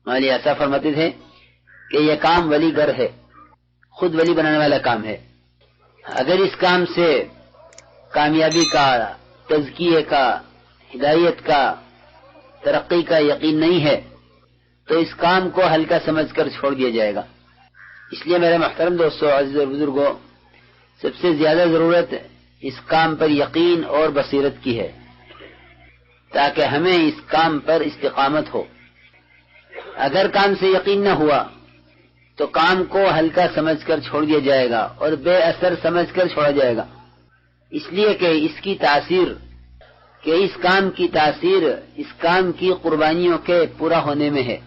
مولانا ایسا فرماتے تھے کہ یہ کام ولی گر ہے، خود ولی بنانے والا کام ہے۔ اگر اس کام سے کامیابی کا، تزکیے کا، ہدایت کا، ترقی کا یقین نہیں ہے تو اس کام کو ہلکا سمجھ کر چھوڑ دیا جائے گا۔ اس لیے میرے محترم دوستو، عزیز اور بزرگوں، سب سے زیادہ ضرورت اس کام پر یقین اور بصیرت کی ہے، تاکہ ہمیں اس کام پر استقامت ہو۔ اگر کام سے یقین نہ ہوا تو کام کو ہلکا سمجھ کر چھوڑ دیا جائے گا اور بے اثر سمجھ کر چھوڑا جائے گا، اس لیے کہ اس کام کی تاثیر اس کام کی قربانیوں کے پورا ہونے میں ہے۔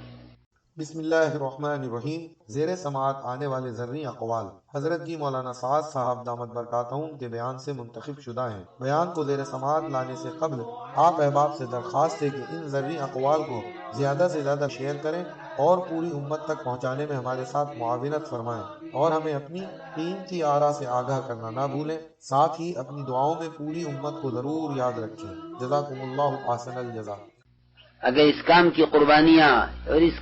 بسم اللہ الرحمن الرحیم۔ زیر سماعت آنے والے ذرعی اقوال حضرت جی مولانا سعد صاحب دامت برکاتہم کے بیان سے منتخب شدہ ہیں۔ بیان کو زیر سماعت لانے سے قبل آپ احباب سے درخواست ہے کہ ان ذرعی اقوال کو زیادہ سے زیادہ شیئر کریں اور پوری امت تک پہنچانے میں ہمارے ساتھ معاونت فرمائیں، اور ہمیں اپنی قیمتی آراء سے آگاہ کرنا نہ بھولیں۔ ساتھ ہی اپنی دعاؤں میں پوری امت کو ضرور یاد رکھیں۔ جزاکم اللہ احسن الجزا۔ اگر اس کام کی قربانیاں اور اس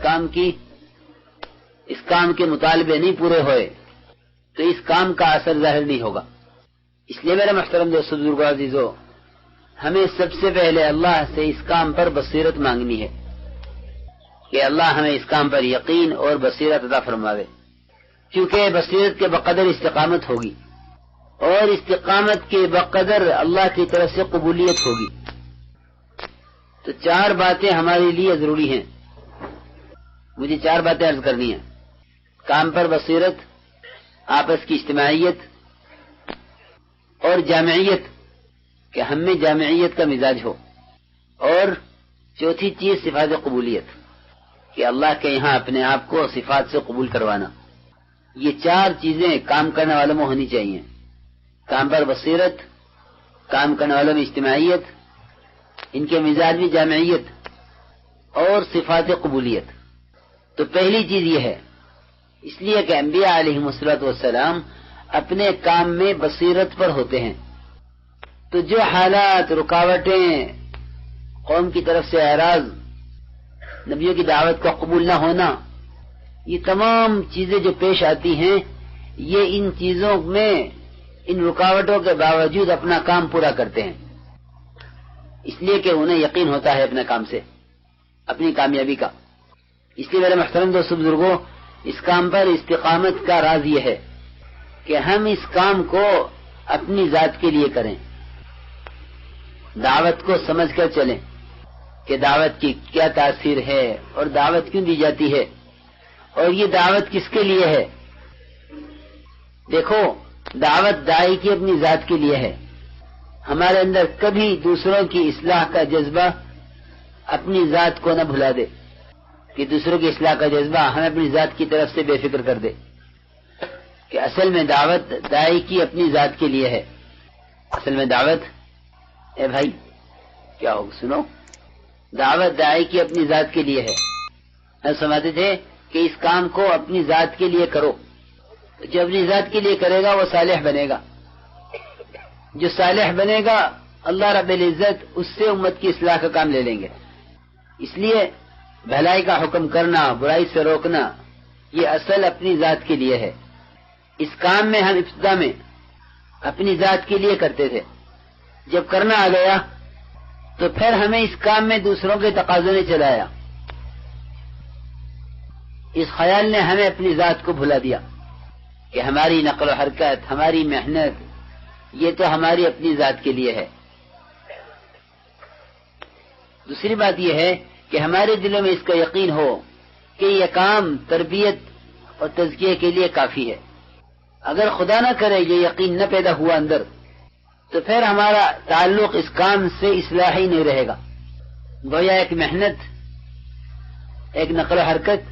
کام کے مطالبے نہیں پورے ہوئے تو اس کام کا اثر ظاہر نہیں ہوگا۔ اس لیے میرے محترم دوستو، بزرگو، عزیزو، ہمیں سب سے پہلے اللہ سے اس کام پر بصیرت مانگنی ہے کہ اللہ ہمیں اس کام پر یقین اور بصیرت عطا فرماوے، کیونکہ بصیرت کے بقدر استقامت ہوگی اور استقامت کے بقدر اللہ کی طرف سے قبولیت ہوگی۔ تو 4 باتیں ہمارے لیے ضروری ہیں، مجھے 4 باتیں عرض کرنی ہیں۔ کام پر بصیرت، آپس کی اجتماعیت اور جامعیت، کہ ہم میں جامعیت کا مزاج ہو، اور چوتھی چیز صفات قبولیت، کہ اللہ کے یہاں اپنے آپ کو صفات سے قبول کروانا۔ یہ 4 چیزیں کام کرنے والوں میں ہونی چاہیے۔ کام پر بصیرت، کام کرنے والوں میں اجتماعیت، ان کے مزاج میں جامعیت اور صفات قبولیت۔ تو پہلی چیز یہ ہے، اس لیے کہ انبیاء علیہم السلام اپنے کام میں بصیرت پر ہوتے ہیں۔ تو جو حالات، رکاوٹیں، قوم کی طرف سے اعراض، نبیوں کی دعوت کا قبول نہ ہونا، یہ تمام چیزیں جو پیش آتی ہیں، یہ ان چیزوں میں، ان رکاوٹوں کے باوجود اپنا کام پورا کرتے ہیں، اس لیے کہ انہیں یقین ہوتا ہے اپنے کام سے، اپنی کامیابی کا۔ اس لیے میرے محترم دوستو، بزرگوں، اس کام پر استقامت کا راز یہ ہے کہ ہم اس کام کو اپنی ذات کے لیے کریں، دعوت کو سمجھ کر چلیں کہ دعوت کی کیا تاثیر ہے اور دعوت کیوں دی جاتی ہے، اور یہ دعوت کس کے لیے ہے۔ دیکھو، دعوت داعی کی اپنی ذات کے لیے ہے۔ ہمارے اندر کبھی دوسروں کی اصلاح کا جذبہ اپنی ذات کو نہ بھلا دے، کہ دوسروں کی اصلاح کا جذبہ ہمیں اپنی ذات کی طرف سے بے فکر کر دے، کہ اصل میں دعوت داعی کی اپنی ذات کے لیے ہے۔ اصل میں دعوت، اے بھائی کیا ہو، سنو، دعوت داعی کی اپنی ذات کے لیے ہے۔ ہم سمجھتے تھے کہ اس کام کو اپنی ذات کے لیے کرو، جو اپنی ذات کے لیے کرے گا وہ صالح بنے گا، جو صالح بنے گا اللہ رب العزت اس سے امت کی اصلاح کا کام لے لیں گے۔ اس لیے بھلائی کا حکم کرنا، برائی سے روکنا، یہ اصل اپنی ذات کے لیے ہے۔ اس کام میں ہم ابتدا میں اپنی ذات کے لیے کرتے تھے، جب کرنا آ گیا تو پھر ہمیں اس کام میں دوسروں کے تقاضوں نے چلایا، اس خیال نے ہمیں اپنی ذات کو بھلا دیا کہ ہماری نقل و حرکت، ہماری محنت، یہ تو ہماری اپنی ذات کے لیے ہے۔ دوسری بات یہ ہے کہ ہمارے دلوں میں اس کا یقین ہو کہ یہ کام تربیت اور تزکیے کے لیے کافی ہے۔ اگر خدا نہ کرے یہ یقین نہ پیدا ہوا اندر، تو پھر ہمارا تعلق اس کام سے اصلاحی نہیں رہے گا، گویا ایک محنت، ایک نقل و حرکت،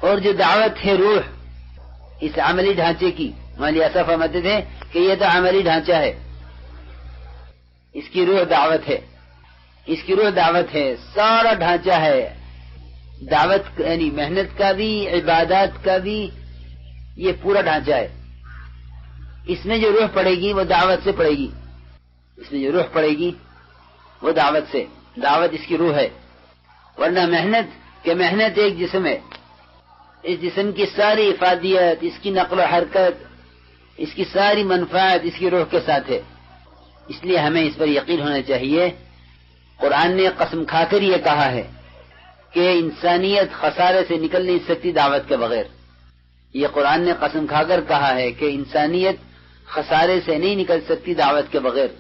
اور جو دعوت ہے روح اس عملی ڈھانچے کی، مولانا ایسا فرماتے تھے کہ یہ تو عملی ڈھانچہ ہے، اس کی روح دعوت ہے، اس کی روح دعوت ہے، سارا ڈھانچہ ہے دعوت، یعنی محنت کا بھی، عبادات کا بھی، یہ پورا ڈھانچہ ہے۔ اس میں جو روح پڑے گی وہ دعوت سے پڑے گی، اس میں جو روح پڑے گی وہ دعوت سے، دعوت اس کی روح ہے، ورنہ محنت کہ محنت ایک جسم ہے، اس جسم کی ساری افادیت، اس کی نقل و حرکت، اس کی ساری منفعت اس کی روح کے ساتھ ہے. اس لیے ہمیں اس پر یقین ہونا چاہیے. قرآن نے قسم کھا کر یہ کہا ہے کہ انسانیت خسارے سے نکل نہیں سکتی دعوت کے بغیر. یہ قرآن نے قسم کھا کر کہا ہے کہ انسانیت خسارے سے نہیں نکل سکتی دعوت کے بغیر.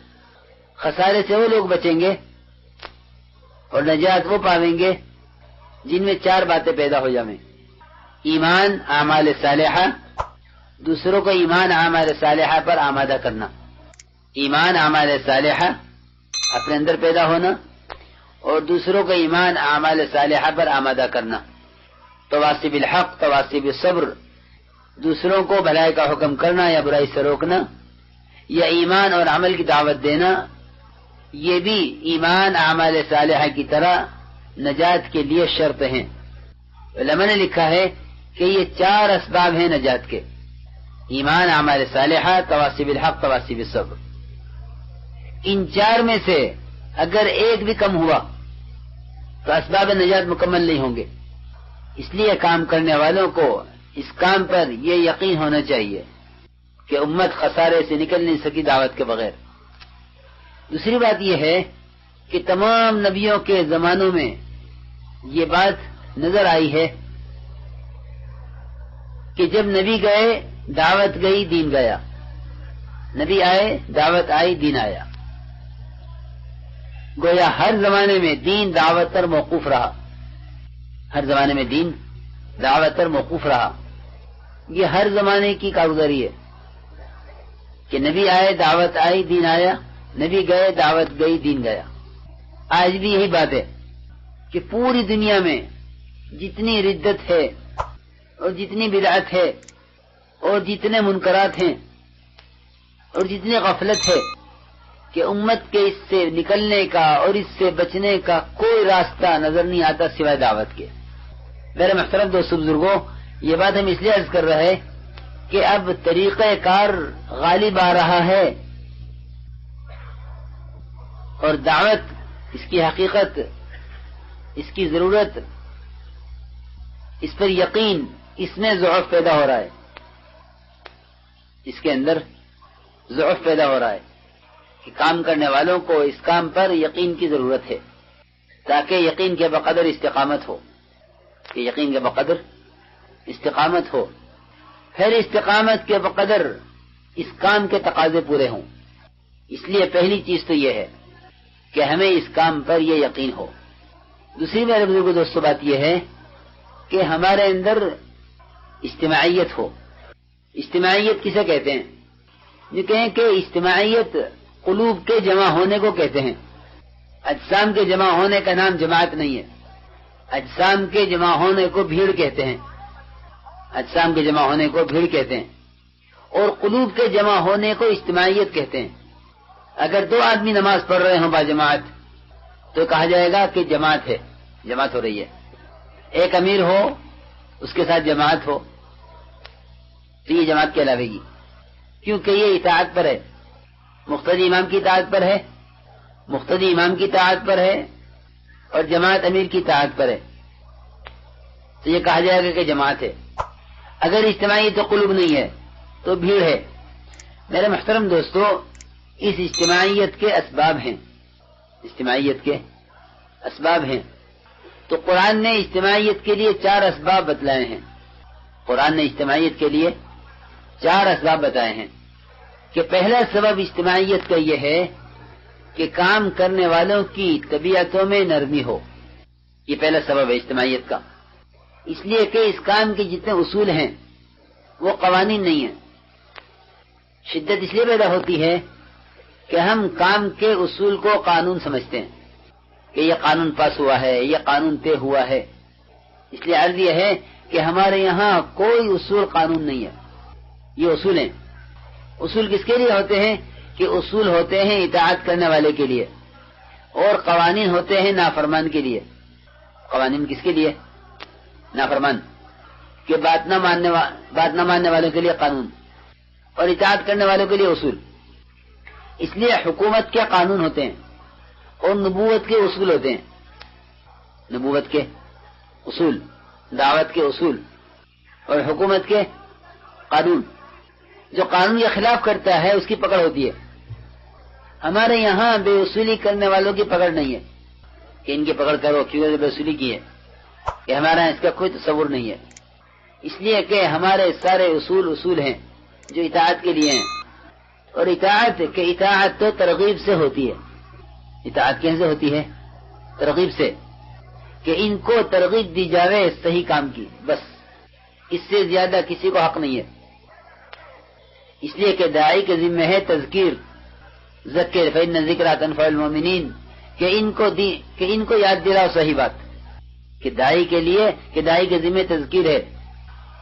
خسارے سے وہ لوگ بچیں گے اور نجات وہ پاویں گے جن میں 4 باتیں پیدا ہو جائیں. ایمان، اعمال صالحہ، دوسروں کو ایمان اعمال صالحہ پر آمادہ کرنا. ایمان اعمال صالحہ اپنے اندر پیدا ہونا اور دوسروں کو ایمان اعمال صالحہ پر آمادہ کرنا. تواصی بالحق، تواصی بالصبر، دوسروں کو بھلائی کا حکم کرنا یا برائی سے روکنا یا ایمان اور عمل کی دعوت دینا، یہ بھی ایمان اعمال صالحہ کی طرح نجات کے لیے شرط ہیں. علماء نے لکھا ہے کہ یہ 4 اسباب ہیں نجات کے: ایمان اعمال صالحہ، تواصی بالحق، تواصی بالصبر. ان 4 میں سے اگر ایک بھی کم ہوا تو اسباب نجات مکمل نہیں ہوں گے. اس لیے کام کرنے والوں کو اس کام پر یہ یقین ہونا چاہیے کہ امت خسارے سے نکل نہیں سکی دعوت کے بغیر. دوسری بات یہ ہے کہ تمام نبیوں کے زمانوں میں یہ بات نظر آئی ہے کہ جب نبی گئے دعوت گئی، دین گیا. نبی آئے، دعوت آئی، دین آیا. گویا ہر زمانے میں دین دعوت پر موقوف رہا. ہر زمانے میں دین دعوت پر موقوف رہا. یہ ہر زمانے کی کارگزاری ہے کہ نبی آئے، دعوت آئی، دین آیا. نبی گئے، دعوت گئی، دین گیا. آج بھی یہی بات ہے کہ پوری دنیا میں جتنی ردت ہے اور جتنی بدعت ہے اور جتنے منکرات ہیں اور جتنی غفلت ہے کہ امت کے اس سے نکلنے کا اور اس سے بچنے کا کوئی راستہ نظر نہیں آتا سوائے دعوت کے. میرے محترم دوستو بزرگوں، یہ بات ہم اس لیے عرض کر رہے کہ اب طریقہ کار غالب آ رہا ہے اور دعوت، اس کی حقیقت، اس کی ضرورت، اس پر یقین، اس میں ضعف پیدا ہو رہا ہے. اس کے اندر ضعف پیدا ہو رہا ہے کہ کام کرنے والوں کو اس کام پر یقین کی ضرورت ہے تاکہ یقین کے بقدر استقامت ہو. کہ یقین کے بقدر استقامت ہو، پھر استقامت کے بقدر اس کام کے تقاضے پورے ہوں. اس لیے پہلی چیز تو یہ ہے کہ ہمیں اس کام پر یہ یقین ہو. دوسری میرے بزرگوں دوستو بات یہ ہے کہ ہمارے اندر اجتماعیت ہو. اجتماعیت کسے کہتے ہیں؟ یہ کہیں کہ اجتماعیت قلوب کے جمع ہونے کو کہتے ہیں. اجسام کے جمع ہونے کا نام جماعت نہیں ہے. اجسام کے جمع ہونے کو بھیڑ کہتے ہیں. اجسام کے جمع ہونے کو بھیڑ کہتے ہیں اور قلوب کے جمع ہونے کو اجتماعیت کہتے ہیں. اگر 2 آدمی نماز پڑھ رہے ہوں با جماعت تو کہا جائے گا کہ جماعت ہے، جماعت ہو رہی ہے. ایک امیر ہو، اس کے ساتھ جماعت ہو تو یہ جماعت کہلاوے گی، کیونکہ یہ اطاعت پر ہے، مقتدی امام کی اطاعت پر ہے، مقتدی امام کی اطاعت پر ہے اور جماعت امیر کی اطاعت پر ہے. تو یہ کہا جائے گا کہ جماعت ہے. اگر اجتماعیت تو قلوب نہیں ہے تو بھیڑ ہے. میرے محترم دوستو، اس اجتماعیت کے اسباب ہیں. اجتماعیت کے اسباب ہیں. تو قرآن نے اجتماعیت کے لیے 4 اسباب بتلائے ہیں. قرآن نے اجتماعیت کے لیے 4 اسباب بتائے ہیں کہ پہلا سبب اجتماعیت کا یہ ہے کہ کام کرنے والوں کی طبیعتوں میں نرمی ہو. یہ پہلا سبب ہے اجتماعیت کا. اس لیے کہ اس کام کے جتنے اصول ہیں وہ قوانین نہیں ہیں. شدت اس لیے پیدا ہوتی ہے کہ ہم کام کے اصول کو قانون سمجھتے ہیں کہ یہ قانون پاس ہوا ہے، یہ قانون طے ہوا ہے. اس لیے عرض یہ ہے کہ ہمارے یہاں کوئی اصول قانون نہیں ہے. یہ اصول ہیں. اصول کس کے لیے ہوتے ہیں؟ کہ اصول ہوتے ہیں اطاعت کرنے والے کے لیے اور قوانین ہوتے ہیں نافرمان کے لیے. قوانین کس کے لیے؟ نافرمان کہ بات نہ ماننے والوں کے لیے قانون اور اطاعت کرنے والوں کے لیے اصول. اس لیے حکومت کے قانون ہوتے ہیں اور نبوت کے اصول ہوتے ہیں. نبوت کے اصول، دعوت کے اصول اور حکومت کے قانون. جو قانون کے خلاف کرتا ہے اس کی پکڑ ہوتی ہے. ہمارے یہاں بے اصولی کرنے والوں کی پکڑ نہیں ہے کہ ان کی پکڑ کرو کیوں بے اصولی کی ہے، کہ ہمارا اس کا کوئی تصور نہیں ہے. اس لیے کہ ہمارے سارے اصول ہیں جو اطاعت کے لیے ہیں، اور اطاعت تو ترغیب سے ہوتی ہے. اطاعت کیسے ہوتی ہے؟ ترغیب سے، کہ ان کو ترغیب دی جاوے صحیح کام کی، بس اس سے زیادہ کسی کو حق نہیں ہے. اس لیے کہ داعی کے ذمہ ہے تذکیر، ذکر فإن ذکرى تنفع المؤمنین، کہ ان کو یاد دلاؤ صحیح بات. کہ داعی کے لیے، کہ داعی کے ذمہ تذکیر ہے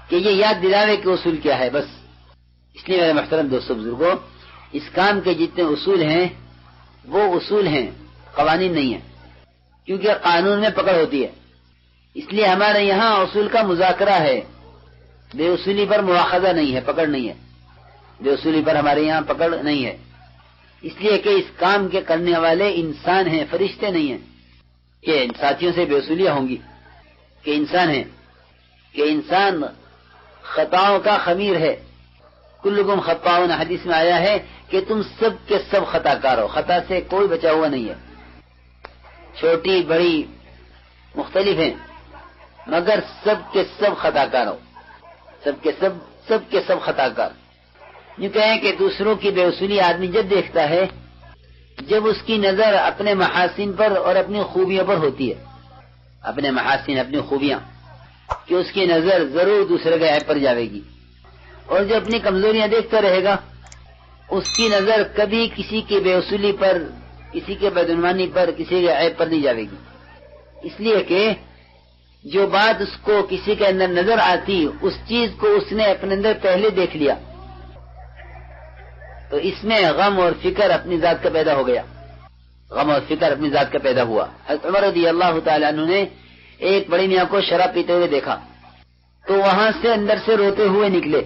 کہ یہ یاد دلاوے کہ اصول کیا ہے بس. اس لیے میرے محترم دوستو بزرگوں، اس کام کے جتنے اصول ہیں وہ اصول ہیں، قوانین نہیں ہیں، کیونکہ قانون میں پکڑ ہوتی ہے. اس لیے ہمارے یہاں اصول کا مذاکرہ ہے، بے اصولی پر مواخذہ نہیں ہے، پکڑ نہیں ہے. بے اصولی پر ہمارے یہاں پکڑ نہیں ہے، اس لیے کہ اس کام کے کرنے والے انسان ہیں، فرشتے نہیں ہیں کہ ساتھیوں سے بے اصولیاں ہوں گی. کہ انسان ہیں، کہ انسان خطاؤں کا خمیر ہے. کلکم خطاؤن، حدیث میں آیا ہے کہ تم سب کے سب خطا کار ہو، خطا سے کوئی بچا ہوا نہیں ہے. چھوٹی بڑی مختلف ہیں مگر سب کے سب خطا کار ہو، سب کے سب خطا کار. یہ کہیں کہ دوسروں کی بے اصولی آدمی جب دیکھتا ہے جب اس کی نظر اپنے محاسن پر اور اپنی خوبیوں پر ہوتی ہے. اپنے محاسن، اپنی خوبیاں، کہ اس کی نظر ضرور دوسرے کے عیب پر جاوے گی. اور جو اپنی کمزوریاں دیکھتا رہے گا اس کی نظر کبھی کسی کی بے اصولی پر، کسی کے بدعنوانی پر، کسی کے عیب پر نہیں جاوے گی. اس لیے کہ جو بات اس کو کسی کے اندر نظر آتی اس چیز کو اس نے اپنے اندر پہلے دیکھ لیا، تو اس میں غم اور فکر اپنی ذات کا پیدا ہو گیا. غم اور فکر اپنی ذات کا پیدا ہوا. حضرت عمر رضی اللہ تعالی عنہ نے ایک بڑی میاں کو شراب پیتے ہوئے دیکھا تو وہاں سے اندر سے روتے ہوئے نکلے.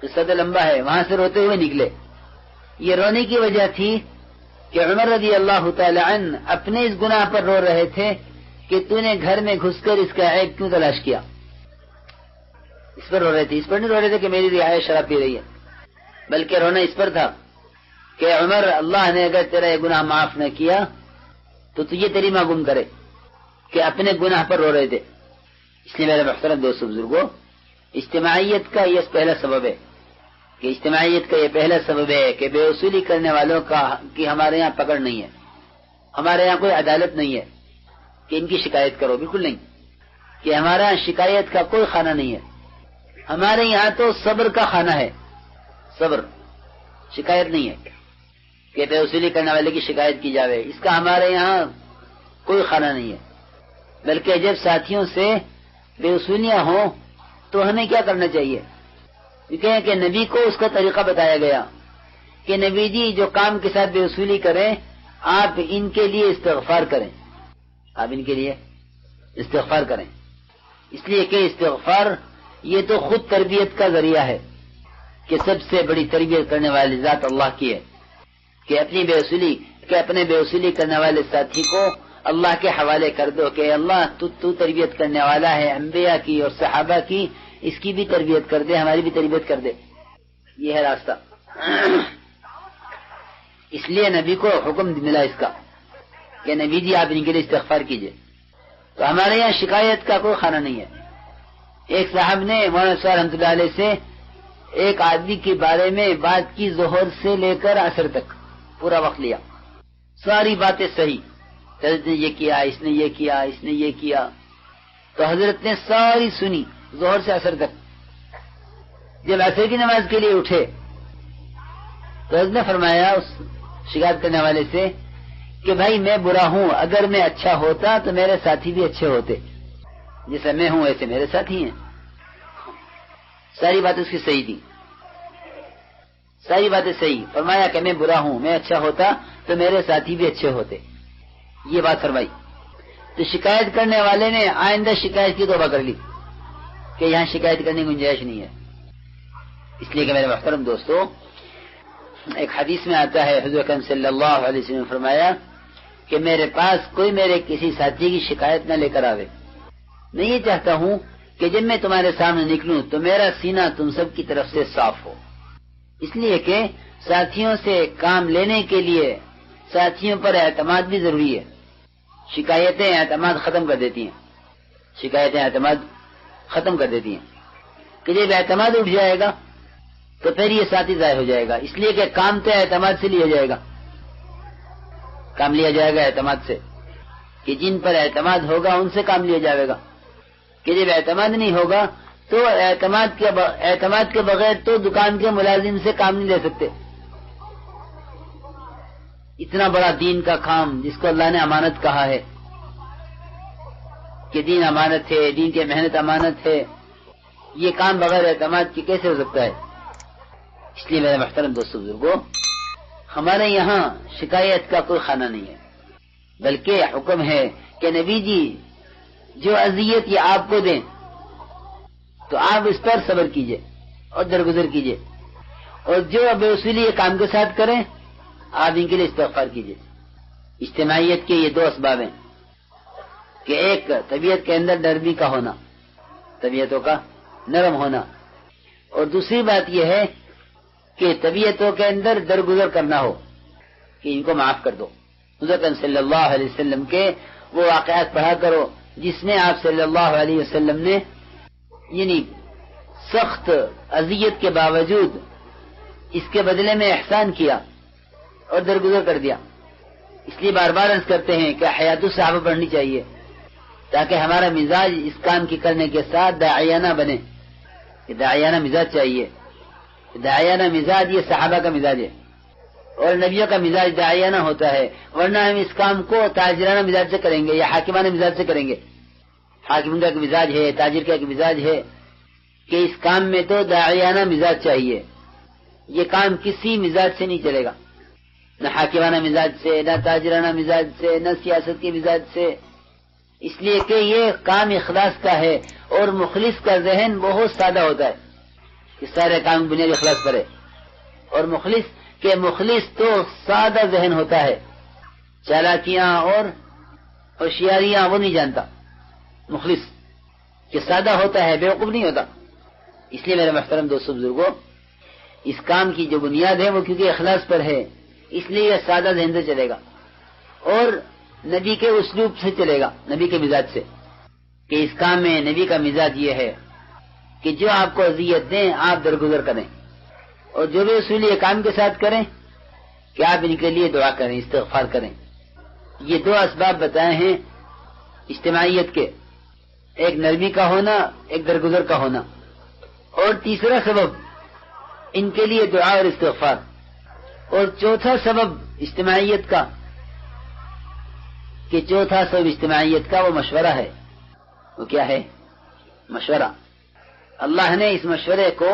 قصہ لمبا ہے، وہاں سے روتے ہوئے نکلے. یہ رونے کی وجہ تھی کہ عمر رضی اللہ تعالی عنہ اپنے اس گناہ پر رو رہے تھے کہ تو نے گھر میں گھس کر اس کا عیب کیوں تلاش کیا. اس پر رو رہے تھے، اس پر نہیں رو رہے تھے کہ میری رعایا شراب پی رہی ہے، بلکہ رونا اس پر تھا کہ عمر، اللہ نے اگر تیرا یہ گناہ معاف نہ کیا تو تجھے تیری ماں گم کرے. کہ اپنے گناہ پر رو رہے تھے. اس لیے میرے محترم دوستو بزرگوں، اجتماعیت کا یہ پہلا سبب ہے، کہ اجتماعیت کا یہ پہلا سبب ہے کہ بے اصولی کرنے والوں کی ہمارے یہاں پکڑ نہیں ہے. ہمارے یہاں کوئی عدالت نہیں ہے کہ ان کی شکایت کرو، بالکل نہیں. کہ ہمارے یہاں شکایت کا کوئی خانہ نہیں ہے. ہمارے یہاں تو صبر کا خانہ ہے، صبر، شکایت نہیں ہے کہ بے اصولی کرنے والے کی شکایت کی جاوے. اس کا ہمارے یہاں کوئی خانہ نہیں ہے. بلکہ جب ساتھیوں سے بے اصولیاں ہوں تو ہمیں کیا کرنا چاہیے؟ کہیں کہ نبی کو اس کا طریقہ بتایا گیا کہ نبی جی جو کام کے ساتھ بے اصولی کریں آپ ان کے لیے استغفار کریں، آپ ان کے لیے استغفار کریں. اس لیے کہ استغفار یہ تو خود تربیت کا ذریعہ ہے، کہ سب سے بڑی تربیت کرنے والی ذات اللہ کی ہے. کہ اپنے بے اصولی کرنے والے ساتھی کو اللہ کے حوالے کر دو کہ اللہ تو تربیت کرنے والا ہے انبیاء کی اور صحابہ کی، اس کی بھی تربیت کر دے، ہماری بھی تربیت کر دے. یہ ہے راستہ. اس لیے نبی کو حکم ملا اس کا کہ نبی جی آپ ان کے لیے استغفار کیجئے. تو ہمارے یہاں شکایت کا کوئی خانہ نہیں ہے. ایک صاحب نے مولانا صاحب رحمۃ اللہ علیہ سے ایک آدمی کے بارے میں بات کی، ظہر سے لے کر عصر تک پورا وقت لیا، ساری باتیں صحیح، حضرت نے یہ کیا، اس نے یہ کیا، اس نے یہ کیا. تو حضرت نے ساری سنی ظہر سے عصر تک. جب عصر کی نماز کے لیے اٹھے تو حضرت نے فرمایا اس شکایت کرنے والے سے کہ بھائی میں برا ہوں، اگر میں اچھا ہوتا تو میرے ساتھی بھی اچھے ہوتے، جیسا میں ہوں ایسے میرے ساتھی ہیں. ساری بات اس کی صحیح تھی، ساری باتیں صحیح. فرمایا کہ میں برا ہوں، میں اچھا ہوتا تو میرے ساتھی بھی اچھے ہوتے، یہ بات فرمائی. تو شکایت کرنے والے نے آئندہ شکایت کی توبہ کر لی کہ یہاں شکایت کرنے کی گنجائش نہیں ہے. اس لیے کہ میرے محترم دوستو، ایک حدیث میں آتا ہے حضور اکرم صلی اللہ علیہ وسلم نے فرمایا کہ میرے پاس کوئی میرے کسی ساتھی کی شکایت نہ لے کر آوے. میں یہ چاہتا ہوں کہ جب میں تمہارے سامنے نکلوں تو میرا سینہ تم سب کی طرف سے صاف ہو، اس لیے کہ ساتھیوں سے کام لینے کے لیے ساتھیوں پر اعتماد بھی ضروری ہے۔ شکایتیں اعتماد ختم کر دیتی ہیں، شکایتیں اعتماد ختم کر دیتی ہیں کہ جب اعتماد اٹھ جائے گا تو پھر یہ ساتھی ضائع ہو جائے گا، اس لیے کہ کام تو اعتماد سے لیا جائے گا، کام لیا جائے گا اعتماد سے، کہ جن پر اعتماد ہوگا ان سے کام لیا جائے گا، کہ جب اعتماد نہیں ہوگا تو اعتماد کے بغیر تو دکان کے ملازم سے کام نہیں لے سکتے۔ اتنا بڑا دین کا کام جس کو اللہ نے امانت کہا ہے کہ دین امانت ہے، دین کی محنت امانت ہے، یہ کام بغیر اعتماد کی کیسے ہو سکتا ہے؟ اس لیے میرے محترم دوستو بزرگوں، ہمارے یہاں شکایت کا کوئی خانہ نہیں ہے، بلکہ حکم ہے کہ نبی جی جو اذیت یہ آپ کو دیں تو آپ اس پر صبر کیجئے اور درگزر کیجئے، اور جو بے اصولی یہ کام کے ساتھ کریں آپ ان کے لیے استغفار کیجئے۔ اجتماعیت کے یہ دو اسباب ہیں کہ ایک طبیعت کے اندر نرمی کا ہونا، طبیعتوں کا نرم ہونا، اور دوسری بات یہ ہے کہ طبیعتوں کے اندر درگزر کرنا ہو کہ ان کو معاف کر دو۔ حضرت صلی اللہ علیہ وسلم کے وہ واقعات پڑھا کرو جس میں آپ صلی اللہ علیہ وسلم نے یعنی سخت اذیت کے باوجود اس کے بدلے میں احسان کیا اور درگزر کر دیا۔ اس لیے بار بار عرض کرتے ہیں کہ حیات الصحابہ پڑھنی چاہیے تاکہ ہمارا مزاج اس کام کی کرنے کے ساتھ داعیانہ بنے، کہ داعیانہ مزاج چاہیے۔ داعیانہ مزاج یہ صحابہ کا مزاج ہے، اور نبیوں کا مزاج داعیانہ ہوتا ہے، ورنہ ہم اس کام کو تاجرانہ مزاج سے کریں گے یا حاکمانہ مزاج سے کریں گے۔ حاکم کا مزاج ہے، تاجر کا مزاج ہے کہ اس کام میں تو داعیانہ مزاج چاہیے، یہ کام کسی مزاج سے نہیں چلے گا، نہ حاکمانہ مزاج سے، نہ تاجرانہ مزاج سے، نہ سیاست کے مزاج سے، اس لیے کہ یہ کام اخلاص کا ہے، اور مخلص کا ذہن بہت سادہ ہوتا ہے کہ سارے کام بنیاد اخلاص پر ہے، اور مخلص تو سادہ ذہن ہوتا ہے، چالاکیاں اور ہوشیاریاں وہ نہیں جانتا، مخلص کہ سادہ ہوتا ہے، بیوقوف نہیں ہوتا۔ اس لیے میرے محترم دوستو بزرگوں، اس کام کی جو بنیاد ہے وہ کیونکہ اخلاص پر ہے، اس لیے یہ سادہ ذہن سے چلے گا اور نبی کے اسلوب سے چلے گا، نبی کے مزاج سے، کہ اس کام میں نبی کا مزاج یہ ہے کہ جو آپ کو اذیت دیں آپ درگزر کریں، اور جو بھی اصول یہ کام کے ساتھ کریں کہ آپ ان کے لیے دعا کریں، استغفار کریں۔ یہ دو اسباب بتائے ہیں اجتماعیت کے، ایک نرمی کا ہونا، ایک درگزر کا ہونا، اور تیسرا سبب ان کے لیے دعا اور استغفار، اور چوتھا سبب اجتماعیت کا وہ مشورہ ہے۔ وہ کیا ہے؟ مشورہ۔ اللہ نے اس مشورے کو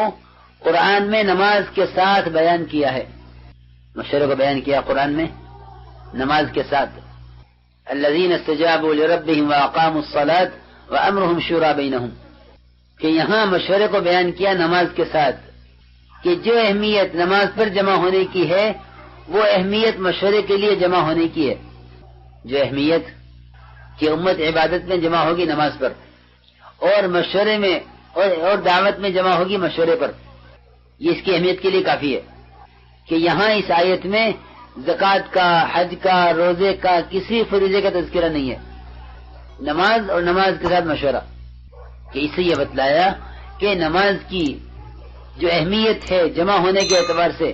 قرآن میں نماز کے ساتھ بیان کیا ہے، مشورے کو بیان کیا قرآن میں نماز کے ساتھ۔ الذین استجابوا لربهم واقاموا الصلاة وامرهم شورى بینہم، کہ یہاں مشورے کو بیان کیا نماز کے ساتھ، کہ جو اہمیت نماز پر جمع ہونے کی ہے وہ اہمیت مشورے کے لیے جمع ہونے کی ہے۔ جو اہمیت کہ امت عبادت میں جمع ہوگی نماز پر، اور مشورے میں اور دعوت میں جمع ہوگی مشورے پر، یہ اس کی اہمیت کے لیے کافی ہے کہ یہاں اس آیت میں زکوٰۃ کا، حج کا، روزے کا کسی فریضے کا تذکرہ نہیں ہے، نماز اور نماز کے ساتھ مشورہ، کہ اس سے یہ بتلایا کہ نماز کی جو اہمیت ہے جمع ہونے کے اعتبار سے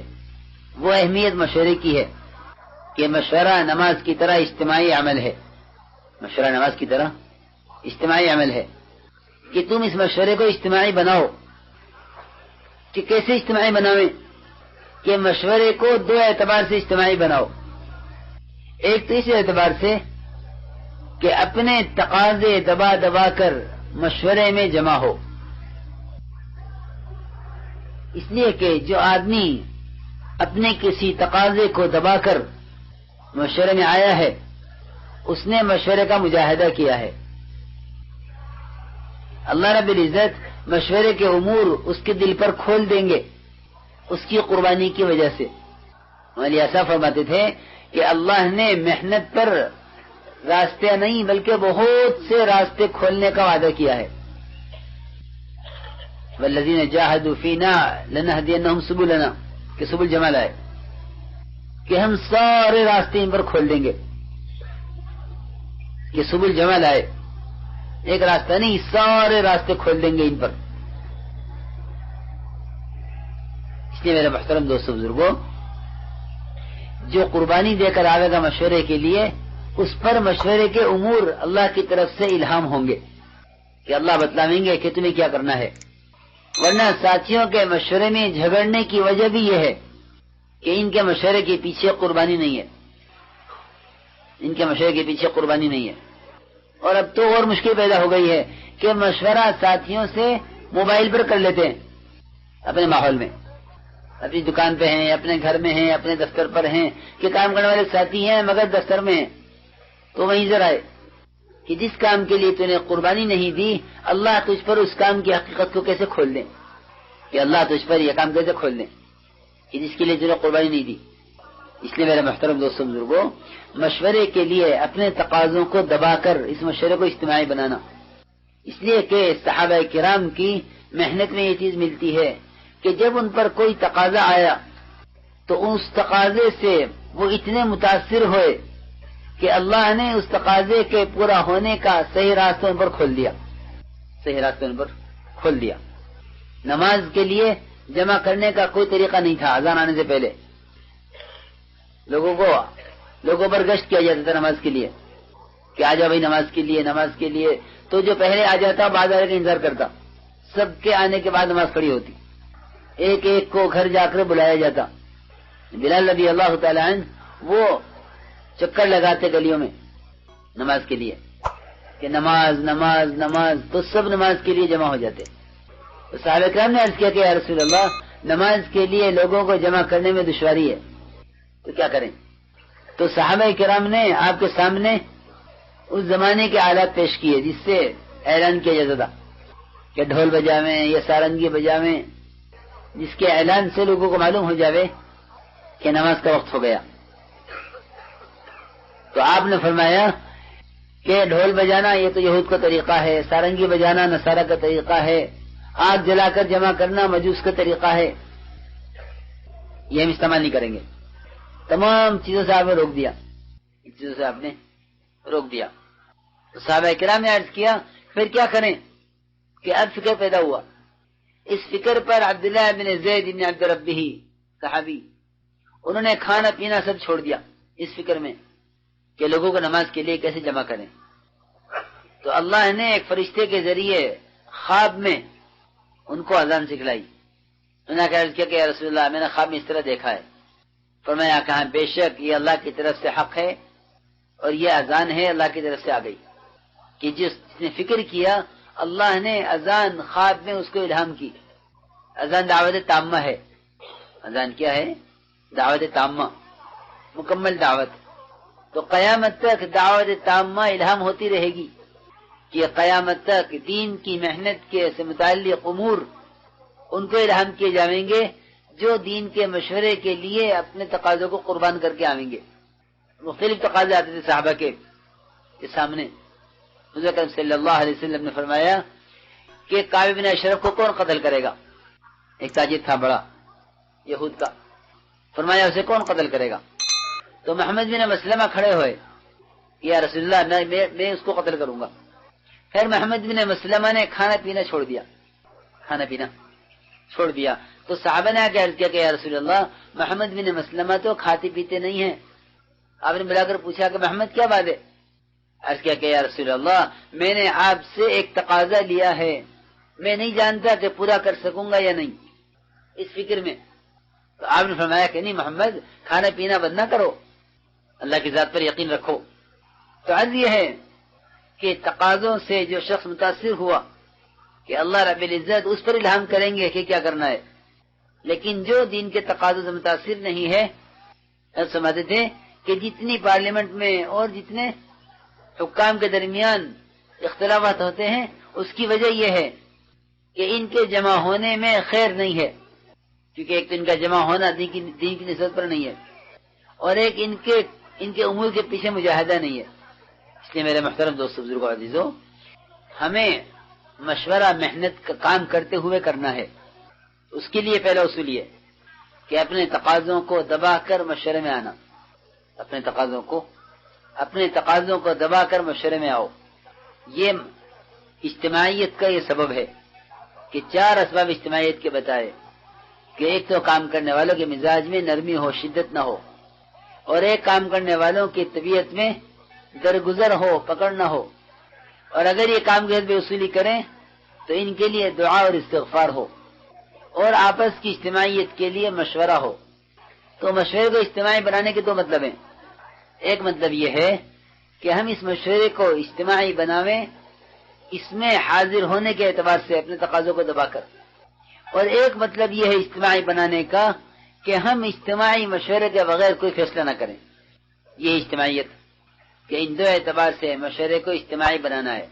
وہ اہمیت مشورے کی ہے، کہ مشورہ نماز کی طرح اجتماعی عمل ہے، مشورہ نماز کی طرح اجتماعی عمل ہے، کہ تم اس مشورے کو اجتماعی بناؤ۔ کہ کیسے اجتماعی بناویں؟ کہ مشورے کو دو اعتبار سے اجتماعی بناؤ۔ ایک تو اس اعتبار سے کہ اپنے تقاضے دبا دبا کر مشورے میں جمع ہو، اس لیے کہ جو آدمی اپنے کسی تقاضے کو دبا کر مشورے میں آیا ہے اس نے مشورے کا مجاہدہ کیا ہے۔ اللہ رب العزت مشورے کے امور اس کے دل پر کھول دیں گے اس کی قربانی کی وجہ سے۔ مولانا ایسا فرماتے تھے کہ اللہ نے محنت پر راستے نہیں بلکہ بہت سے راستے کھولنے کا وعدہ کیا ہے. والذین جاہدوا فینا لنہدینہم سبلنا کہ سبل جمع لائے کہ ہم سارے راستے ان پر کھول دیں گے. کہ سبل جمع لائے ایک راستہ نہیں سارے راستے کھول دیں گے ان پر. اس لیے میرے محترم دوستو بزرگوں جو قربانی دے کر آئے گا مشورے کے لیے اس پر مشورے کے امور اللہ کی طرف سے الہام ہوں گے کہ اللہ بتلائیں گے کہ تمہیں کیا کرنا ہے. ورنہ ساتھیوں کے مشورے میں جھگڑنے کی وجہ بھی یہ ہے کہ ان کے مشورے کے پیچھے قربانی نہیں ہے. ان کے مشورے کے پیچھے قربانی نہیں ہے. اور اب تو اور مشکل پیدا ہو گئی ہے کہ مشورہ ساتھیوں سے موبائل پر کر لیتے ہیں اپنے ماحول میں. اپنی دکان پہ ہیں, اپنے گھر میں ہیں, اپنے دفتر پر ہیں کہ کام کرنے والے ساتھی ہیں مگر دفتر میں ہیں تو وہیں ذرا ہے کہ جس کام کے لیے تو نے قربانی نہیں دی اللہ تجھ پر اس کام کی حقیقت کو کیسے کھول دیں. کہ اللہ تجھ پر یہ کام کیسے کھول دیں کہ جس کے لیے تو نے قربانی نہیں دی. اس لیے میرے محترم دوستوں بزرگوں مشورے کے لیے اپنے تقاضوں کو دبا کر اس مشورے کو اجتماعی بنانا. اس لیے کہ صحابہ کرام کی محنت میں یہ چیز ملتی ہے کہ جب ان پر کوئی تقاضا آیا تو اس تقاضے سے وہ اتنے متاثر ہوئے کہ اللہ نے اس تقاضے کے پورا ہونے کا صحیح راستہ ان پر کھول دیا. صحیح راستہ ان پر کھول دیا. نماز کے لیے جمع کرنے کا کوئی طریقہ نہیں تھا. اذان آنے سے پہلے لوگوں پر گشت کیا جاتا تھا نماز کے لیے کہ آ جا بھائی نماز کے لیے. تو جو پہلے آ جاتا بعد آنے کا انتظار کرتا. سب کے آنے کے بعد نماز کھڑی ہوتی. ایک ایک کو گھر جا کر بلایا جاتا. بلال رضی اللہ تعالی عنہ وہ چکر لگاتے گلیوں میں نماز کے لیے کہ نماز نماز نماز. تو سب نماز کے لیے جمع ہو جاتے. تو صحابہ کرام نے عرض کیا کہ یا رسول اللہ نماز کے لیے لوگوں کو جمع کرنے میں دشواری ہے تو کیا کریں. تو صحابہ کرام نے آپ کے سامنے اس زمانے کے آلات پیش کیے جس سے اعلان کیا جاتا تھا کہ ڈھول بجاویں یا سارنگی بجاویں جس کے اعلان سے لوگوں کو معلوم ہو جاوے کہ نماز کا وقت ہو گیا. تو آپ نے فرمایا کہ ڈھول بجانا یہ تو یہود کا طریقہ ہے, سارنگی بجانا نصارہ کا طریقہ ہے, آگ جلا کر جمع کرنا مجوس کا طریقہ ہے, یہ ہم استعمال نہیں کریں گے. تمام چیزوں سے آپ نے روک دیا. ان چیزوں سے آپ نے روک دیا. تو صحابہ کرام نے عرض کیا پھر کیا کریں کہ اب فکر پیدا ہوا. اس فکر پر عبداللہ بن زید بن عبد ربہ صحابی انہوں نے کھانا پینا سب چھوڑ دیا اس فکر میں کہ لوگوں کو نماز کے لیے کیسے جمع کریں. تو اللہ نے ایک فرشتے کے ذریعے خواب میں ان کو اذان سکھلائی. انہوں نے عرض کیا کہ یا رسول اللہ میں نے خواب میں اس طرح دیکھا ہے. فرمایا کہا بے شک یہ اللہ کی طرف سے حق ہے اور یہ اذان ہے اللہ کی طرف سے آ گئی کہ جس نے فکر کیا اللہ نے اذان خواب میں اس کو الہام کی. اذان دعوت تامہ ہے. اذان کیا ہے؟ دعوت تامہ, مکمل دعوت. تو قیامت تک دعوت تامہ الہام ہوتی رہے گی کہ قیامت تک دین کی محنت کے سے متعلق امور ان کو الہام کیے جائیں گے جو دین کے مشورے کے لیے اپنے تقاضوں کو قربان کر کے آئیں گے. مختلف تقاضے آتے تھے صحابہ کے سامنے. حضور اکرم صلی اللہ علیہ وسلم نے فرمایا کہ کعب بن اشرف کو کون قتل کرے گا؟ ایک تاجر تھا بڑا یہود کا. فرمایا اسے کون قتل کرے گا؟ تو محمد بن مسلمہ کھڑے ہوئے یا رسول اللہ میں اس کو قتل کروں گا. پھر محمد بن مسلمہ نے کھانا پینا چھوڑ دیا. تو صحابہ نے آگے عرض کیا کہ یا رسول اللہ محمد بن مسلمہ تو کھاتے پیتے نہیں ہیں. آپ نے ملا کر پوچھا کہ محمد کیا بات ہے؟ عرض کیا کہ یا رسول اللہ میں نے آپ سے ایک تقاضا لیا ہے, میں نہیں جانتا کہ پورا کر سکوں گا یا نہیں, اس فکر میں. تو آپ نے فرمایا کہ نہیں محمد کھانا پینا بند نہ کرو, اللہ کی ذات پر یقین رکھو. تو عرض یہ ہے کہ تقاضوں سے جو شخص متاثر ہوا کہ اللہ رب العزت اس پر الہام کریں گے کہ کیا کرنا ہے, لیکن جو دین کے تقاضوں سے متاثر نہیں ہے سمجھتے تھے کہ جتنی پارلیمنٹ میں اور جتنے حکام کے درمیان اختلافات ہوتے ہیں اس کی وجہ یہ ہے کہ ان کے جمع ہونے میں خیر نہیں ہے, کیونکہ ایک تو ان کا جمع ہونا دین کی نسبت پر نہیں ہے, اور ایک ان کے امور کے پیچھے مجاہدہ نہیں ہے. اس لیے میرے محترم دوستو، بزرگوں، عزیزوں، ہمیں مشورہ محنت کا کام کرتے ہوئے کرنا ہے۔ اس کے لیے پہلا اصول یہ کہ اپنے تقاضوں کو دبا کر مشورے میں آنا، اپنے تقاضوں کو دبا کر مشورے میں آؤ۔ یہ اجتماعیت کا یہ سبب ہے کہ 4 اسباب اجتماعیت کے بتائے کہ ایک تو کام کرنے والوں کے مزاج میں نرمی ہو، شدت نہ ہو، اور ایک کام کرنے والوں کی طبیعت میں درگزر ہو، پکڑ نہ ہو، اور اگر یہ کام کے بے اصولی کریں تو ان کے لیے دعا اور استغفار ہو، اور آپس کی اجتماعیت کے لیے مشورہ ہو۔ تو مشورے کو اجتماعی بنانے کے 2 مطلب ہیں۔ ایک مطلب یہ ہے کہ ہم اس مشورے کو اجتماعی بناویں، اس میں حاضر ہونے کے اعتبار سے اپنے تقاضوں کو دبا کر، اور ایک مطلب یہ ہے اجتماعی بنانے کا کہ ہم اجتماعی مشورے کے بغیر کوئی فیصلہ نہ کریں۔ یہ اجتماعیت کہ ان 2 اعتبار سے مشورے کو اجتماعی بنانا ہے۔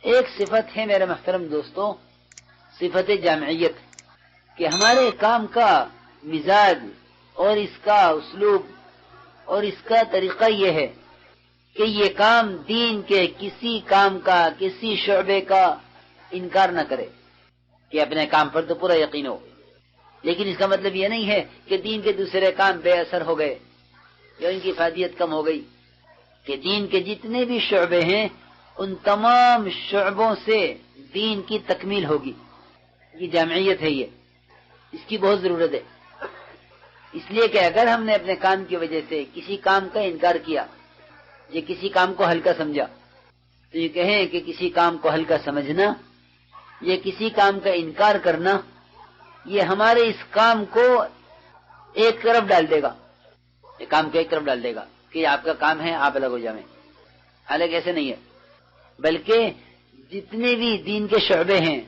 ایک صفت ہے میرے محترم دوستو، صفت جامعیت، کہ ہمارے کام کا مزاج اور اس کا اسلوب اور اس کا طریقہ یہ ہے کہ یہ کام دین کے کسی کام کا، کسی شعبے کا انکار نہ کرے، کہ اپنے کام پر تو پورا یقین ہو، لیکن اس کا مطلب یہ نہیں ہے کہ دین کے دوسرے کام بے اثر ہو گئے یا ان کی فائدیت کم ہو گئی، کہ دین کے جتنے بھی شعبے ہیں ان تمام شعبوں سے دین کی تکمیل ہوگی۔ یہ جامعیت ہے، یہ اس کی بہت ضرورت ہے، اس لیے کہ اگر ہم نے اپنے کام کی وجہ سے کسی کام کا انکار کیا یا کسی کام کو ہلکا سمجھا، تو یہ کہیں کہ کسی کام کو ہلکا سمجھنا یا کسی کام کا انکار کرنا یہ ہمارے اس کام کو ایک طرف ڈال دے گا، یہ کام کو ایک طرف ڈال دے گا کہ یہ آپ کا کام ہے، آپ الگ ہو جائیں۔ حالانکہ ایسے نہیں ہے، بلکہ جتنے بھی دین کے شعبے ہیں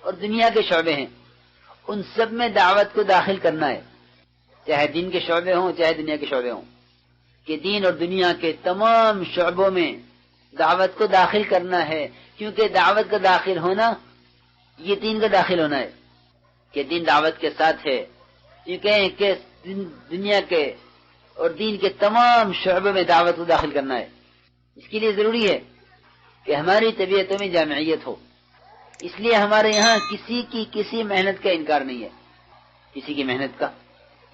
اور دنیا کے شعبے ہیں ان سب میں دعوت کو داخل کرنا ہے، چاہے دین کے شعبے ہوں چاہے دنیا کے شعبے ہوں، کہ دین اور دنیا کے تمام شعبوں میں دعوت کو داخل کرنا ہے، کیونکہ دعوت کا داخل ہونا یہ دین کا داخل ہونا ہے، کہ دین دعوت کے ساتھ ہے، کیونکہ دنیا کے اور دین کے تمام شعبوں میں دعوت کو داخل کرنا ہے۔ اس کے لیے ضروری ہے کہ ہماری طبیعتوں میں جامعیت ہو، اس لیے ہمارے یہاں کسی محنت کا انکار نہیں ہے، کسی کی محنت کا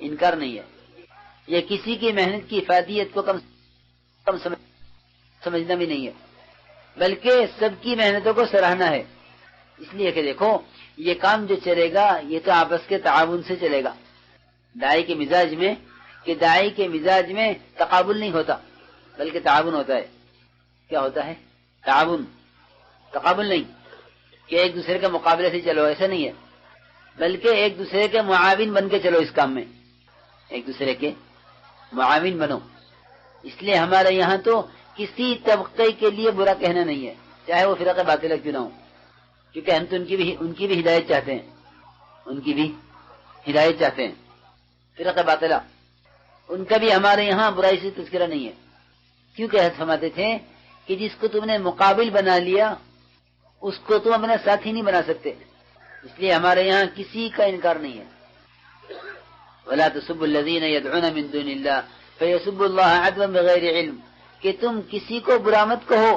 انکار نہیں ہے، یا کسی کی محنت کی افادیت کو کم سمجھنا بھی نہیں ہے، بلکہ سب کی محنتوں کو سراہنا ہے۔ اس لیے کہ دیکھو یہ کام جو چلے گا یہ تو آپس کے تعاون سے چلے گا، داعی کے مزاج میں تقابل نہیں ہوتا بلکہ تعاون ہوتا ہے۔ کیا ہوتا ہے؟ تعاون، تقابل نہیں کہ ایک دوسرے کے مقابلے سے چلو، ایسا نہیں ہے، بلکہ ایک دوسرے کے معاون بن کے چلو، اس کام میں ایک دوسرے کے معاون بنو۔ اس لیے ہمارے یہاں تو کسی طبقے کے لیے برا کہنا نہیں ہے، چاہے وہ فرقہ باطلہ کیوں نہ ہو، کیونکہ ہم تو ان کی بھی ہدایت چاہتے ہیں، ان کی بھی ہدایت چاہتے ہیں۔ فرقہ باطلہ ان کا بھی ہمارے یہاں برائی سے تذکرہ نہیں ہے، کیونکہ حضرت فرماتے تھے کہ جس کو تم نے مقابل بنا لیا اس کو تم اپنا ساتھی نہیں بنا سکتے، اس لیے ہمارے یہاں کسی کا انکار نہیں ہے۔ وَلَا تَسُبُّوا الَّذِينَ يَدْعُونَ مِن دُونِ اللَّهِ فَيَسُبُّوا اللَّهَ عَدْوًا بِغَيْرِ عِلْمٍ، کہ تم کسی کو برا مت کہو،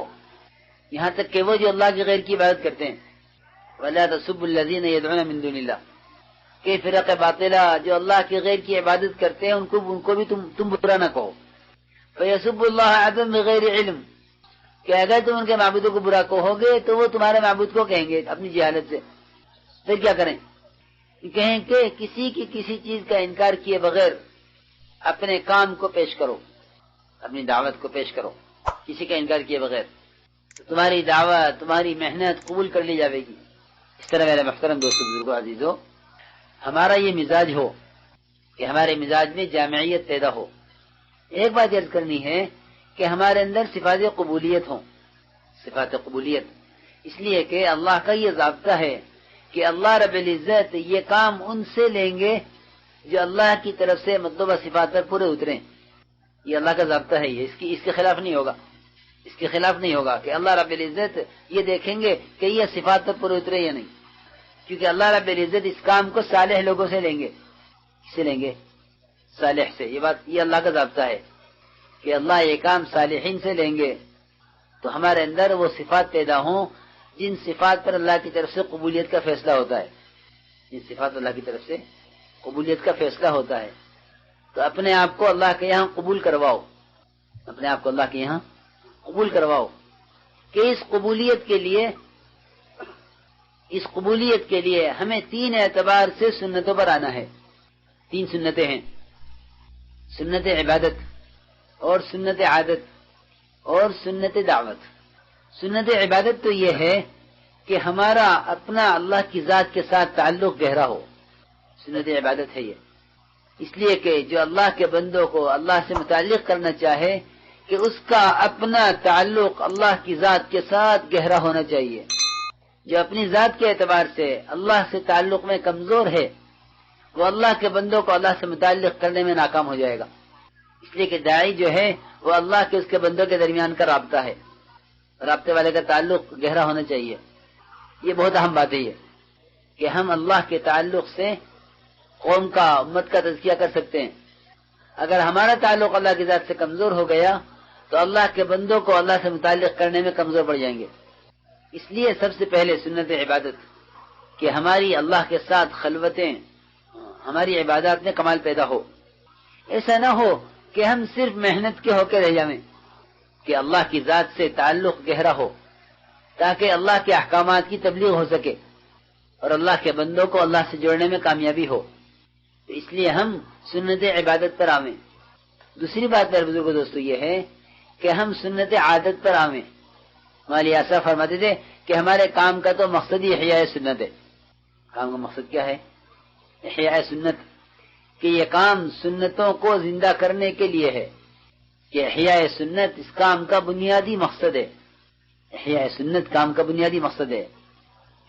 یہاں تک کہ وہ جو اللہ کے غیر کی عبادت کرتے ہیں۔ وَلَا تَسُبُّوا الَّذِينَ يَدْعُونَ مِن دُونِ اللَّهِ، کہ فرقہ باطلہ جو اللہ کے غیر کی عبادت کرتے ہیں ان کو بھی تم برا نہ کہو۔ فَيَسُبُّوا اللَّهَ عَدْوًا بِغَيْرِ عِلْمٍ، کہ اگر تم ان کے معبودوں کو برا کہو گے تو وہ تمہارے معبود کو کہیں گے اپنی جہالت سے، پھر کیا کریں؟ کہیں کہ کسی چیز کا انکار کیے بغیر اپنے کام کو پیش کرو، اپنی دعوت کو پیش کرو، کسی کا انکار کیے بغیر، تو تمہاری دعوت، تمہاری محنت قبول کر لی جائے گی۔ اس طرح میرے محترم دوستو، بزرگوں، عزیزوں، ہمارا یہ مزاج ہو کہ ہمارے مزاج میں جامعیت پیدا ہو۔ ایک بات عرض کرنی ہے کہ ہمارے اندر صفات قبولیت ہوں، صفات قبولیت، اس لیے کہ اللہ کا یہ ضابطہ ہے کہ اللہ رب العزت یہ کام ان سے لیں گے جو اللہ کی طرف سے مطلوبہ صفات پر پورے اتریں۔ یہ اللہ کا ضابطہ ہے، یہ اس کے خلاف نہیں ہوگا، اس کے خلاف نہیں ہوگا کہ اللہ رب العزت یہ دیکھیں گے کہ یہ صفات پر پورے اترے یا نہیں، کیونکہ اللہ رب العزت اس کام کو صالح لوگوں سے لیں گے۔ کس سے لیں گے؟ صالح سے۔ یہ اللہ کا ضابطہ ہے کہ اللہ یہ کام صالحین سے لیں گے، تو ہمارے اندر وہ صفات پیدا ہوں جن صفات پر اللہ کی طرف سے قبولیت کا فیصلہ ہوتا ہے، جن صفات اللہ کی طرف سے قبولیت کا فیصلہ ہوتا ہے. تو اپنے آپ کو اللہ کے یہاں قبول کرواؤ، اپنے آپ کو اللہ کے یہاں قبول کرواؤ کہ اس قبولیت کے لیے ہمیں 3 اعتبار سے سنتوں پر آنا ہے. 3 سنتیں ہیں، سنت عبادت اور سنت عادت اور سنت دعوت. سنت عبادت تو یہ ہے کہ ہمارا اپنا اللہ کی ذات کے ساتھ تعلق گہرا ہو، سنت عبادت ہے یہ. اس لیے کہ جو اللہ کے بندوں کو اللہ سے متعلق کرنا چاہے کہ اس کا اپنا تعلق اللہ کی ذات کے ساتھ گہرا ہونا چاہیے. جو اپنی ذات کے اعتبار سے اللہ سے تعلق میں کمزور ہے وہ اللہ کے بندوں کو اللہ سے متعلق کرنے میں ناکام ہو جائے گا. اس لیے کہ داعی جو ہے وہ اللہ کے اس کے بندوں کے درمیان کا رابطہ ہے، رابطے والے کا تعلق گہرا ہونا چاہیے. یہ بہت اہم بات ہے یہ کہ ہم اللہ کے تعلق سے قوم کا امت کا تزکیہ کر سکتے ہیں. اگر ہمارا تعلق اللہ کی ذات سے کمزور ہو گیا تو اللہ کے بندوں کو اللہ سے متعلق کرنے میں کمزور پڑ جائیں گے. اس لیے سب سے پہلے سنت عبادت کہ ہماری اللہ کے ساتھ خلوتیں، ہماری عبادات میں کمال پیدا ہو. ایسا نہ ہو کہ ہم صرف محنت کے ہو کے رہ جائیں، کہ اللہ کی ذات سے تعلق گہرا ہو تاکہ اللہ کے احکامات کی تبلیغ ہو سکے اور اللہ کے بندوں کو اللہ سے جوڑنے میں کامیابی ہو. تو اس لیے ہم سنت عبادت پر آویں. دوسری بات میرے بزرگوں دوستو یہ ہے کہ ہم سنت عادت پر آویں. ہماری آسا فرماتے تھے کہ ہمارے کام کا تو مقصد ہی احیاء سنت ہے. کام کا مقصد کیا ہے؟ احیاء سنت، کہ یہ کام سنتوں کو زندہ کرنے کے لیے ہے، کہ احیاء سنت اس کام کا بنیادی مقصد ہے. احیاء سنت کام کا بنیادی مقصد ہے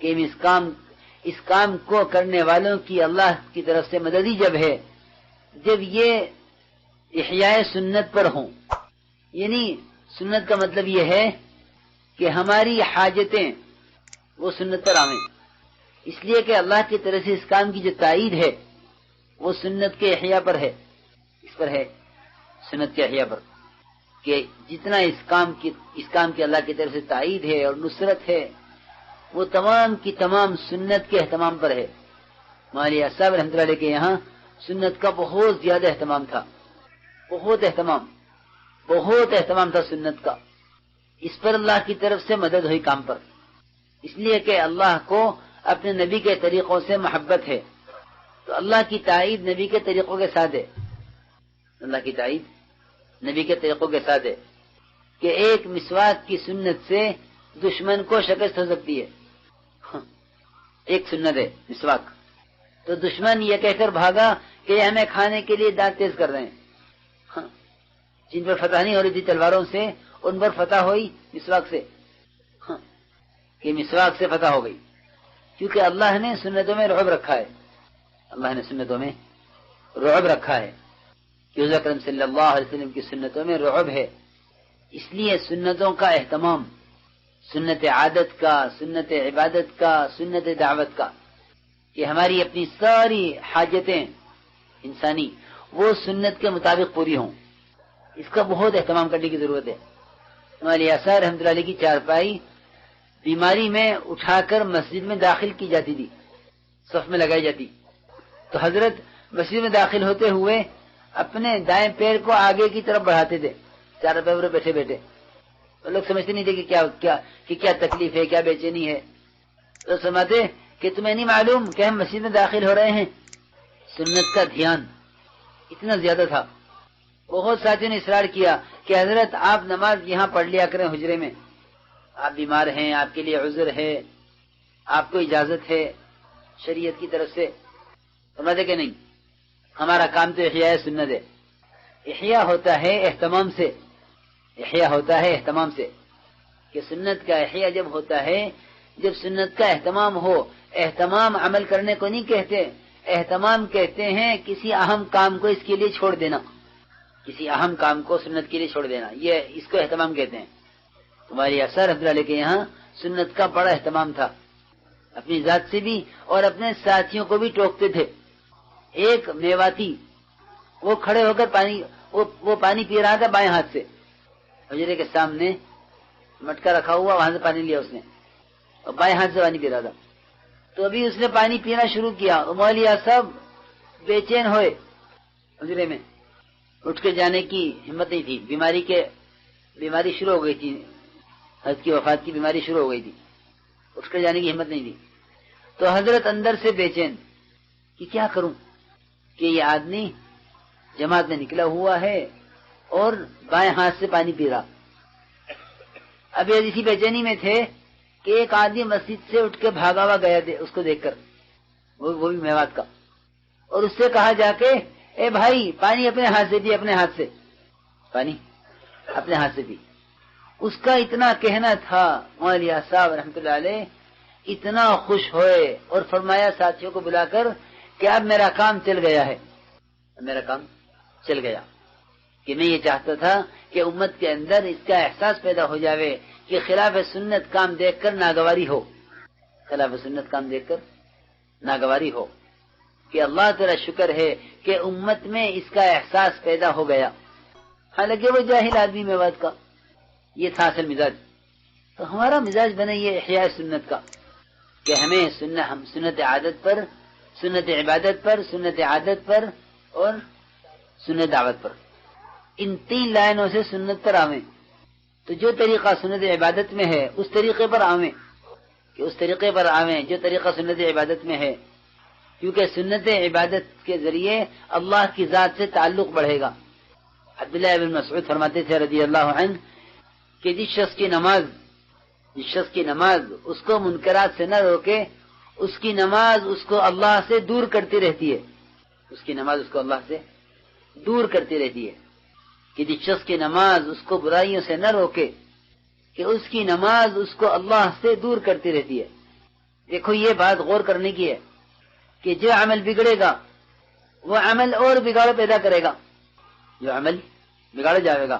کہ اس کام کو کرنے والوں کی اللہ کی طرف سے مدد ہی جب ہے جب یہ احیاء سنت پر ہوں. یعنی سنت کا مطلب یہ ہے کہ ہماری حاجتیں وہ سنت پر آویں. اس لیے کہ اللہ کی طرف سے اس کام کی جو تائید ہے وہ سنت کے احیاء پر ہے، اس پر ہے، سنت کے احیاء پر، کہ جتنا اس کام کی اللہ کی طرف سے تائید ہے اور نصرت ہے وہ تمام کی تمام سنت کے اہتمام پر ہے. مولانا صاحب رحمۃ اللہ علیہ کے یہاں سنت کا بہت زیادہ اہتمام تھا، بہت اہتمام تھا سنت کا. اس پر اللہ کی طرف سے مدد ہوئی کام پر، اس لیے کہ اللہ کو اپنے نبی کے طریقوں سے محبت ہے. تو اللہ کی تائید نبی کے طریقوں کے ساتھ ہے، اللہ کی تائید نبی کے طریقوں کے ساتھ ہے کہ ایک مسواک کی سنت سے دشمن کو شکست ہو سکتی ہے. ایک سنت ہے مسواک، تو دشمن یہ کہہ کر بھاگا کہ ہمیں کھانے کے لیے دانت تیز کر رہے ہیں. جن پر فتح نہیں ہو رہی تھی تلواروں سے ان پر فتح ہوئی مسواک سے، کہ مسواک سے فتح ہو گئی، کیونکہ اللہ نے سنتوں میں رعب رکھا ہے. اللہ نے سنتوں میں رعب رکھا ہے کہ حضور اکرم صلی اللہ علیہ وسلم کی سنتوں میں رعب ہے. اس لیے سنتوں کا اہتمام، سنت عادت کا، سنت عبادت کا، سنت دعوت کا، کہ ہماری اپنی ساری حاجتیں انسانی وہ سنت کے مطابق پوری ہوں، اس کا بہت اہتمام کرنے کی ضرورت ہے. ہماری آثار رحمۃ اللہ علیہ کی چارپائی بیماری میں اٹھا کر مسجد میں داخل کی جاتی تھی، صف میں لگائی جاتی، تو حضرت مسجد میں داخل ہوتے ہوئے اپنے دائیں پیر کو آگے کی طرف بڑھاتے تھے، چارپائی پر بیٹھے بیٹھے. لوگ سمجھتے نہیں تھے کہ کیا تکلیف ہے، کیا بے چینی ہے. تو سمجھتے کہ تمہیں نہیں معلوم کہ ہم مسجد میں داخل ہو رہے ہیں. سنت کا دھیان اتنا زیادہ تھا. بہت ساتھیوں نے اصرار کیا کہ حضرت آپ نماز یہاں پڑھ لیا کریں حجرے میں، آپ بیمار ہیں، آپ کے لیے عذر ہے، آپ کو اجازت ہے شریعت کی طرف سے. سمجھتے کہ نہیں، ہمارا کام تو احیاء سنت ہے. احیاء ہوتا ہے اہتمام سے، احیاء ہوتا ہے اہتمام سے، کہ سنت کا احیاء جب ہوتا ہے جب سنت کا اہتمام ہو. اہتمام عمل کرنے کو نہیں کہتے، اہتمام کہتے ہیں کسی اہم کام کو اس کے لیے چھوڑ دینا، کسی اہم کام کو سنت کے لیے چھوڑ دینا، یہ اس کو اہتمام کہتے ہیں. تمہاری اثر رحمۃ اللہ علیہ کے یہاں سنت کا بڑا اہتمام تھا، اپنی ذات سے بھی اور اپنے ساتھیوں کو بھی ٹوکتے تھے. ایک میواتی وہ کھڑے ہو کر پانی پی رہا تھا بائیں ہاتھ سے، حجرے کے سامنے مٹکا رکھا ہوا وہاں سے پانی لیا اس نے اور بائیں ہاتھ سے پانی پی رہا تھا. تو ابھی اس نے پانی پینا شروع کیا. مولیا صاحب بے چین ہوئے, حجرے میں اٹھ کے جانے کی ہمت نہیں تھی. بیماری شروع ہو گئی تھی, حضرت کی وفات کی بیماری شروع ہو گئی تھی, اٹھ کر جانے کی ہمت نہیں تھی. تو حضرت اندر سے بے چین کہ کیا کروں کہ یہ آدمی جماعت میں نکلا ہوا ہے اور بائیں ہاتھ سے پانی پی رہا. ابھی اسی بے چینی میں تھے کہ ایک آدمی مسجد سے اٹھ کے بھاگا ہوا گیا اس کو دیکھ کر, وہ بھی میوات کا, اور اس سے کہا جا کے اے بھائی پانی اپنے ہاتھ سے پی, اپنے ہاتھ سے پانی اپنے ہاتھ سے پی. اس کا اتنا کہنا تھا, مولیا صاحب رحمۃ اللہ علیہ اتنا خوش ہوئے اور فرمایا ساتھیوں کو بلا کر کہ اب میرا کام چل گیا ہے, میرا کام چل گیا. کہ میں یہ چاہتا تھا کہ امت کے اندر اس کا احساس پیدا ہو جاوے کہ خلاف سنت کام دیکھ کر ناگواری ہو, خلاف سنت کام دیکھ کر ناگواری ہو. کہ اللہ تعالی شکر ہے کہ امت میں اس کا احساس پیدا ہو گیا. حالانکہ وہ جاہل آدمی میوات کا, یہ تھا اصل مزاج. تو ہمارا مزاج بنے یہ احیاء سنت کا کہ ہمیں ہم سنت عادت پر, سنت عبادت پر, سنت عادت پر اور سنت دعوت پر, ان 3 لائنوں سے سنت پر آویں. تو جو طریقہ سنت عبادت میں ہے اس طریقے پر آویں, کہ اس طریقے پر آویں جو طریقہ سنت عبادت میں ہے, کیونکہ سنت عبادت کے ذریعے اللہ کی ذات سے تعلق بڑھے گا. عبداللہ بن مسعود فرماتے تھے رضی اللہ عنہ کہ جس شخص کی نماز اس کو منکرات سے نہ روکے, اس کی نماز اس کو اللہ سے دور کرتی رہتی ہے, اس کی نماز اس کو اللہ سے دور کرتی رہتی ہے. کہ جس شخص کی نماز اس کو برائیوں سے نہ روکے کہ اس کی نماز اس کو اللہ سے دور کرتی رہتی ہے. دیکھو یہ بات غور کرنے کی ہے کہ جو عمل بگڑے گا وہ عمل اور بگاڑ پیدا کرے گا, جو عمل بگاڑ جائے گا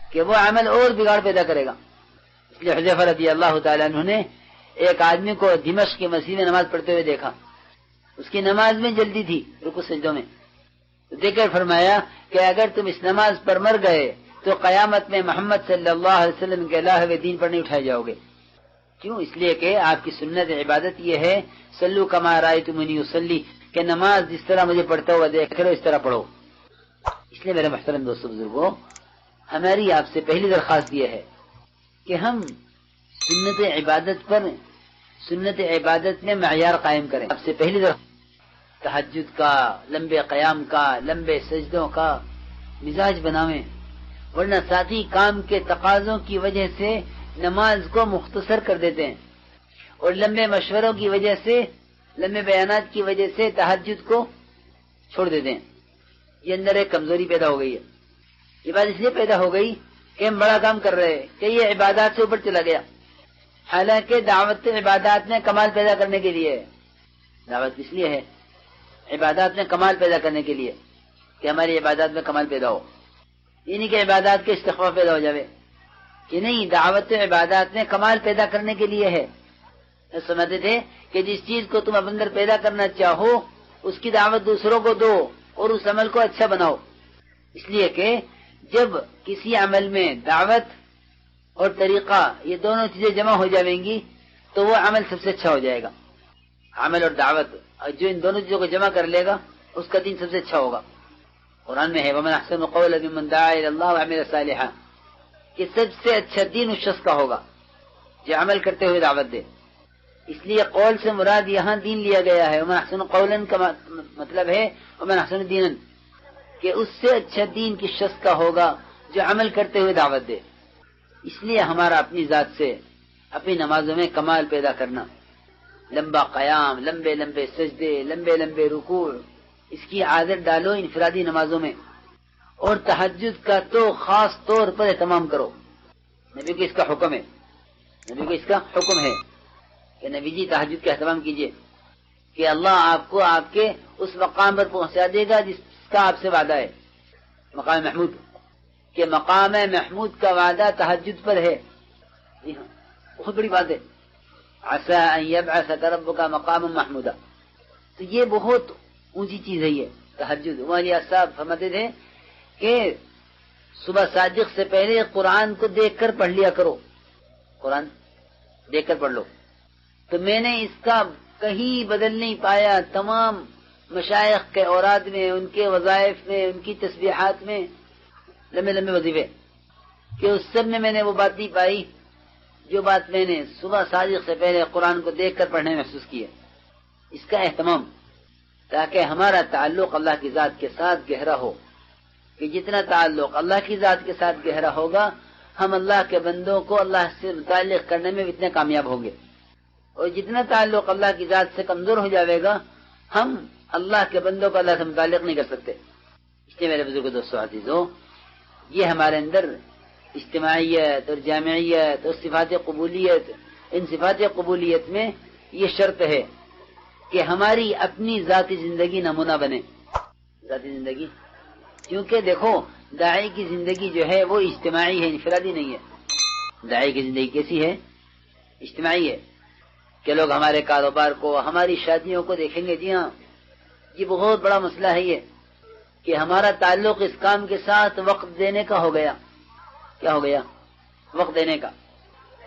کہ وہ عمل اور بگاڑ پیدا کرے گا. اس لیے حذیفہ رضی اللہ تعالیٰ عنہ نے ایک آدمی کو دمشق کی مسجد میں نماز پڑھتے ہوئے دیکھا. اس کی نماز میں جلدی تھی, رکوع سجدوں میں. دیکھ کر فرمایا کہ اگر تم اس نماز پر مر گئے تو قیامت میں محمد صلی اللہ علیہ وسلم کے اللہ و دین پر نہیں اٹھائے جاؤ گے. کیوں؟ اس لیے کہ آپ کی سنت عبادت یہ ہے صلو کما رأیتمونی اصلی, کہ نماز جس طرح مجھے پڑھتا ہوا دیکھ رہے ہو اس طرح پڑھو. اس لیے میرے محترم دوستو بزرگوں, ہماری آپ سے پہلی درخواست یہ ہے کہ ہم سنت عبادت میں معیار قائم کریں. آپ سے پہلی درخواست تہجد کا, لمبے قیام کا, لمبے سجدوں کا مزاج بناویں, ورنہ ساتھی کام کے تقاضوں کی وجہ سے نماز کو مختصر کر دیتے ہیں اور لمبے مشوروں کی وجہ سے, لمبے بیانات کی وجہ سے تہجد کو چھوڑ دیتے ہیں. یہ اندر ایک کمزوری پیدا ہو گئی ہے. یہ بات اس لیے پیدا ہو گئی کہ ہم بڑا کام کر رہے ہیں کہ یہ عبادات سے اوپر چلا گیا. حالانکہ دعوت عبادات میں کمال پیدا کرنے کے لیے ہے. دعوت اس لیے ہے عبادات میں کمال پیدا کرنے کے لیے کہ ہماری عبادات میں کمال پیدا ہو, یہ نہیں کہ عبادات کے استغفار پیدا ہو جاوے. کہ نہیں, دعوت عبادات میں کمال پیدا کرنے کے لیے ہے. سمجھتے تھے کہ جس چیز کو تم اپنے اندر پیدا کرنا چاہو اس کی دعوت دوسروں کو دو اور اس عمل کو اچھا بناؤ. اس لیے کہ جب کسی عمل میں دعوت اور طریقہ یہ دونوں چیزیں جمع ہو جائیں گی تو وہ عمل سب سے اچھا ہو جائے گا. عمل اور دعوت جو ان دونوں چیزوں کو جمع کر لے گا اس کا دین سب سے اچھا ہوگا. قرآن میں ہے وَمَنْ أَحْسَنُ قَوْلًا مِمَّنْ دَعَا إِلَى اللَّهِ وَعَمِلَ صَالِحًا, کہ سب سے اچھا دین اس شخص کا ہوگا جو عمل کرتے ہوئے دعوت دے. اس لیے قول سے مراد یہاں دین لیا گیا ہے. وَمَنْ أَحْسَنُ قَوْلًا کا مطلب ہے وَمَنْ أَحْسَنُ دِينًا, کہ اس سے اچھا دین کس شخص کا ہوگا جو عمل کرتے ہوئے دعوت دے. اس لیے ہمارا اپنی ذات سے اپنی نمازوں میں کمال پیدا کرنا, لمبا قیام, لمبے لمبے سجدے, لمبے لمبے رکوع, اس کی عادت ڈالو انفرادی نمازوں میں. اور تہجد کا تو خاص طور پر اہتمام کرو. نبی کو اس کا حکم ہے, نبی کو اس کا حکم ہے کہ نبی جی تہجد کا اہتمام کیجئے کہ اللہ آپ کو آپ کے اس مقام پر پہنچا دے گا جس کا آپ سے وعدہ ہے, مقام محمود. کہ مقام محمود کا وعدہ تہجد پر ہے. بہت بڑی بات ہے. عسى ان يبعثك ربك مقاما محمودا, تو یہ بہت اونچی چیز ہے یہ تہجد. مولانا صاحب فرماتے تھے کہ صبح صادق سے پہلے قرآن کو دیکھ کر پڑھ لیا کرو, قرآن دیکھ کر پڑھ لو. تو میں نے اس کا کہیں بدل نہیں پایا. تمام مشائخ کے اوراد میں، ان کے وظائف میں، ان کی تسبیحات میں، لمبے لمبے وظیفے، کہ اس سب میں نے وہ بات نہیں پائی جو بات میں نے صبح صادق سے پہلے قرآن کو دیکھ کر پڑھنے میں محسوس کی ہے. اس کا اہتمام، تاکہ ہمارا تعلق اللہ کی ذات کے ساتھ گہرا ہو، کہ جتنا تعلق اللہ کی ذات کے ساتھ گہرا ہوگا ہم اللہ کے بندوں کو اللہ سے متعلق کرنے میں اتنے کامیاب ہوں گے، اور جتنا تعلق اللہ کی ذات سے کمزور ہو جائے گا ہم اللہ کے بندوں کو اللہ سے متعلق نہیں کر سکتے. اس لیے میرے بزرگ دوستو عزیزو، یہ ہمارے اندر اجتماعیت اور جامعیت اور صفات قبولیت، ان صفات قبولیت میں یہ شرط ہے کہ ہماری اپنی ذاتی زندگی نمونہ بنے. ذاتی زندگی، کیونکہ دیکھو داعی کی زندگی جو ہے وہ اجتماعی ہے، انفرادی نہیں ہے. داعی کی زندگی کیسی ہے؟ اجتماعی ہے، کہ لوگ ہمارے کاروبار کو، ہماری شادیوں کو دیکھیں گے. جی ہاں، یہ بہت بڑا مسئلہ ہے یہ، کہ ہمارا تعلق اس کام کے ساتھ وقت دینے کا ہو گیا. کیا ہو گیا؟ وقت دینے کا،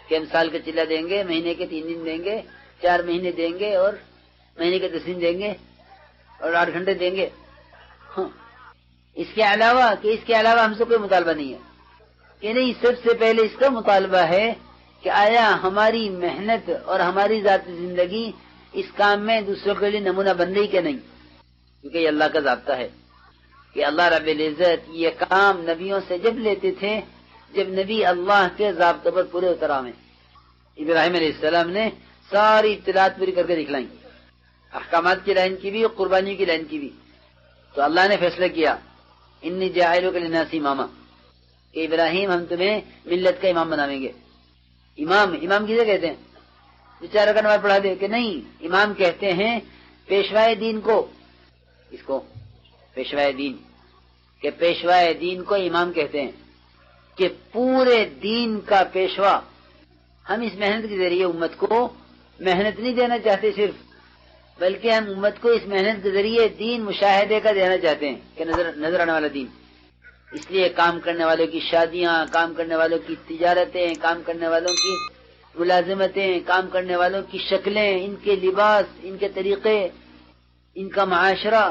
کہ ہم سال کا چلہ دیں گے، مہینے کے 3 دن دیں گے، 4 مہینے دیں گے، اور مہینے کے 10 دن دیں گے، اور 8 گھنٹے دیں گے. اس کے علاوہ ہم سے کوئی مطالبہ نہیں ہے. کہ نہیں، سب سے پہلے اس کا مطالبہ ہے کہ آیا ہماری محنت اور ہماری ذاتی زندگی اس کام میں دوسروں کے لیے نمونہ بن رہی کہ نہیں. کیونکہ یہ اللہ کا ضابطہ ہے کہ اللہ رب العزت یہ کام نبیوں سے جب لیتے تھے جب نبی اللہ کے ضابطوں پر پورے اتر آئے. ابراہیم علیہ السلام نے ساری اطلاعات پوری کر کے دکھلائیں، احکامات کی لائن کی بھی اور قربانیوں کی لائن کی بھی. تو اللہ نے فیصلہ کیا، انی جاعلک للناس اماما، کہ ابراہیم ہم تمہیں ملت کا امام بنائیں گے. امام کسے کہتے ہیں؟ جو 4 رکعت نماز پڑھا دے؟ کہ نہیں، امام کہتے ہیں پیشوائے دین کو. اس کو پیشوائے دین، کہ پیشوائے دین کو امام کہتے ہیں، کہ پورے دین کا پیشوا. ہم اس محنت کے ذریعے امت کو محنت نہیں دینا چاہتے صرف، بلکہ ہم امت کو اس محنت کے ذریعے دین مشاہدے کا دینا چاہتے ہیں، کہ نظر آنے والا دین. اس لیے کام کرنے والوں کی شادیاں، کام کرنے والوں کی تجارتیں، کام کرنے والوں کی ملازمتیں، کام کرنے والوں کی شکلیں، ان کے لباس، ان کے طریقے، ان کا معاشرہ،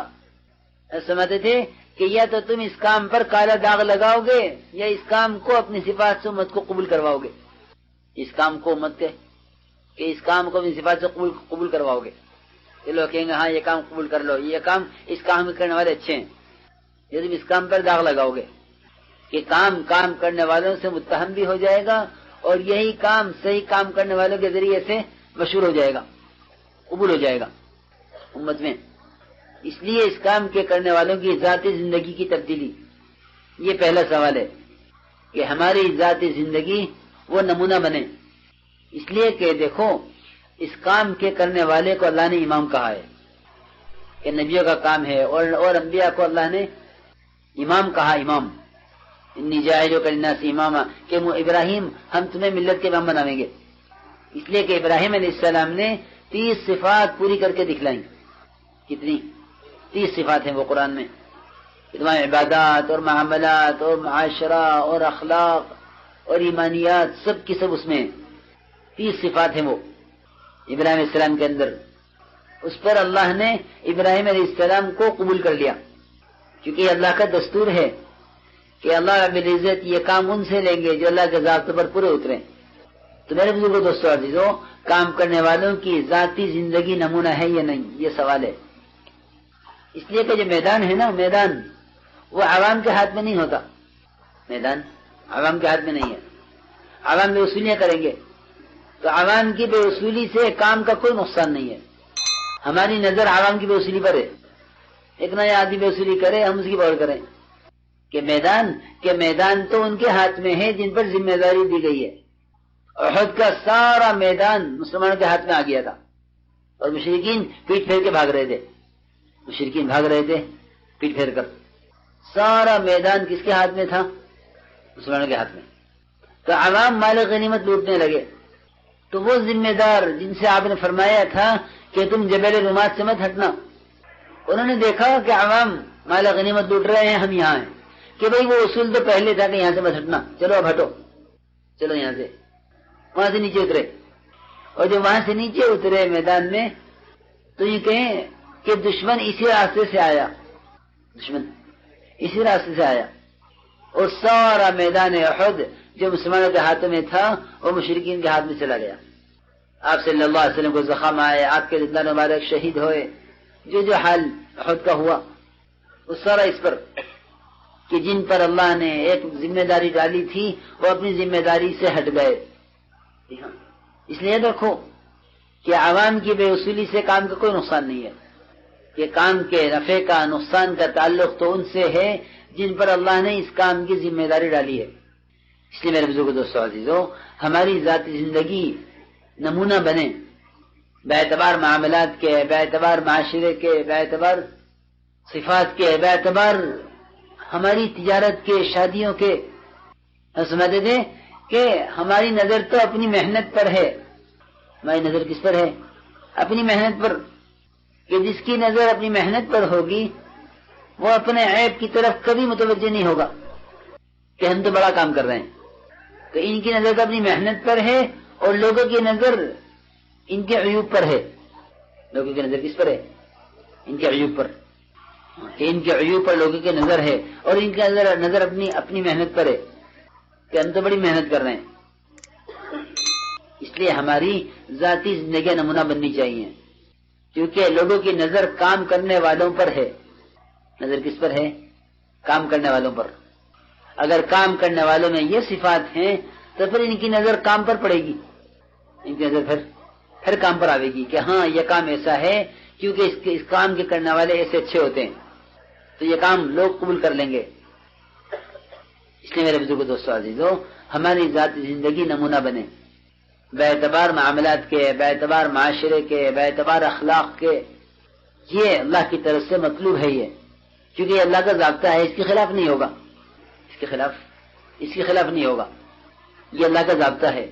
سمجھتے تھے کہ یا تو تم اس کام پر کالا داغ لگاؤ گے یا اس کام کو اپنی صفات سے امت کو قبول کرواؤ گے. اس کام کو امت کے، کہ اس کام کو اپنی صفات سے قبول کرواؤ گے. یہ لوگ کہیں گے ہاں یہ کام قبول کر لو، یہ کام اس کام کرنے والے اچھے ہیں. یہ تم اس کام پر داغ لگاؤ گے کہ کام کرنے والوں سے متہم بھی ہو جائے گا، اور یہی کام صحیح کام کرنے والوں کے ذریعے سے مشہور ہو جائے گا، قبول ہو جائے گا امت میں. اس لیے اس کام کے کرنے والوں کی ذاتی زندگی کی تبدیلی، یہ پہلا سوال ہے کہ ہماری ذاتی زندگی وہ نمونہ بنے. اس لیے کہ دیکھو اس کام کے کرنے والے کو اللہ نے امام کہا ہے، کہ نبیوں کا کام ہے، اور انبیاء کو اللہ نے امام کہا. امام، انی جاعلک للناس اماما، کہ ابراہیم ہم تمہیں ملت کے امام بنائیں گے. اس لیے کہ ابراہیم علیہ السلام نے 30 صفات پوری کر کے دکھلائیں. کتنی؟ 30 صفات ہیں وہ قرآن میں. تمام عبادات اور معاملات اور معاشرہ اور اخلاق اور ایمانیات سب کی سب اس میں 30 صفات ہیں وہ ابراہیم علیہ السلام کے اندر. اس پر اللہ نے ابراہیم علیہ السلام کو قبول کر لیا، کیونکہ یہ اللہ کا دستور ہے کہ اللہ رب العزت یہ کام ان سے لیں گے جو اللہ کے ضابطوں پر پورے اتریں. تو میرے بزرگوں، دوستو عزیزو، کام کرنے والوں کی ذاتی زندگی نمونہ ہے یا نہیں، یہ سوال ہے. اس لیے کہ جو میدان ہے نا، میدان وہ عوام کے ہاتھ میں نہیں ہوتا. میدان عوام کے ہاتھ میں نہیں ہے. عوام بے وصولیاں کریں گے تو عوام کی بے وصولی سے کام کا کوئی نقصان نہیں ہے. ہماری نظر عوام کی بے وصولی پر ہے. ایک نیا آدمی بے وصولی کرے، ہم اس کی بغور کریں. کہ میدان تو ان کے ہاتھ میں ہے جن پر ذمہ داری دی گئی ہے. احد کا سارا میدان مسلمانوں کے ہاتھ میں آ گیا تھا، اور مشرکین پیٹ پھیر کے بھاگ رہے تھے. مشرکین بھاگ رہے تھے پیٹ پھیر کر. سارا میدان کس کے ہاتھ میں تھا؟ مسلمانوں کے ہاتھ میں. تو عوام مال غنیمت لوٹنے لگے. تو وہ ذمہ دار جن سے آپ نے فرمایا تھا کہ تم جبل رومات سے مت ہٹنا، انہوں نے دیکھا کہ عوام مال غنیمت لوٹ رہے ہیں، ہم یہاں ہیں، کہ بھئی وہ اصول تو پہلے تھا کہ یہاں سے مت ہٹنا، چلو اب ہٹو، چلو یہاں سے. وہاں سے نیچے اترے، اور جب وہاں سے نیچے اترے میدان میں تو یہ کہیں کہ دشمن اسی راستے سے آیا، دشمن اسی راستے سے آیا، اور سارا میدان احد جو مسلمانوں کے ہاتھوں میں تھا وہ مشرکین کے ہاتھ میں چلا گیا۔ آپ صلی اللہ علیہ وسلم کو زخم آئے، آپ کے دندان مبارک شہید ہوئے، جو حال احد کا ہوا وہ سارا اس پر کہ جن پر اللہ نے ایک ذمہ داری ڈالی تھی وہ اپنی ذمہ داری سے ہٹ گئے۔ اس لیے دیکھو کہ عوام کی بے اصولی سے کام کا کوئی نقصان نہیں ہے، کہ کام کے نفع کا نقصان کا تعلق تو ان سے ہے جن پر اللہ نے اس کام کی ذمہ داری ڈالی ہے۔ اس لیے میرے بزرگ دوستو عزیزو، ہماری ذاتی زندگی نمونہ بنے، باعتبار معاملات کے، باعتبار معاشرے کے، باعتبار صفات کے، باعتبار ہماری تجارت کے، شادیوں کے۔ ہم سمجھتے تھے کہ ہماری نظر تو اپنی محنت پر ہے، ہماری نظر کس پر ہے؟ اپنی محنت پر، کہ جس کی نظر اپنی محنت پر ہوگی وہ اپنے عیب کی طرف کبھی متوجہ نہیں ہوگا کہ ہم تو بڑا کام کر رہے ہیں۔ تو ان کی نظر تو اپنی محنت پر ہے اور لوگوں کی نظر ان کے عیوب پر ہے۔ لوگوں کی نظر کس پر ہے؟ ان کے عیوب پر، کہ ان کے عیوب پر لوگوں کی نظر ہے، اور ان کی نظر اپنی محنت پر ہے کہ ہم تو بڑی محنت کر رہے ہیں۔ اس لیے ہماری ذاتی زندگی نمونہ بننی چاہیے، کیونکہ لوگوں کی نظر کام کرنے والوں پر ہے۔ نظر کس پر ہے؟ کام کرنے والوں پر۔ اگر کام کرنے والوں میں یہ صفات ہیں تو پھر ان کی نظر کام پر پڑے گی، ان کی نظر پھر کام پر آئے گی کہ ہاں یہ کام ایسا ہے کیونکہ اس کام کے کرنے والے ایسے اچھے ہوتے ہیں، تو یہ کام لوگ قبول کر لیں گے۔ اس لیے میرے بزرگ دوستو عزیزو، ہماری ذاتی زندگی نمونہ بنے، باعتبار معاملات کے، باعتبار معاشرے کے، باعتبار اخلاق کے۔ یہ اللہ کی طرف سے مطلوب ہے، یہ کیونکہ یہ اللہ کا ضابطہ ہے، اس کے خلاف نہیں ہوگا، اس کے خلاف نہیں ہوگا، یہ اللہ کا ضابطہ ہے۔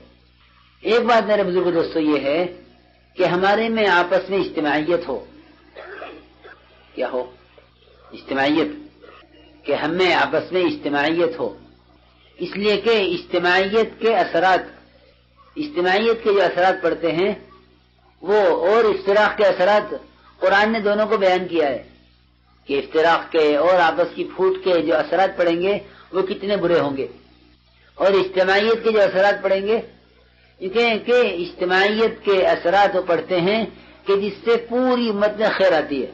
ایک بات میرے بزرگ دوستو یہ ہے کہ ہمارے میں آپس میں اجتماعیت ہو۔ کیا ہو؟ اجتماعیت، کہ ہم میں آپس میں اجتماعیت ہو، اس لیے کہ اجتماعیت کے جو اثرات پڑتے ہیں وہ اور افتراق کے اثرات قرآن نے دونوں کو بیان کیا ہے کہ افتراق کے اور آپس کی پھوٹ کے جو اثرات پڑیں گے وہ کتنے برے ہوں گے، اور اجتماعیت کے جو اثرات پڑیں گے کہ اجتماعیت کے اثرات وہ پڑتے ہیں کہ جس سے پوری امت میں خیر آتی ہے،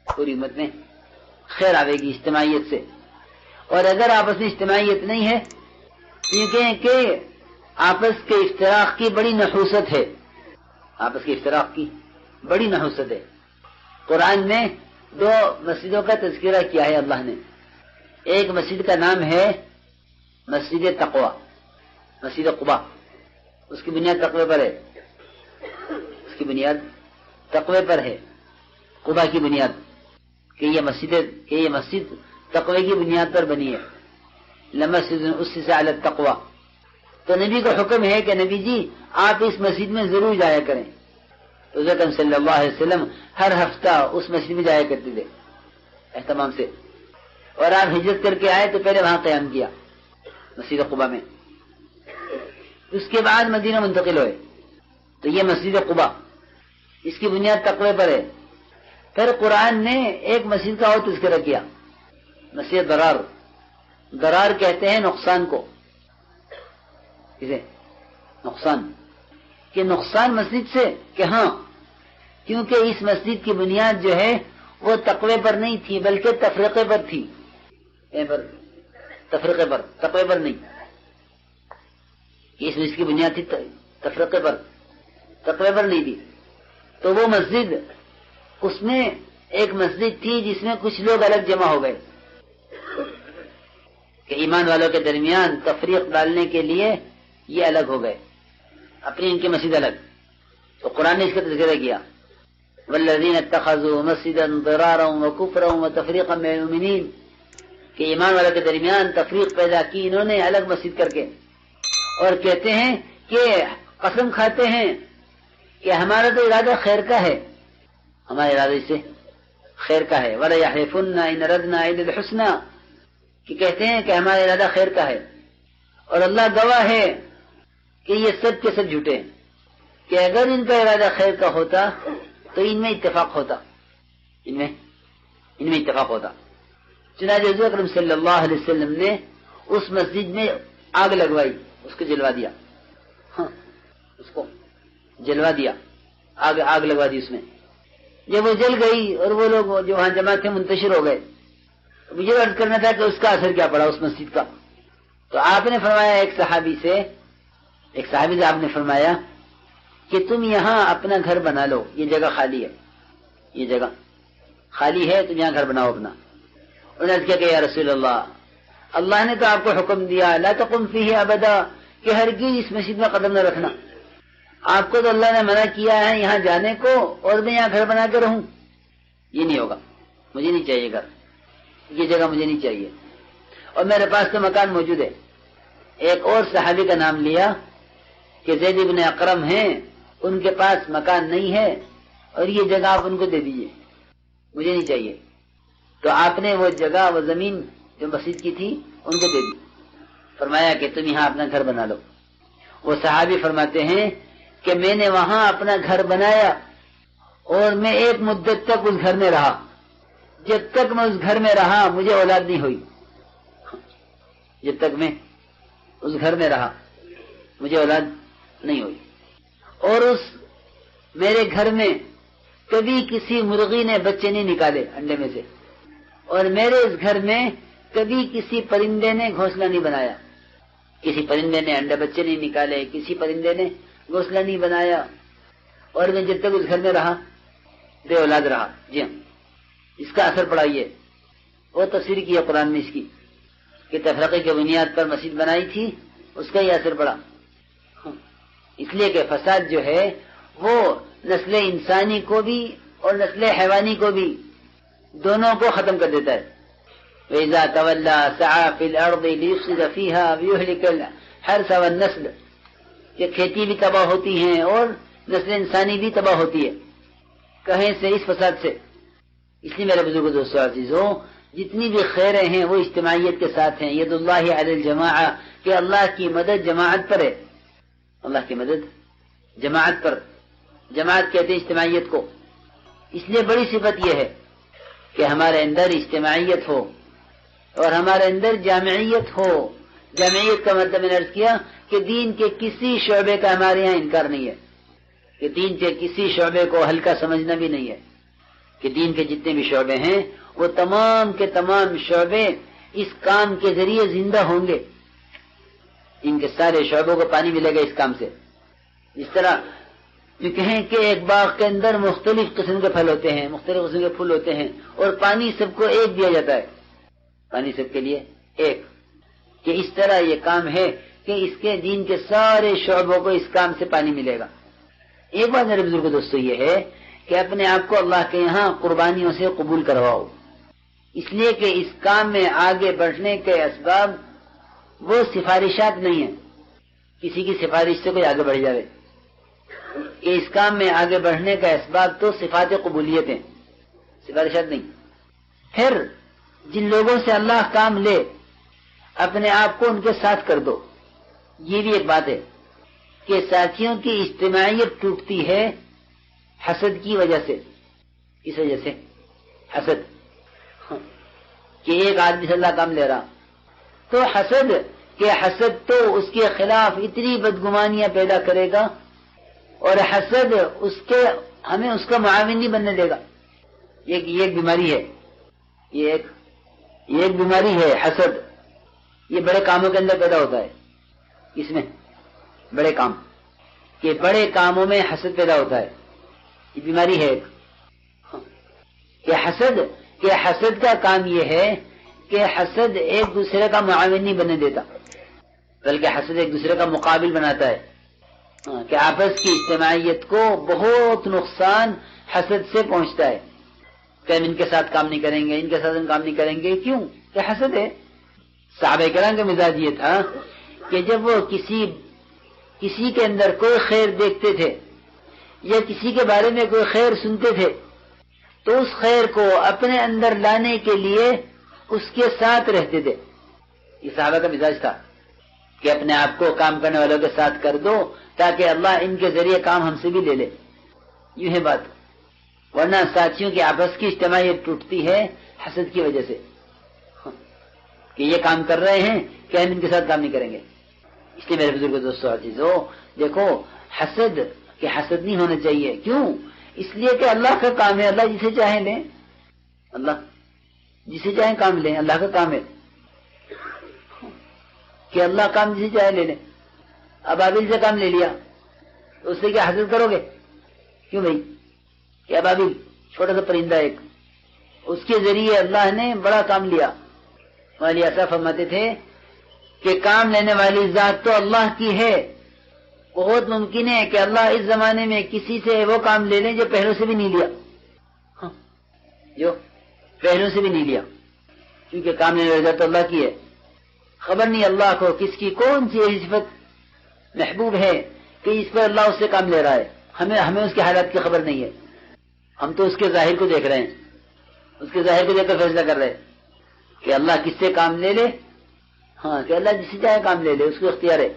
پوری امت میں خیر آئے گی اجتماعیت سے۔ اور اگر آپس میں اجتماعیت نہیں ہے کہ آپس کے افتراق کی بڑی نحوست ہے، آپس کے افتراق کی بڑی نحوست ہے۔ قرآن میں 2 مسجدوں کا تذکرہ کیا ہے اللہ نے۔ ایک مسجد کا نام ہے مسجد تقوی، مسجد قباء، اس کی بنیاد تقوی پر ہے، اس کی بنیاد تقوی پر ہے، قباء کی بنیاد، کہ یہ مسجد تقوی کی بنیاد پر بنی ہے۔ لمسجد اسس علی التقوی، تو نبی کو حکم ہے کہ نبی جی آپ اس مسجد میں ضرور جایا کریں۔ تو حضرت صلی اللہ علیہ وسلم ہر ہفتہ اس مسجد میں جایا کرتے تھے اہتمام سے، اور آپ ہجرت کر کے آئے تو پہلے وہاں قیام کیا مسجد قباء میں، اس کے بعد مدینہ منتقل ہوئے۔ تو یہ مسجد قباء، اس کی بنیاد تقوی پر ہے۔ پھر قرآن نے ایک مسجد کا اور تذکرہ کیا، مسجد ضرار کہتے ہیں نقصان کو، کسے؟ نقصان، کہ نقصان مسجد سے، کہ ہاں کیونکہ اس مسجد کی بنیاد جو ہے وہ تقوی پر نہیں تھی بلکہ تفرقے پر تھی، تقوی پر نہیں، اس مسجد کی بنیاد تھی تفرقے پر، تقوی پر نہیں تھی۔ تو وہ مسجد، اس میں ایک مسجد تھی جس میں کچھ لوگ الگ جمع ہو گئے کہ ایمان والوں کے درمیان تفریق ڈالنے کے لیے یہ الگ ہو گئے، اپنی ان کی مسجد الگ۔ تو قرآن نے اس کا تذکرہ کیا، والذین اتخذوا مسجدا ضرارا وکفرا وتفریقا بین المؤمنین، کہ ایمان والوں کے درمیان تفریق پیدا کی انہوں نے الگ مسجد کر کے، اور کہتے ہیں کہ قسم کھاتے ہیں کہ ہمارا تو ارادہ خیر کا ہے، ہمارے ارادے سے خیر کا ہے، وَلَا يَحْلِفُنَّ إِنْ أَرَدْنَا إِلَّا الْحُسْنَى، کہ کہتے ہیں کہ ہمارا ارادہ خیر کا ہے، اور اللہ گواہ ہے کہ یہ سب کے سب جھوٹے ہیں، کہ اگر ان کا ارادہ خیر کا ہوتا تو ان میں اتفاق ہوتا، ان میں اتفاق ہوتا۔ چنانچہ حضور اکرم صلی اللہ علیہ وسلم نے اس مسجد میں آگ لگوائی، اس کو جلوا دیا، اس کو جلوا دیا، آگ لگوا دی اس میں۔ جب وہ جل گئی اور وہ لوگ جو وہاں جمع تھے منتشر ہو گئے، مجھے عرض کرنا تھا کہ اس کا اثر کیا پڑا اس مسجد کا۔ تو آپ نے فرمایا ایک صحابی سے آپ نے فرمایا کہ تم یہاں اپنا گھر بنا لو، یہ جگہ خالی ہے، یہ جگہ خالی ہے، تم یہاں گھر بناؤ اپنا۔ انہوں نے کیا کہ یا رسول اللہ نے تو آپ کو حکم دیا لا تقم فیہ ابدا، کہ ہرگز اس مسجد میں قدم نہ رکھنا۔ آپ کو تو اللہ نے منع کیا ہے یہاں جانے کو، اور میں یہاں گھر بنا کے رہوں، یہ نہیں ہوگا، مجھے نہیں چاہیے گھر، یہ جگہ مجھے نہیں چاہیے، اور میرے پاس تو مکان موجود ہے۔ ایک اور صحابی کا نام لیا کہ زید بن اقرم ہیں، ان کے پاس مکان نہیں ہے اور یہ جگہ آپ ان کو دے دیجئے، مجھے نہیں چاہیے۔ تو آپ نے وہ جگہ، وہ زمین جو مسجد کی تھی ان کو دے دی، فرمایا کہ تم یہاں اپنا گھر بنا لو۔ وہ صحابی فرماتے ہیں کہ میں نے وہاں اپنا گھر بنایا اور میں ایک مدت تک اس گھر میں رہا، جب تک میں اس گھر میں رہا مجھے اولاد نہیں ہوئی، جب تک میں اس گھر میں رہا مجھے اولاد نہیں ہوئی، اور اس میرے گھر میں کبھی کسی مرغی نے بچے نہیں نکالے انڈے میں سے، اور میرے اس گھر میں کبھی کسی پرندے نے گھونسلہ نہیں بنایا، کسی پرندے نے انڈے بچے نہیں نکالے، کسی پرندے نے گھونسلہ نہیں بنایا، اور میں جب تک اس گھر میں رہا بے اولاد رہا۔ جی ہاں، اس کا اثر پڑا یہ، وہ تفسیر کی ہے قرآن میں اس کی کہ تفرقے کی بنیاد پر مسجد بنائی تھی، اس کا یہ اثر پڑا، اس لیے کہ فساد جو ہے وہ نسل انسانی کو بھی اور نسل حیوانی کو بھی دونوں کو ختم کر دیتا ہے۔ وَإِذَا تَوَلَّى سَعَى فِي الْأَرْضِ لِيُفْسِدَ فِيهَا وَيُهْلِكَ الْحَرْثَ وَالنَّسْلَ، یہ کھیتی بھی تباہ ہوتی ہیں اور نسل انسانی بھی تباہ ہوتی ہے، کہیں سے اس فساد سے۔ اس لیے میرے بزرگوں دوستو عزیزوں، جتنی بھی خیریں ہیں وہ اجتماعیت کے ساتھ ہیں۔ ید اللہ علی الجماعہ، کہ اللہ کی مدد جماعت پر ہے، اللہ کی مدد جماعت پر، جماعت کہتے ہیں اجتماعیت کو۔ اس لیے بڑی صفت یہ ہے کہ ہمارے اندر اجتماعیت ہو اور ہمارے اندر جامعیت ہو۔ جامعیت کا مطلب میں نے عرض کیا کہ دین کے کسی شعبے کا ہمارے یہاں انکار نہیں ہے، کہ دین کے کسی شعبے کو ہلکا سمجھنا بھی نہیں ہے، کہ دین کے جتنے بھی شعبے ہیں وہ تمام کے تمام شعبے اس کام کے ذریعے زندہ ہوں گے، ان کے سارے شعبوں کو پانی ملے گا اس کام سے۔ اس طرح یہ کہیں کہ ایک باغ کے اندر مختلف قسم کے پھل ہوتے ہیں، مختلف قسم کے پھول ہوتے ہیں، اور پانی سب کو ایک دیا جاتا ہے، پانی سب کے لیے ایک، کہ اس طرح یہ کام ہے کہ اس کے دین کے سارے شعبوں کو اس کام سے پانی ملے گا۔ ایک بات میرے بزرگ دوستو یہ ہے کہ اپنے آپ کو اللہ کے یہاں قربانیوں سے قبول کرواؤ، اس لیے کہ اس کام میں آگے بڑھنے کے اسباب وہ سفارشات نہیں ہیں، کسی کی سفارش سے کوئی آگے بڑھ جائے، کہ اس کام میں آگے بڑھنے کا اسباب تو صفات قبولیت ہیں، سفارشات نہیں۔ پھر جن لوگوں سے اللہ کام لے اپنے آپ کو ان کے ساتھ کر دو۔ یہ بھی ایک بات ہے کہ ساتھیوں کی اجتماعیت ٹوٹتی ہے حسد کی وجہ سے، اس وجہ سے حسد، کہ ایک آدمی سے اللہ کام لے رہا تو حسد، کہ حسد تو اس کے خلاف اتنی بدگمانیاں پیدا کرے گا، اور حسد ہمیں اس کا معاون نہیں بننے دے گا۔ یہ ایک بیماری ہے، یہ ایک بیماری ہے حسد۔ یہ بڑے کاموں کے اندر پیدا ہوتا ہے، اس میں بڑے کام، کہ بڑے کاموں میں حسد پیدا ہوتا ہے، یہ بیماری ہے ایک، کہ حسد کا کام یہ ہے کہ حسد ایک دوسرے کا معاون نہیں بننے دیتا، بلکہ حسد ایک دوسرے کا مقابل بناتا ہے، کہ آپس کی اجتماعیت کو بہت نقصان حسد سے پہنچتا ہے، کہ ہم ان کے ساتھ کام نہیں کریں گے، ان کے ساتھ ہم کام نہیں کریں گے، کیوں؟ کہ حسد ہے۔ صحابہ کرام کا مزاج یہ تھا کہ جب وہ کسی کے اندر کوئی خیر دیکھتے تھے یا کسی کے بارے میں کوئی خیر سنتے تھے تو اس خیر کو اپنے اندر لانے کے لیے اس کے ساتھ رہتے تھے۔ یہ صحابہ کا مزاج تھا کہ اپنے آپ کو کام کرنے والوں کے ساتھ کر دو تاکہ اللہ ان کے ذریعے کام ہم سے بھی لے لے. یوں ہے بات. ورنہ ساتھیوں کی آپس کی اجتماعیت ٹوٹتی ہے حسد کی وجہ سے کہ یہ کام کر رہے ہیں کہ ہم ان کے ساتھ کام نہیں کریں گے. اس لیے میرے بزرگ دوستو عزیزو دیکھو حسد کہ حسد نہیں ہونا چاہیے. کیوں؟ اس لیے کہ اللہ کا کام ہے. اللہ جسے چاہیں لیں, اللہ جسے چاہیں کام لیں. اللہ کا کام ہے کہ اللہ کام جسے چاہے لے لیں. اب ابابیل سے کام لے لیا تو اس سے کیا حسد کرو گے؟ کیوں بھائی؟ کہ ابابیل چھوٹا سا پرندہ ایک, اس کے ذریعے اللہ نے بڑا کام لیا. والی ایسا فرماتے تھے کہ کام لینے والی ذات تو اللہ کی ہے. بہت ممکن ہے کہ اللہ اس زمانے میں کسی سے وہ کام لے لیں جو پہلو سے بھی نہیں لیا, جو پہلو سے بھی نہیں لیا, کیونکہ کام لینے والی ذات تو اللہ کی ہے. خبر نہیں اللہ کو کس کی کون سی صفت محبوب ہے کہ اس پر اللہ اس سے کام لے رہا ہے. ہمیں اس کے حالات کی خبر نہیں ہے. ہم تو اس کے ظاہر کو دیکھ رہے ہیں, اس کے ظاہر کو دیکھ کر فیصلہ کر رہے ہیں کہ اللہ کس سے کام لے لے. ہاں کہ اللہ جس سے چاہے کام لے لے, اس کو اختیار ہے.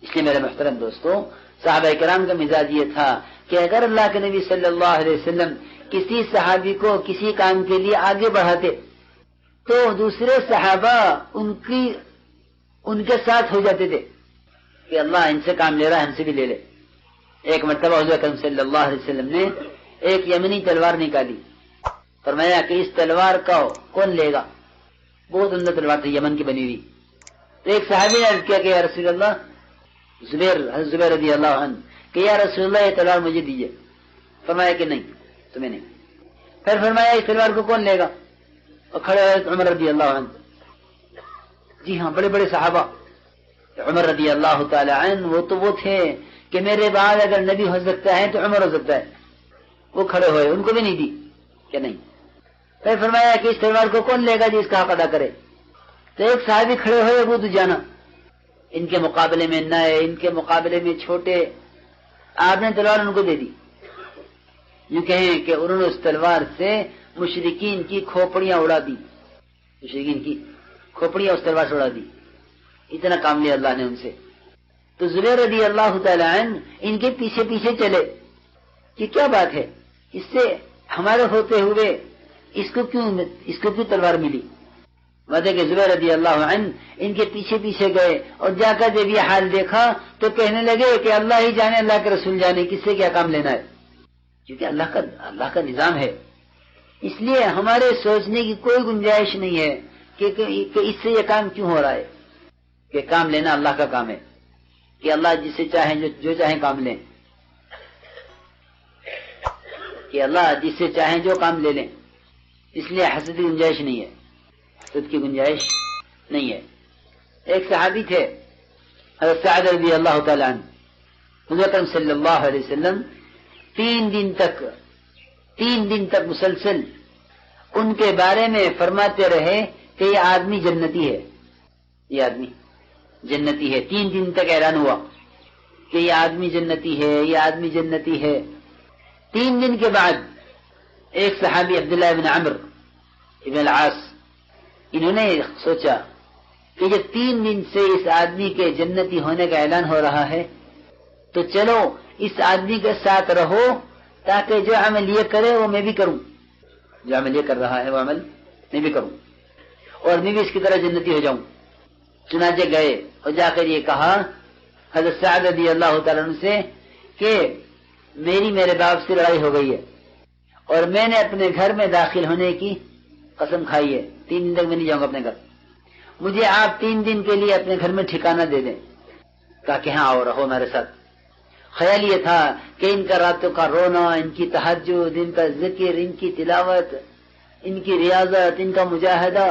اس لیے میرے محترم دوستوں صحابہ کرام کا مزاج یہ تھا کہ اگر اللہ کے نبی صلی اللہ علیہ وسلم کسی صحابی کو کسی کام کے لیے آگے بڑھاتے تو دوسرے صحابہ ان کے ساتھ ہو جاتے تھے کہ اللہ ان سے کام لے رہا ہے ہم سے بھی لے لے. ایک مرتبہ حضور اکرم صلی اللہ علیہ وسلم نے ایک یمنی تلوار نکالی. فرمایا کہ اس تلوار کا کون لے گا؟ بہت عمدہ تلوار تھی یمن کی بنی ہوئی. تو ایک صحابی نے عرض کیا کہ یا رسول اللہ, زبیر رضی اللہ عنہ, کہ یا رسول اللہ یہ تلوار مجھے دیجئے. فرمایا کہ نہیں, تمہیں نہیں. پھر فرمایا اس تلوار کو کون لے گا؟ اور کھڑے ہوئے عمر رضی اللہ عنہ. جی ہاں, بڑے بڑے صحابہ. عمر رضی اللہ تعالی عنہ وہ تھے کہ میرے بعد اگر نبی ہو سکتا ہے تو عمر ہو سکتا ہے. وہ کھڑے ہوئے, ان کو بھی نہیں دی کہ نہیں. پھر فرمایا کہ اس تلوار کو کون لے گا جس کا حق ادا کرے؟ تو ایک صحابی کھڑے ہوئے, ابو دجانہ, ان کے مقابلے میں نئے, ان کے مقابلے میں چھوٹے. آپ نے تلوار ان کو دے دی. یوں کہیں کہ انہوں نے اس تلوار سے مشرکین کی کھوپڑیاں اڑا دی. مشرکین کی کھوپڑیاں اس تلوار سے اڑا دی. اتنا کام لیا اللہ نے ان سے. تو زبیر رضی اللہ تعالی عنہ ان کے پیچھے پیچھے چلے کہ کیا بات ہے, اس سے ہمارے ہوتے ہوئے اس کو کیوں تلوار ملی؟ وعدے کہ زبیر رضی اللہ عنہ ان کے پیچھے پیچھے گئے اور جا کر جب یہ حال دیکھا تو کہنے لگے کہ اللہ ہی جانے, اللہ کے رسول جانے کس سے کیا کام لینا ہے, کیونکہ اللہ کا نظام ہے. اس لیے ہمارے سوچنے کی کوئی گنجائش نہیں ہے کہ اس سے یہ کام کیوں ہو رہا ہے. کہ کام لینا اللہ کا کام ہے, کہ اللہ جسے چاہیں جو چاہیں کام لیں, کہ اللہ جس سے چاہیں جو کام لے لیں. اس لیے حسد کی گنجائش نہیں ہے, حسد کی گنجائش نہیں ہے. ایک صحابی تھے حضرت سعد رضی اللہ تعالی عنہ. حضور اکرم صلی اللہ علیہ وسلم 3 دن تک مسلسل ان کے بارے میں فرماتے رہے کہ یہ آدمی جنتی ہے, یہ آدمی جنتی ہے. 3 دن تک اعلان ہوا کہ یہ آدمی جنتی ہے, یہ آدمی جنتی ہے. 3 دن کے بعد ایک صحابی عبداللہ بن عمرو ابن العاص, انہوں نے سوچا کہ جب 3 دن سے اس آدمی کے جنتی ہونے کا اعلان ہو رہا ہے تو چلو اس آدمی کے ساتھ رہو تاکہ جو عمل یہ کرے وہ میں بھی کروں, جو عمل یہ کر رہا ہے وہ عمل میں بھی کروں اور میں بھی اس کی طرح جنتی ہو جاؤں. چنانچہ گئے اور جا کر یہ کہا حضرت سعد رضی اللہ تعالیٰ عنہ سے کہ میرے باپ سے لڑائی ہو گئی ہے اور میں نے اپنے گھر میں داخل ہونے کی قسم کھائی ہے, 3 دن تک میں نہیں جاؤں گا اپنے گھر. مجھے آپ 3 دن کے لیے اپنے گھر میں ٹھکانہ دے دیں. کہا کہ ہاں اور رہو میرے ساتھ. خیال یہ تھا کہ ان کا راتوں کا رونا, ان کی تہجد, ان کا ذکر, ان کی تلاوت, ان کی ریاضت, ان کا مجاہدہ,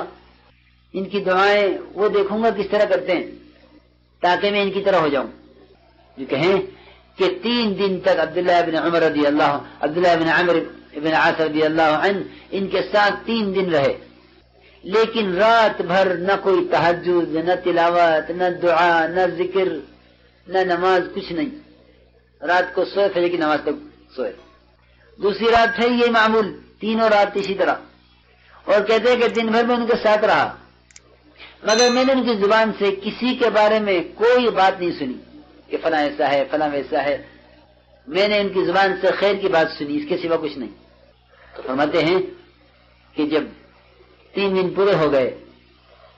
ان کی دعائیں وہ دیکھوں گا کس طرح کرتے ہیں تاکہ میں ان کی طرح ہو جاؤں. جو کہیں کہ 3 دن تک عبداللہ بن عمرو ابن عاص رضی اللہ عنہ ان کے ساتھ 3 دن رہے, لیکن رات بھر نہ کوئی تہجد, نہ تلاوت, نہ دعا, نہ ذکر, نہ نماز, کچھ نہیں. رات کو سوئے فجر کی نماز تک سوئے. دوسری رات ہے یہ معمول, 3 رات اسی طرح. اور کہتے ہیں کہ دن بھر میں ان کے ساتھ رہا. مگر میں نے ان کی زبان سے کسی کے بارے میں کوئی بات نہیں سنی کہ فلاں ایسا ہے فلاں ویسا ہے. میں نے ان کی زبان سے خیر کی بات سنی، اس کے سوا کچھ نہیں. تو فرماتے ہیں کہ جب 3 دن پورے ہو گئے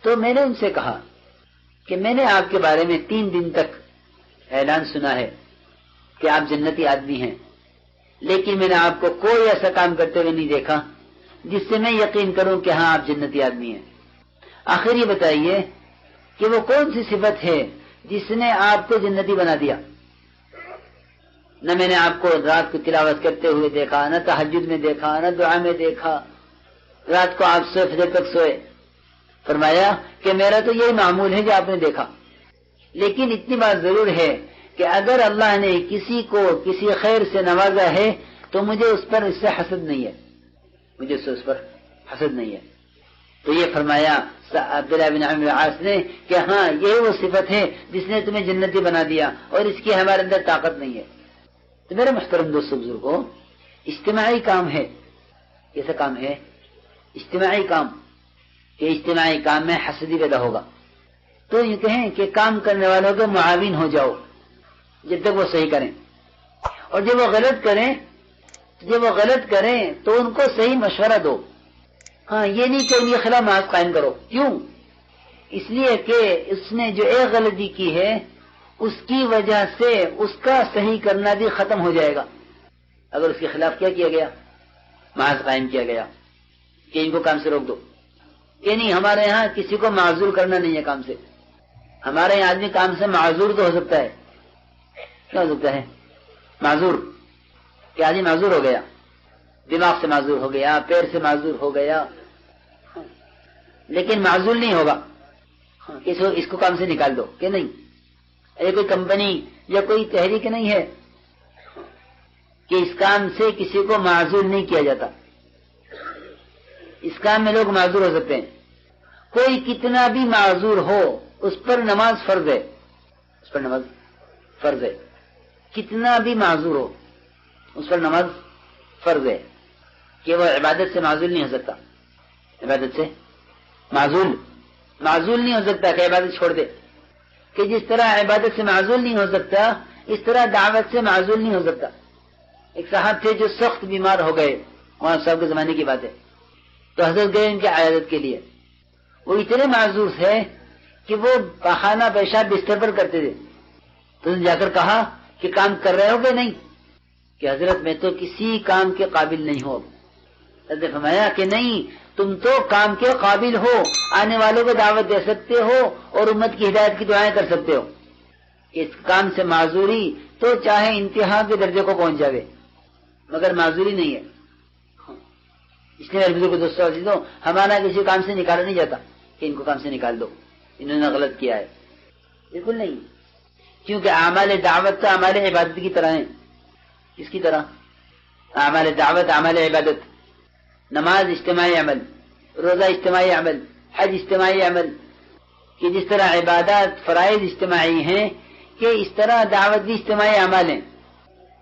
تو میں نے ان سے کہا کہ میں نے آپ کے بارے میں 3 دن تک اعلان سنا ہے کہ آپ جنتی آدمی ہیں، لیکن میں نے آپ کو کوئی ایسا کام کرتے ہوئے نہیں دیکھا جس سے میں یقین کروں کہ ہاں آپ جنتی آدمی ہیں. آخر یہ بتائیے کہ وہ کون سی صفت ہے جس نے آپ کو جنتی بنا دیا؟ نہ میں نے آپ کو رات کو تلاوت کرتے ہوئے دیکھا، نہ تہجد میں دیکھا، نہ دعا میں دیکھا، رات کو آپ سوئے فجر تک سوئے. فرمایا کہ میرا تو یہی معمول ہے جو آپ نے دیکھا، لیکن اتنی بات ضرور ہے کہ اگر اللہ نے کسی کو کسی خیر سے نوازا ہے تو مجھے اس پر اس سے حسد نہیں ہے، مجھے اس پر حسد نہیں ہے. تو یہ فرمایا عبداللہ بن عمرو بن العاص نے کہ ہاں یہ وہ صفت ہے جس نے تمہیں جنتی بنا دیا اور اس کی ہمارے اندر طاقت نہیں ہے. تو میرے محترم دوستو بزرگوں، اجتماعی کام ہے. کیسا کام ہے؟ اجتماعی کام. کہ اجتماعی کام میں حسدی پیدا ہوگا تو یہ کہیں کہ کام کرنے والوں کے معاون ہو جاؤ جب تک وہ صحیح کریں، اور جب وہ غلط کریں تو ان کو صحیح مشورہ دو. ہاں یہ نہیں کہ ان کے خلاف محاذ قائم کرو. کیوں؟ اس لیے کہ اس نے جو ایک غلطی کی ہے اس کی وجہ سے اس کا صحیح کرنا بھی ختم ہو جائے گا. اگر اس کے خلاف کیا کیا گیا؟ محاذ قائم کیا گیا کہ ان کو کام سے روک دو. کہ نہیں، ہمارے یہاں کسی کو معذور کرنا نہیں ہے کام سے. ہمارے یہاں آدمی کام سے معذور تو ہو سکتا ہے. کیا ہو سکتا ہے؟ معذور. کہ آدمی معذور ہو گیا، دماغ سے معذور ہو گیا، پیر سے معذور ہو گیا، لیکن معذور نہیں ہوگا کہ اس کو کام سے نکال دو. کہ نہیں، یہ کوئی کمپنی یا کوئی تحریک نہیں ہے کہ اس کام سے کسی کو معذور نہیں کیا جاتا. اس کام میں لوگ معذور ہو سکتے ہیں. کوئی کتنا بھی معذور ہو اس پر نماز فرض ہے، اس پر نماز فرض ہے. کتنا بھی معذور ہو اس پر نماز فرض ہے. کہ وہ عبادت سے معذور نہیں ہو سکتا. عبادت سے معذور نہیں ہو سکتا کہ عبادت چھوڑ دے. کہ جس طرح عبادت سے معذور نہیں ہو سکتا اس طرح دعوت سے معذور نہیں ہو سکتا. ایک صاحب تھے جو سخت بیمار ہو گئے، وہاں صاحب کے زمانے کی بات ہے، تو حضرت گئے ان کی عیادت کے لیے. وہ اتنے معذور تھے کہ وہ پخانہ پیشاب بستر پر کرتے تھے. تو جا کر کہا کہ کام کر رہے ہو کہ نہیں؟ کہ حضرت میں تو کسی کام کے قابل نہیں ہوں. حضرت فرمایا کہ نہیں، تم تو کام کے قابل ہو، آنے والوں کو دعوت دے سکتے ہو اور امت کی ہدایت کی دعائیں کر سکتے ہو. اس کام سے معذوری تو چاہے انتہا کے درجے کو پہنچ جاوے مگر معذوری نہیں ہے. اس لیے میرے دوستوں عزیزوں، ہمارا کسی کام سے نکالا نہیں جاتا کہ ان کو کام سے نکال دو، انہوں نے غلط کیا ہے. بالکل نہیں، کیونکہ اعمال دعوت تو اعمال عبادت کی طرح ہیں. کس کی طرح؟ اعمال دعوت اعمال عبادت. نماز اجتماعی عمل، روزہ اجتماعی عمل، حج اجتماعی عمل. کہ جس طرح عبادات فرائض اجتماعی ہیں کہ اس طرح دعوت بھی اجتماعی عمل ہیں.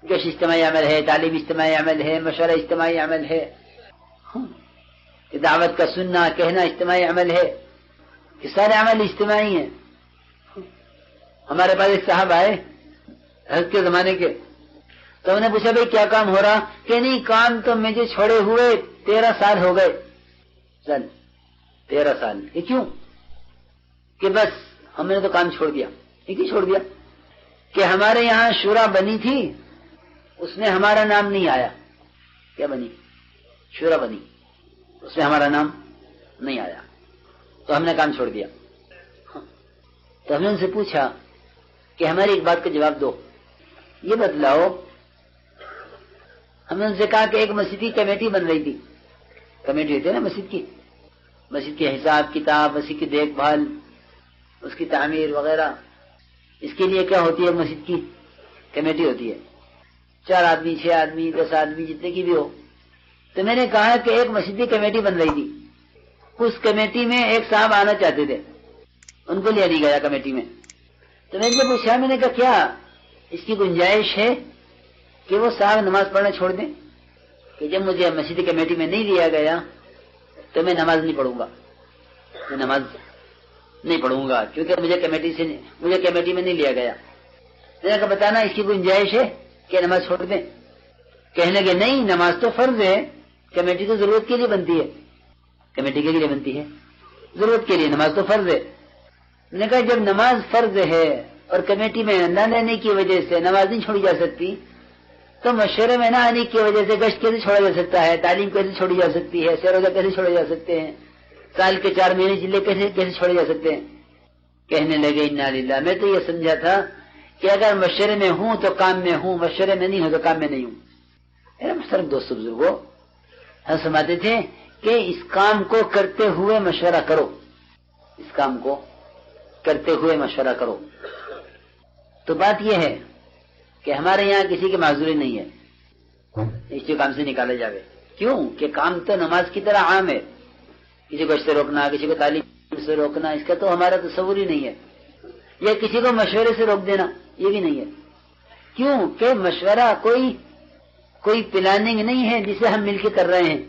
جوش اجتماعی عمل ہے، تعلیم اجتماعی عمل ہے، مشورہ اجتماعی عمل ہے، کہ دعوت کا سننا کہنا اجتماعی عمل ہے. کہ سارے عمل اجتماعی ہیں. ہمارے پاس ایک صاحب آئے حضرت کے زمانے کے، تو انہوں نے پوچھا بھائی کیا کام ہو رہا؟ کہ نہیں، کام تو مجھے چھوڑے ہوئے 13 سال ہو گئے. 13 سال. کہ کیوں؟ کہ بس ہم نے تو کام چھوڑ دیا. کیوں چھوڑ دیا؟ کہ ہمارے یہاں شورا بنی تھی، اس میں ہمارا نام نہیں آیا. کیا بنی؟ شورا بنی، اس میں ہمارا نام نہیں آیا تو ہم نے کام چھوڑ دیا. تو ہم نے ان سے پوچھا کہ ہماری ایک بات کا جواب دو، یہ بتلاؤ. ہم نے ان سے کہا کہ ایک مسجد کی کمیٹی بن رہی تھی. کمیٹی ہوتی ہے نا مسجد کی، مسجد کے حساب کتاب، مسجد کی دیکھ بھال، اس کی تعمیر وغیرہ. اس کے لیے کیا ہوتی ہے؟ مسجد کی کمیٹی ہوتی ہے. 4 آدمی 6 آدمی 10 آدمی جتنے کی بھی ہو. تو میں نے کہا کہ ایک مسجد کی کمیٹی بن رہی تھی، اس کمیٹی میں ایک صاحب آنا چاہتے تھے، ان کو لے لی گیا کمیٹی میں. تو میں نے پوچھا، میں نے کہا کیا اس کی گنجائش ہے کہ وہ صاحب نماز پڑھنا چھوڑ دیں؟ کہ جب مجھے مسجد کمیٹی میں نہیں لیا گیا تو میں نماز نہیں پڑھوں گا، میں نماز نہیں پڑھوں گا کیونکہ مجھے کمیٹی میں نہیں لیا گیا. میں نے کہا بتانا اس کی گنجائش ہے کہ نماز چھوڑ دیں؟ کہنے لگے نہیں نماز تو فرض ہے, کمیٹی تو ضرورت کے لیے بنتی ہے, کمیٹی کے لیے بنتی ہے ضرورت کے لیے, نماز تو فرض ہے. میں نے کہا جب نماز فرض ہے اور کمیٹی میں نہ لینے کی وجہ سے نماز نہیں چھوڑی جا سکتی تو مشورے میں نہ آنے کی وجہ سے گشت کیسے چھوڑا جا سکتا ہے, تعلیم کیسے چھوڑی جا سکتی ہے, سیر روزہ کیسے چھوڑے جا سکتے ہیں, سال کے 4 مہینے چلے کیسے چھوڑے جا سکتے ہیں. کہنے لگے انا للہ. میں تو یہ سمجھا تھا کہ اگر مشورے میں ہوں تو کام میں ہوں, مشورے میں نہیں ہوں تو کام میں نہیں ہوں. میرے محترم دوستو بزرگوں, ہم سمجھتے تھے کہ اس کام کو کرتے ہوئے مشورہ کرو, اس کام کو کرتے ہوئے مشورہ کرو. تو بات یہ ہے کہ ہمارے یہاں کسی کی معذوری نہیں ہے اس کے کام سے نکالا جاوے. کیوں کہ کام تو نماز کی طرح عام ہے, کسی کو اس سے روکنا, کسی کو تعلیم سے روکنا, اس کا تو ہمارا تصور ہی نہیں ہے. یا کسی کو مشورے سے روک دینا یہ بھی نہیں ہے. کیوں کہ مشورہ کوئی پلاننگ نہیں ہے جسے ہم مل کے کر رہے ہیں.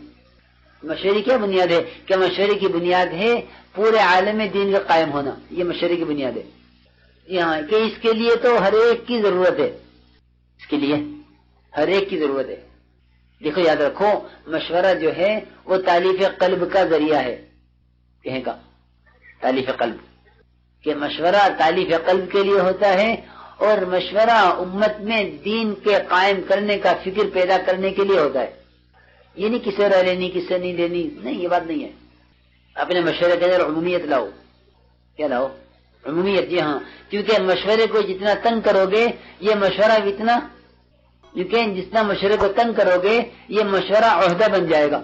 مشورے کیا بنیاد ہے کہ مشورے کی بنیاد ہے پورے عالم دین کا قائم ہونا, یہ مشورے کی بنیاد ہے. یہاں کہ اس کے لیے تو ہر ایک کی ضرورت ہے, اس کے لیے ہر ایک کی ضرورت ہے. دیکھو یاد رکھو مشورہ جو ہے وہ تالیف قلب کا ذریعہ ہے. کہیں کا تالیف قلب, کہ مشورہ تالیف قلب کے لیے ہوتا ہے اور مشورہ امت میں دین کے قائم کرنے کا فکر پیدا کرنے کے لیے ہوتا ہے. یہ نہیں کسے رہ لینی کسے نہیں لینی, نہیں یہ بات نہیں ہے. اپنے مشورے کے اندر عمومیت لاؤ. کیا لاؤ؟ عمومیت. جی ہاں, کیونکہ مشورے کو جتنا تنگ کرو گے یہ مشورہ جتنا مشورے کو تنگ کرو گے یہ مشورہ عہدہ بن جائے گا,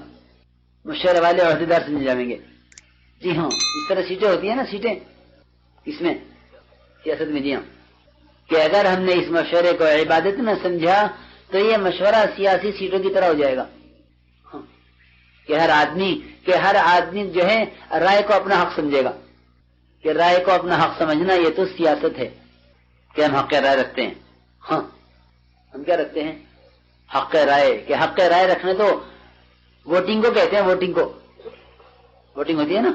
مشورے والے عہدے دار سمجھ جائیں گے. جی ہاں, اس طرح سیٹیں ہوتی ہیں نا, سیٹیں اس میں سیاست میں. جی ہاں, کہ اگر ہم نے اس مشورے کو عبادت نہ سمجھا تو یہ مشورہ سیاسی سیٹوں کی طرح ہو جائے گا. کہ ہر آدمی جو ہے رائے کو اپنا حق سمجھے گا, کہ رائے کو اپنا حق سمجھنا یہ تو سیاست ہے کہ ہم حق رائے رکھتے ہیں. ہاں, ہم کیا رکھتے ہیں؟ حق رائے. کہ حق رائے رکھنے تو ووٹنگ کو کہتے ہیں, ووٹنگ ہوتی ہے نا,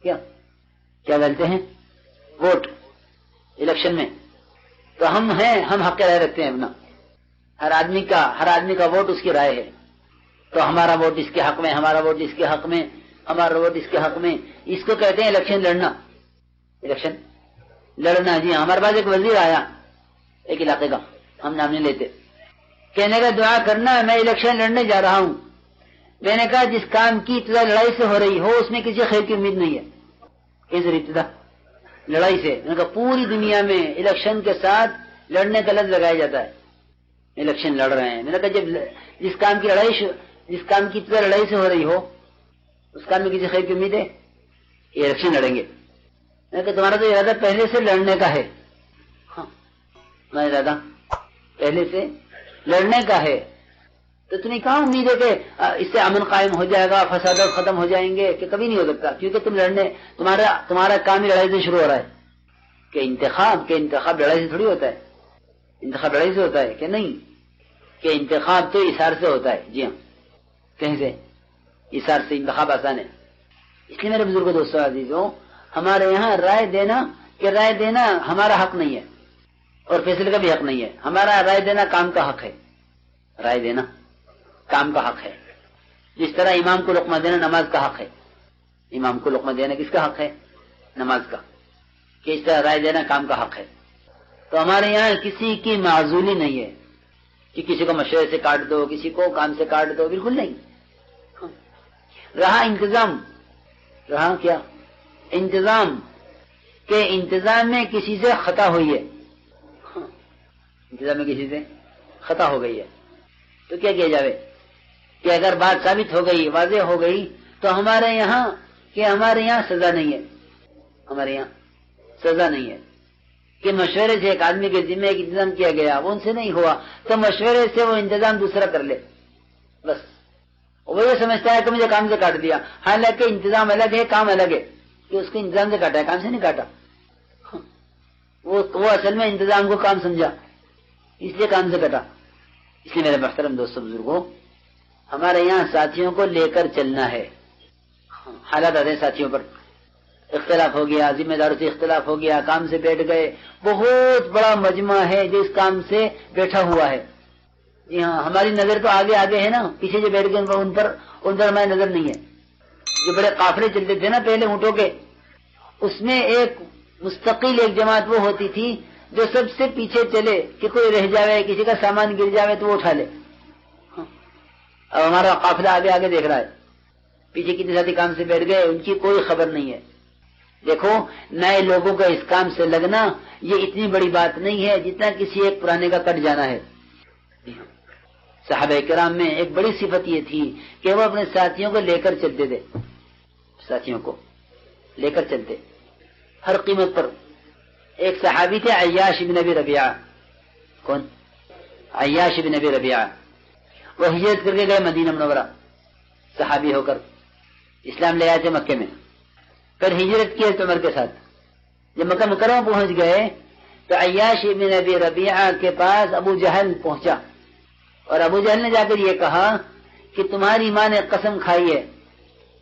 کیا بولتے ہیں, ووٹ الیکشن میں. تو ہم حق رائے رکھتے ہیں اپنا. ہر آدمی کا ووٹ اس کی رائے ہے. تو ہمارا ووٹ اس کے حق میں, ہمارا ووٹ اس کے حق میں, ہمارا ووٹ اس کے حق میں. اس کو کہتے ہیں الیکشن لڑنا. جی ہمارے پاس ایک وزیر آیا ایک علاقے کا, ہم نام نہیں لیتے, کہنے کا دعا کرنا میں الیکشن لڑنے جا رہا ہوں. میں نے کہا جس کام کی ابتدا لڑائی سے ہو رہی ہو اس میں کسی خیر کی امید نہیں ہے. کیسے ابتدا لڑائی سے؟ میں نے کہا پوری دنیا میں الیکشن کے ساتھ لڑنے کا لفظ لگایا جاتا ہے, الیکشن لڑ رہے ہیں. میں نے کہا جب جس کام کی ابتدا لڑائی سے ہو رہی ہو اس کام میں کسی خیر کی امید ہے؟ یہ الیکشن لڑیں گے. میں نے کہا تمہارا تو ارادہ پہلے سے لڑنے کا ہے. ہاں, تمہارا ارادہ پہلے سے لڑنے کا ہے. تو تمہیں کہاں امید ہے کہ اس سے امن قائم ہو جائے گا, فسادات ختم ہو جائیں گے؟ کہ کبھی نہیں ہو سکتا, کیونکہ تمہارا کام ہی لڑائی سے شروع ہو رہا ہے. کہ انتخاب لڑائی سے تھوڑی ہوتا ہے, انتخاب لڑائی سے ہوتا ہے کہ نہیں؟ کہ انتخاب تو اثار سے ہوتا ہے. جی ہاں, کہیں سے اثار سے انتخاب آسان ہے. اس لیے میرے بزرگ دوستوں عزیزوں, ہمارے یہاں رائے دینا ہمارا حق نہیں ہے اور فیصلے کا بھی حق نہیں ہے. ہمارا رائے دینا کام کا حق ہے. رائے دینا کام کا حق ہے. جس طرح امام کو لقمہ دینا نماز کا حق ہے. امام کو لقمہ دینا کس کا حق ہے؟ نماز کا. کہ اس طرح رائے دینا کام کا حق ہے. تو ہمارے یہاں کسی کی معزولی نہیں ہے کہ کسی کو مشورے سے کاٹ دو, کسی کو کام سے کاٹ دو, بالکل نہیں. رہا کیا انتظام, کہ انتظام میں کسی سے خطا ہوئی ہے, انتظام میں کسی سے خطا ہو گئی ہے تو کیا کیا جاوے؟ کہ اگر بات ثابت ہو گئی, واضح ہو گئی تو ہمارے یہاں سزا نہیں ہے. ہمارے یہاں سزا نہیں ہے کہ مشورے سے ایک آدمی کے ذمہ ایک انتظام کیا گیا, وہ ان سے نہیں ہوا تو مشورے سے وہ انتظام دوسرا کر لے. بس وہ یہ سمجھتا ہے کہ مجھے کام سے کاٹ دیا, حالانکہ انتظام الگ ہے, کام الگ ہے. کہ اس کو انتظام سے کاٹا ہے, کام سے نہیں کاٹا. وہ اصل میں انتظام کو کام سمجھا, اس لیے کام سے کٹا. اس لیے میرے محترم دوستوں بزرگوں, ہمارے یہاں ساتھیوں کو لے کر چلنا ہے. حالات آتے ہیں ساتھیوں پر, اختلاف ہو گیا، ذمہ داروں سے اختلاف ہو گیا، کام سے بیٹھ گئے، بہت بڑا مجمع ہے جو اس کام سے بیٹھا ہوا ہے. جی ہاں، ہماری نظر تو آگے آگے ہے نا، پیچھے جو بیٹھ گئے ان پر ہماری نظر نہیں ہے. جو بڑے قافلے چلتے تھے نا پہلے اونٹوں کے، اس میں ایک مستقل ایک جماعت وہ ہوتی تھی جو سب سے پیچھے چلے کہ کوئی رہ جاوے، کسی کا سامان گر جاوے تو وہ اٹھا لے. اب ہمارا قافلہ آگے آگے دیکھ رہا ہے، پیچھے کتنے ساتھی کام سے بیٹھ گئے، ان کی کوئی خبر نہیں ہے. دیکھو، نئے لوگوں کا اس کام سے لگنا یہ اتنی بڑی بات نہیں ہے جتنا کسی ایک پرانے کا کٹ جانا ہے. صحابہ کرام میں ایک بڑی صفت یہ تھی کہ وہ اپنے ساتھیوں کو لے کر چلتے تھے، ساتھیوں کو لے کر چلتے ہر قیمت پر. ایک صحابی تھے عیاش بن ابی ربیعہ. کون؟ عیاش بن ابی ربیعہ. وہ ہجرت کر کے گئے مدینہ منورہ صحابی ہو کر، اسلام لے آئے تھے مکے میں. پھر ہجرت کی عمر کے ساتھ جب مکہ مکرمہ پہنچ گئے تو عیاش بن ابی ربیعہ کے پاس ابو جہل پہنچا، اور ابو جہل نے جا کر یہ کہا کہ تمہاری ماں نے قسم کھائی ہے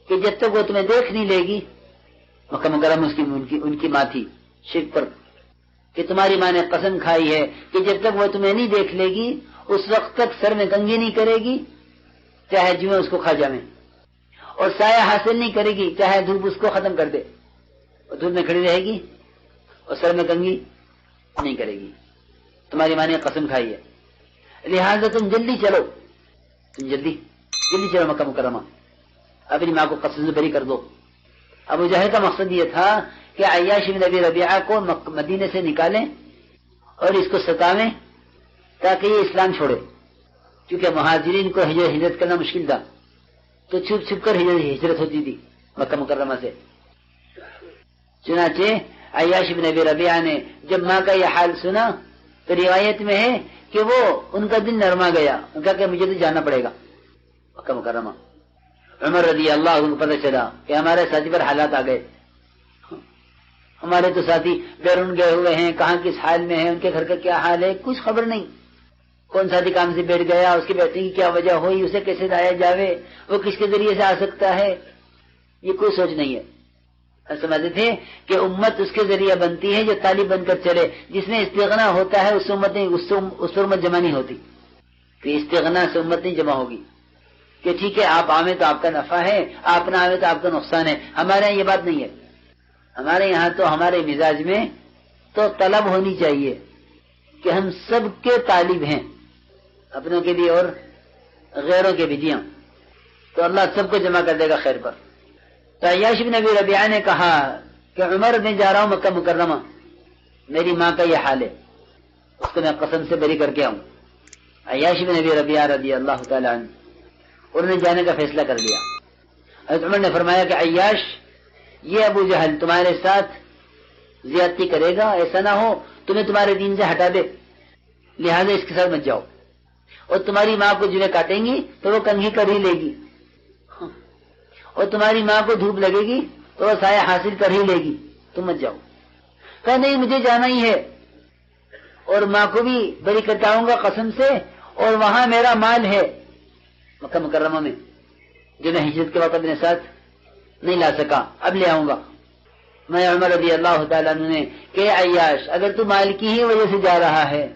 کہ جب تک وہ تمہیں دیکھ نہیں لے گی، مکہ مکرمہ ان کی ماں تھی شرک پر، کہ تمہاری ماں نے قسم کھائی ہے کہ جب تک وہ تمہیں نہیں دیکھ لے گی اس وقت تک سر میں کنگھی نہیں کرے گی چاہے جوئیں اس کو کھا جائیں، اور سایہ حاصل نہیں کرے گی چاہے دھوپ اس کو ختم کر دے. اور دھوپ میں کھڑی رہے گی اور سر میں کنگھی نہیں کرے گی. تمہاری ماں نے قسم کھائی ہے، لہٰذا تم جلدی چلو، جلدی چلو مکہ مکرمہ، اپنی ماں کو قسم سے بری کر دو. ابو جہل کا مقصد یہ تھا کہ عیاش بن ابی ربیعہ کو مدینے سے نکالیں اور اس کو ستاویں تاکہ یہ اسلام چھوڑے، کیونکہ مہاجرین کو ہجرت کرنا مشکل تھا تو چھپ چھپ کر ہجرت ہوتی تھی مکہ مکرمہ سے. چنانچہ عیاش بن ابی ربیعہ نے جب ماں کا یہ حال سنا تو روایت میں ہے کہ وہ ان کا دل نرما گیا، ان کا کہ مجھے تو جانا پڑے گا مکہ مکرمہ. عمر رضی اللہ عنہ کو پتہ چلا کہ ہمارے ساتھی پر حالات آ گئے، ہمارے تو ساتھی بیرون گئے ہوئے ہیں، کہاں کس حال میں ہیں، ان کے گھر کا کیا حال ہے، کچھ خبر نہیں. کون ساتھی کام سے بیٹھ گیا، اس کے بیٹھنے کی کیا وجہ ہوئی، اسے کیسے لایا جاوے، وہ کس کے ذریعے سے آ سکتا ہے، یہ کوئی سوچ نہیں ہے. سمجھتے تھے کہ امت اس کے ذریعے بنتی ہے جو طالب بن کر چلے، جس میں استغنا ہوتا ہے اس امت جمع نہیں ہوتی، کہ استغنا سے امت نہیں جمع ہوگی کہ ٹھیک ہے آپ آویں تو آپ کا نفع ہے، آپ نہ آویں تو آپ کا نقصان ہے. ہمارے یہاں یہ بات نہیں ہے. ہمارے یہاں تو ہمارے مزاج میں تو طلب ہونی چاہیے کہ ہم سب کے طالب ہیں، اپنوں کے بھی اور غیروں کے بھی. جی ہاں، تو اللہ سب کو جمع کر دے گا خیر پر. تو عیاش بن ابی ربیعہ نے کہا کہ عمر میں جا رہا ہوں مکہ مکرمہ، میری ماں کا یہ حال ہے، اس کو میں قسم سے بری کر کے آؤں. عیاش بن ابی ربیعہ رضی اللہ تعالی عنہ انہوں نے جانے کا فیصلہ کر لیا. حضرت عمر نے فرمایا کہ عیاش، یہ ابو جہل تمہارے ساتھ زیادتی کرے گا، ایسا نہ ہو تمہیں تمہارے دین سے ہٹا دے، لہذا اس کے ساتھ مت جاؤ. اور تمہاری ماں کو جنہیں کاٹیں گی تو وہ کنگھی کر ہی لے گی، اور تمہاری ماں کو دھوپ لگے گی تو وہ سایہ حاصل کر ہی لے گی، تم مت جاؤ. کہ نہیں مجھے جانا ہی ہے، اور ماں کو بھی بری کرتا ہوں گا قسم سے، اور وہاں میرا مال ہے مکہ مکرمہ میں جو میں ہجرت کے وقت اپنے ساتھ نہیں لا سکا، اب لے آؤں گا. میں عمر رضی اللہ تعالیٰ عنہ نے کہ عیاش اگر تو مال کی ہی وجہ سے جا رہا ہے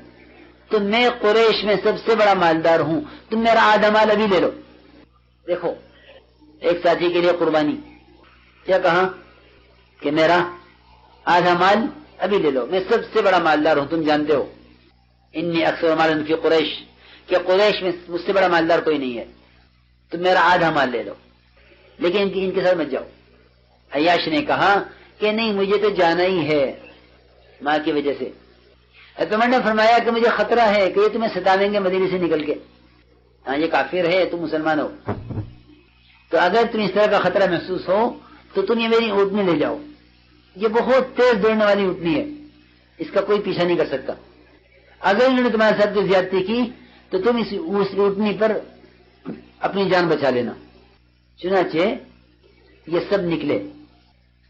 تو میں قریش میں سب سے بڑا مالدار ہوں، تم میرا آدھا مال ابھی لے لو. دیکھو ایک ساتھی کے لیے قربانی، کیا کہا کہ میرا آدھا مال ابھی لے لو، میں سب سے بڑا مالدار ہوں، تم جانتے ہو انی اکثر مال فی قریش، کہ قریش میں مجھ سے بڑا مالدار کوئی نہیں ہے، تم میرا آدھا مال لے لو، لیکن ان کے ساتھ مت جاؤ. عیاش نے کہا کہ نہیں مجھے تو جانا ہی ہے ماں کی وجہ سے. عمر نے فرمایا کہ مجھے خطرہ ہے کہ یہ تمہیں ستاویں گے مدینے سے نکل کے، ہاں یہ کافر ہے، تم مسلمان ہو، تو اگر تم اس طرح کا خطرہ محسوس ہو تو تم یہ میری اونٹنی لے جاؤ، یہ بہت تیز دوڑنے والی اونٹنی ہے، اس کا کوئی پیچھا نہیں کر سکتا. اگر انہوں نے تمہارے ساتھ کوئی زیادتی کی تو تم اس اونٹنی پر اپنی جان بچا لینا. چنانچہ یہ سب نکلے،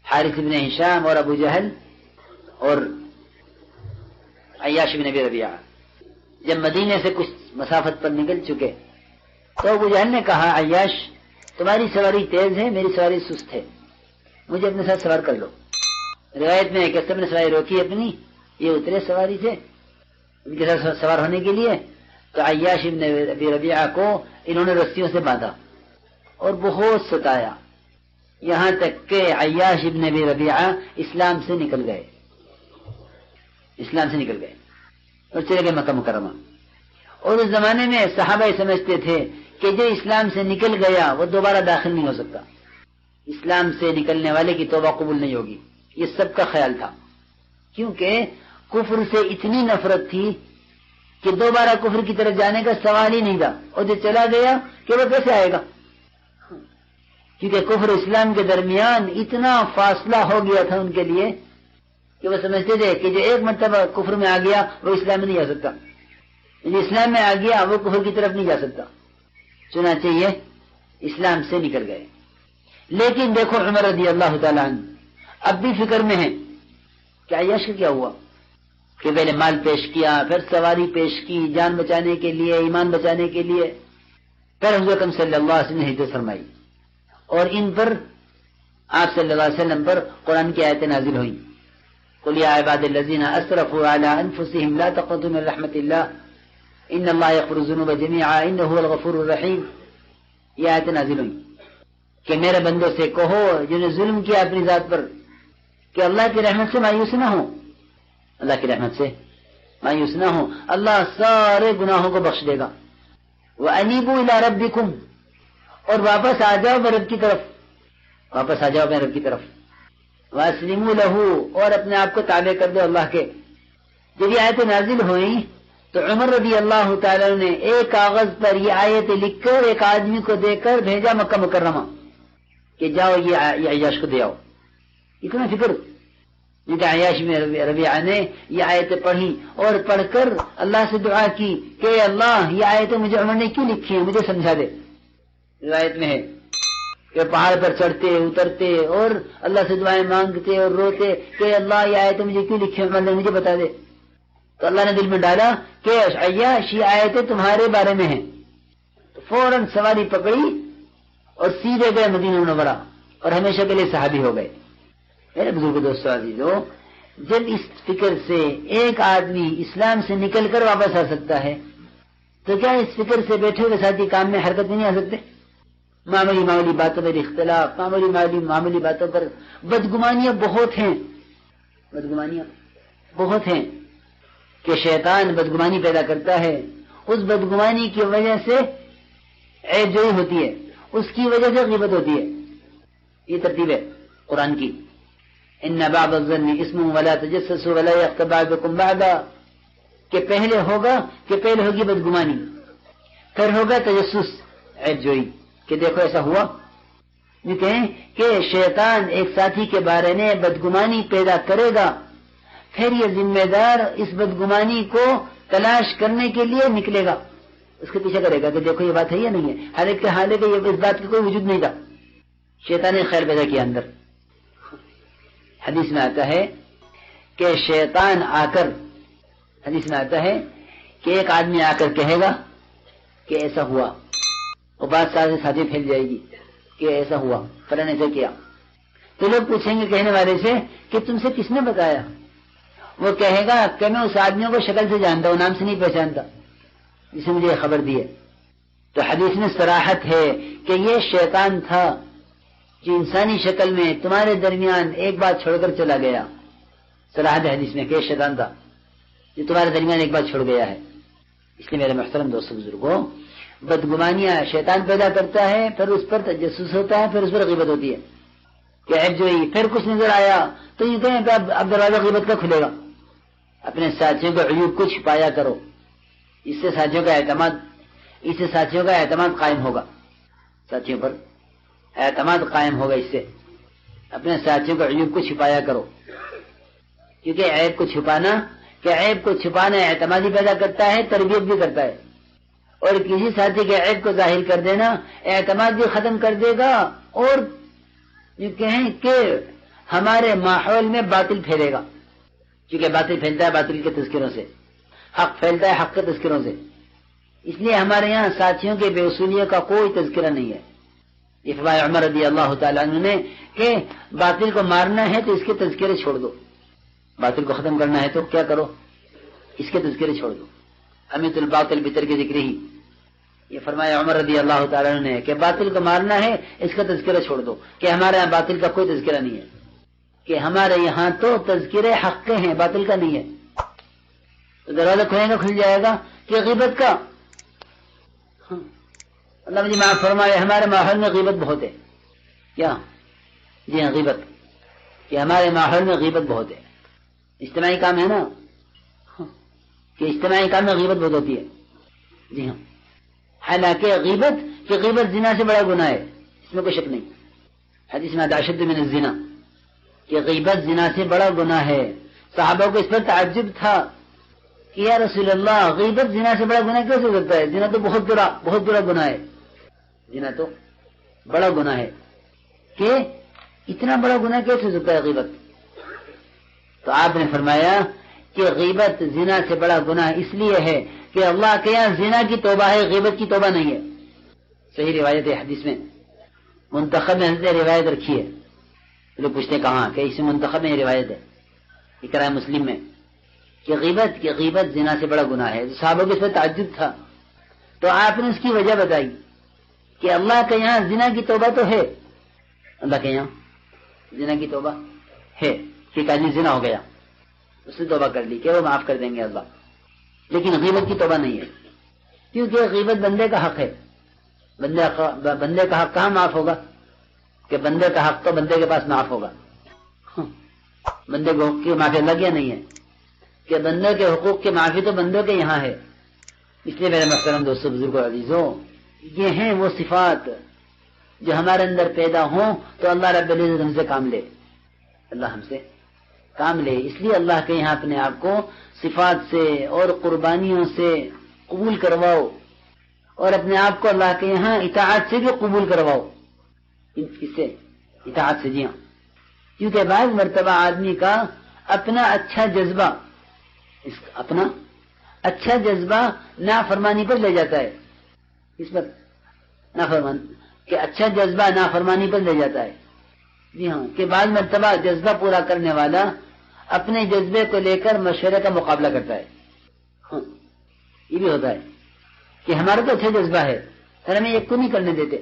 حارث بن ہشام اور ابو جہل اور عیاش بن ابی ربیعہ. جب مدینے سے کچھ مسافت پر نکل چکے تو ابو جہل نے کہا عیاش تمہاری سواری تیز ہے، میری سواری سست ہے، مجھے اپنے ساتھ سوار کر لو. روایت میں کہ سب نے سواری روکی اپنی, یہ اترے سواری سے ان کے ساتھ سوار ہونے کے لیے. تو عیاش ابن ابی ربیعہ کو انہوں نے رسیوں سے باندھا اور بہت ستایا, یہاں تک کہ عیاش ابن ابی ربیعہ اسلام سے نکل گئے اور چلے گئے مکہ مکرمہ. اور اس زمانے میں صحابہ سمجھتے تھے کہ جو اسلام سے نکل گیا وہ دوبارہ داخل نہیں ہو سکتا, اسلام سے نکلنے والے کی توبہ قبول نہیں ہوگی. یہ سب کا خیال تھا, کیونکہ کفر سے اتنی نفرت تھی کہ دوبارہ کفر کی طرف جانے کا سوال ہی نہیں تھا. اور جو چلا گیا کہ وہ کیسے آئے گا, کیونکہ کفر اسلام کے درمیان اتنا فاصلہ ہو گیا تھا ان کے لیے کہ وہ سمجھتے تھے کہ جو ایک مرتبہ کفر میں آ گیا وہ اسلام میں نہیں جا سکتا, جو اسلام میں آ گیا وہ کفر کی طرف نہیں جا سکتا. چنانچہ یہ اسلام سے نکل گئے. لیکن دیکھو عمر رضی اللہ تعالیٰ عنہ اب بھی فکر میں ہے کہ عیاش کیا ہوا کہ پہلے مال پیش کیا, پھر سواری پیش کی جان بچانے کے لیے, ایمان بچانے کے لیے, پھر حضرت صلی اللہ علیہ وسلم نے ہجرت فرمائی اور ان پر آپ صلی اللہ علیہ وسلم پر قرآن کی آیتیں نازل ہوئیں. قل یا عباد الذین اسرفوا علی انفسهم لا تقنطوا من رحمت اللہ ان اللہ یغفر الذنوب جميعا انہ هو الغفور الرحیم. یہ آیتیں نازل ہوئیں کہ میرے بندوں سے کہو جنہوں نے ظلم کیا اپنی ذات پر کہ اللہ کی رحمت سے مایوس نہ ہو, اللہ کی رحمت سے مایوس نہ ہو, اللہ سارے گناہوں کو بخش دے گا. وَأَنِيبُوا إِلَىٰ رَبِّكُمْ, اور واپس آ جاؤ میرے رب کی طرف, واپس آ جاؤ میرے رب کی طرف. وَأَسْلِمُوا لَهُ, اور اپنے آپ کو تابع کر دو اللہ کے. جب یہ آیتیں نازل ہوئیں تو عمر رضی اللہ تعالیٰ نے ایک کاغذ پر یہ آیتیں لکھ کر ایک آدمی کو دے کر بھیجا مکہ مکرمہ کہ جاؤ یہ عیاش کو دے آؤ. اتنا فکر عیاش میں ربیعہ نے یہ آیتیں پڑھی اور پڑھ کر اللہ سے دعا کی کہ اللہ یہ آیتیں مجھے عمر نے کیوں لکھی ہیں, مجھے سمجھا دے. روایت میں ہے کہ پہاڑ پر چڑھتے اترتے اور اللہ سے دعائیں مانگتے اور روتے کہ اللہ یہ آیتیں مجھے کیوں لکھی ہیں, عمر نے مجھے بتا دے. تو اللہ نے دل میں ڈالا کہ عیاش یہ آیتیں تمہارے بارے میں ہیں. تو فوراً سواری پکڑی اور سیدھے گئے مدینہ منورہ اور ہمیشہ کے لیے صحابی ہو گئے. میرے بزرگ دوستو عزیزو, جب اس فکر سے ایک آدمی اسلام سے نکل کر واپس آ سکتا ہے تو کیا اس فکر سے بیٹھے ہوئے ساتھی کام میں حرکت نہیں آ سکتے؟ معمولی باتوں پر اختلاف, معمولی باتوں پر بدگمانیاں بہت ہیں کہ شیطان بدگمانی پیدا کرتا ہے. اس بدگمانی کی وجہ سے عیب جوئی ہوتی ہے, اس کی وجہ سے غیبت ہوتی ہے. یہ ترتیب ہے قرآن کی. ان بعض الظن اسم ولا تجسسوا ولا یغتب بعضکم بعضا, کہ پہلے ہوگی بدگمانی, پھر ہوگا تجسس عیب جوئی کہ دیکھو ایسا ہوا. یہ کہیں کہ شیطان ایک ساتھی کے بارے میں بدگمانی پیدا کرے گا, پھر یہ ذمہ دار اس بدگمانی کو تلاش کرنے کے لیے نکلے گا, اس کے پیچھے کرے گا کہ دیکھو یہ بات ہے یا نہیں ہے. حالانکہ یہ اس بات کا کوئی وجود نہیں تھا, شیطان نے خیر پیدا کیا اندر. حدیث میں آتا ہے کہ شیطان آ کر, حدیث میں آتا ہے کہ ایک آدمی آ کر کہے گا کہ ایسا ہوا, وہ بات سارے ساتھی پھیل جائے گی کہ ایسا ہوا, فلاں ایسا کیا. تو لوگ پوچھیں گے کہنے والے سے کہ تم سے کس نے بتایا؟ وہ کہے گا کہ میں اس آدمیوں کو شکل سے جانتا ہوں, نام سے نہیں پہچانتا, جسے مجھے یہ خبر دی ہے. تو حدیث میں صراحت ہے کہ یہ شیطان تھا جو انسانی شکل میں تمہارے درمیان ایک بات چھوڑ کر چلا گیا. صراحت حدیث میں کہ شیطان تھا جو تمہارے درمیان ایک بات چھوڑ گیا ہے. اس لیے میرے محترم دوستو بزرگوں, بدگمانیاں شیطان پیدا کرتا ہے, پھر اس پر تجسس ہوتا ہے, پھر اس پر غیبت ہوتی ہے کہ عیب جوئی. پھر کچھ نظر آیا تو یہ کہیں کہ اب دروازہ غیبت کا کھلے گا. اپنے ساتھیوں کے عیوب کو چھپایا کرو, اس سے ساتھیوں کا اعتماد قائم ہوگا, ساتھیوں پر اعتماد قائم ہوگا. اس سے اپنے ساتھیوں کے عیوب کو چھپایا کرو, کیونکہ عیب کو چھپانا اعتمادی پیدا کرتا ہے, تربیت بھی کرتا ہے. اور کسی ساتھی کے عیب کو ظاہر کر دینا اعتماد بھی ختم کر دے گا, اور یہ کہیں کہ ہمارے ماحول میں باطل پھیلے گا, کیونکہ باطل پھیلتا ہے باطل کے تذکروں سے, حق پھیلتا ہے حق کے تذکروں سے. اس لیے ہمارے یہاں ساتھیوں کے بے اصولیوں کا کوئی تذکرہ نہیں ہے. یہ فرمایا عمر رضی اللہ تعالیٰ عنہ نے کہ باطل کو مارنا ہے تو اس کے تذکرے چھوڑ دو، باطل کو ختم کرنا ہے تو کیا کرو، اس کے تذکرے چھوڑ دو، امیت الباطل بترک ذکر ہی، یہ فرمایا عمر رضی اللہ تعالیٰ عنہ نے کہ باطل کو مارنا ہے اس کا تذکرہ چھوڑ دو، کہ ہمارے یہاں باطل کا کوئی تذکرہ نہیں ہے، کہ ہمارے یہاں تو تذکرے حق کے ہیں، باطل کا نہیں ہے. تو دروازہ کھلے گا، کھل جائے گا کہ غیبت کا. اللہ مجھے معاف فرمائے، ہمارے ماحول میں غیبت بہت ہے. کیا؟ جی ہاں، غیبت، کہ ہمارے ماحول میں غیبت بہت ہے. اجتماعی کام ہے نا، کہ اجتماعی کام میں غیبت بہت ہوتی ہے. جی ہاں، حالانکہ غیبت زنا سے بڑا گناہ ہے، اس میں کوئی شک نہیں. حدیث میں اشد من الزنا، کہ غیبت زنا سے بڑا گناہ ہے. صحابہ کو اس پر تعجب تھا کہ یا رسول اللہ، غیبت زنا سے بڑا گناہ کیسے ہو سکتا ہے؟ زنا تو بہت بڑا گناہ ہے. زنا تو بڑا گناہ ہے، کہ اتنا بڑا گناہ کیسے ہو سکتا ہے غیبت؟ تو آپ نے فرمایا کہ غیبت زنا سے بڑا گناہ اس لیے ہے کہ اللہ کے یہاں زنا کی توبہ ہے، غیبت کی توبہ نہیں ہے. صحیح روایت ہے، حدیث میں منتخب میں حضرت روایت رکھی ہے. لوگ پوچھتے کہاں، کہ اس منتخب میں یہ روایت ہے، اقرا مسلم میں، کہ غیبت زنا سے بڑا گناہ ہے. صحابہ کو اس پر تعجب تھا، تو آپ نے اس کی وجہ بتائی کہ اللہ کے یہاں زنا کی توبہ تو ہے، اللہ کے یہاں زنا کی توبہ ہے، کہ ایک آدمی زنا ہو گیا، اس نے توبہ کر لی کہ وہ معاف کر دیں گے اللہ، لیکن غیبت کی توبہ نہیں ہے، کیونکہ غیبت بندے کا حق ہے. بندے کا حق کہاں معاف ہوگا؟ کہ بندے کا حق تو بندے کے پاس معاف ہوگا. بندے کو حقوق کی معافی اللہ کیا نہیں ہے، کہ بندے کے حقوق کی معافی تو بندوں کے یہاں ہے. اس لیے میرے محترم دوستوں، بزرگوں، عزیزوں، یہ ہیں وہ صفات جو ہمارے اندر پیدا ہوں تو اللہ رب العزت ہم سے کام لے، اللہ ہم سے کام لے. اس لیے اللہ کے یہاں اپنے آپ کو صفات سے اور قربانیوں سے قبول کرواؤ، اور اپنے آپ کو اللہ کے یہاں اطاعت سے بھی قبول کرواؤ. اس سے اطاعت سے، جی ہاں، کیونکہ بعض مرتبہ آدمی کا اپنا اچھا جذبہ نافرمانی پر لے جاتا ہے. اس پر کہ اچھا جذبہ نافرمانی پر لے جاتا ہے. جی ہاں، کہ بعض مرتبہ جذبہ پورا کرنے والا اپنے جذبے کو لے کر مشورے کا مقابلہ کرتا ہے. ہاں، یہ بھی ہوتا ہے کہ ہمارا تو اچھا جذبہ ہے، پھر ہمیں ایک کو نہیں کرنے دیتے،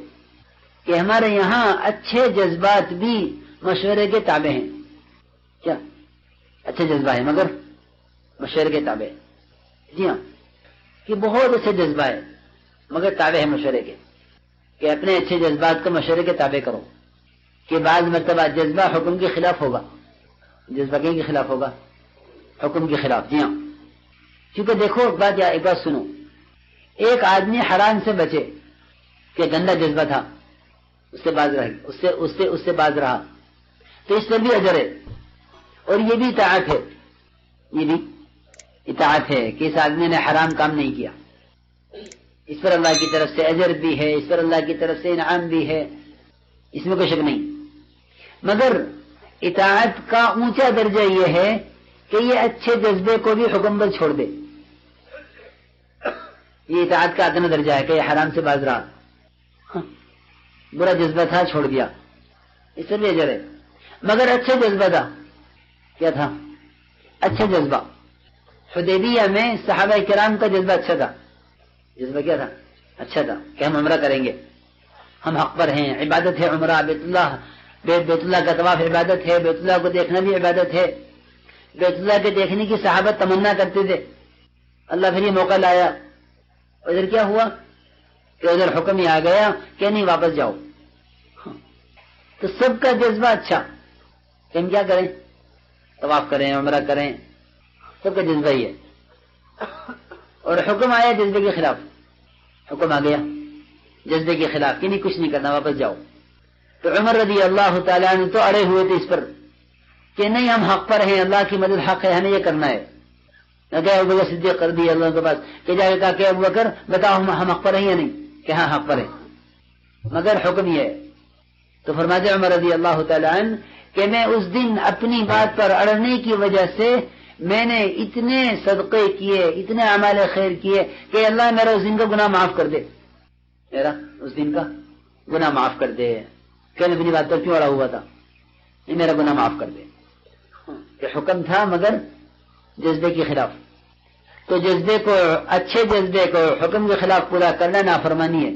کہ ہمارے یہاں اچھے جذبات بھی مشورے کے تابع ہیں. کیا اچھا جذبہ ہے مگر مشورے کے تابع؟ جی ہاں، کہ بہت اچھے جذبہ ہے مگر تابع ہے مشورے کے، کہ اپنے اچھے جذبات کو مشورے کے تابع کرو. کہ بعض مرتبہ جذبہ حکم کے خلاف ہوگا، جذبہ کے خلاف ہوگا، حکم کے خلاف. جی ہاں، کیونکہ دیکھو ایک بات سنو، ایک آدمی حرام سے بچے کہ گندا جذبہ تھا، اس سے باز رہا تو اس پر بھی اجر ہے، اور یہ بھی اطاعت ہے کہ اس آدمی نے حرام کام نہیں کیا. اس پر اللہ کی طرف سے اجر بھی ہے، اس پر اللہ کی طرف سے انعام بھی ہے، اس میں کوئی شک نہیں. مگر اطاعت کا اونچا درجہ یہ ہے کہ یہ اچھے جذبے کو بھی حکم پر چھوڑ دے. یہ اطاعت کا ادنا درجہ ہے کہ یہ حرام سے باز رہا، برا جذبہ تھا چھوڑ دیا، اس پر بھی اجر ہے. مگر اچھا جذبہ تھا، کیا تھا؟ اچھا جذبہ. حدیبیہ میں صحابہ کرام کا جذبہ اچھا تھا. جذبہ کیا تھا؟ اچھا تھا کہ ہم عمرہ کریں گے، ہم حق پر ہیں، عبادت ہے عمرہ، بیت اللہ کا طواف عبادت ہے، بیت اللہ کو دیکھنا بھی عبادت ہے. بیت اللہ کے دیکھنے کی صحابہ تمنا کرتے تھے. اللہ پھر یہ موقع لایا، ادھر کیا ہوا کہ ادھر حکم ہی آ گیا کہ نہیں، واپس جاؤ. تو سب کا جذبہ اچھا کہ ہم کیا کریں، طواف کریں، عمرہ کریں، سب کا جذبہ ہی ہے. اور حکم آیا جذبے کے خلاف، حکم آ گیا جذبے کے خلاف کہ نہیں، کچھ نہیں کرنا، واپس جاؤ. تو عمر رضی اللہ تعالیٰ عنہ تو اڑے ہوئے تھے اس پر کہ نہیں، ہم حق پر ہیں، اللہ کی مدد حق ہے، ہمیں یہ کرنا ہے. ابوبکر صدیق کر دی اللہ کے پاس کہ جا کے کہا کہ ابوبکر بتاؤ ہم حق پر ہیں یا نہیں، کہ ہاں حق پر ہیں، مگر حکم یہ ہے. تو فرماتے عمر رضی اللہ تعالیٰ عنہ کہ میں اس دن اپنی بات پر اڑنے کی وجہ سے میں نے اتنے صدقے کیے، اتنے اعمال خیر کیے کہ اللہ میرا اس دن کا گناہ معاف کر دے، میرا اس دن کا گناہ معاف کر دے. کہ میں اپنی بات پر کیوں اڑا ہوا تھا, یہ میرا گناہ معاف کر دے. کہ حکم تھا مگر جذبے کے خلاف. تو جذبے کو, اچھے جذبے کو حکم کے خلاف پورا کرنا نافرمانی ہے.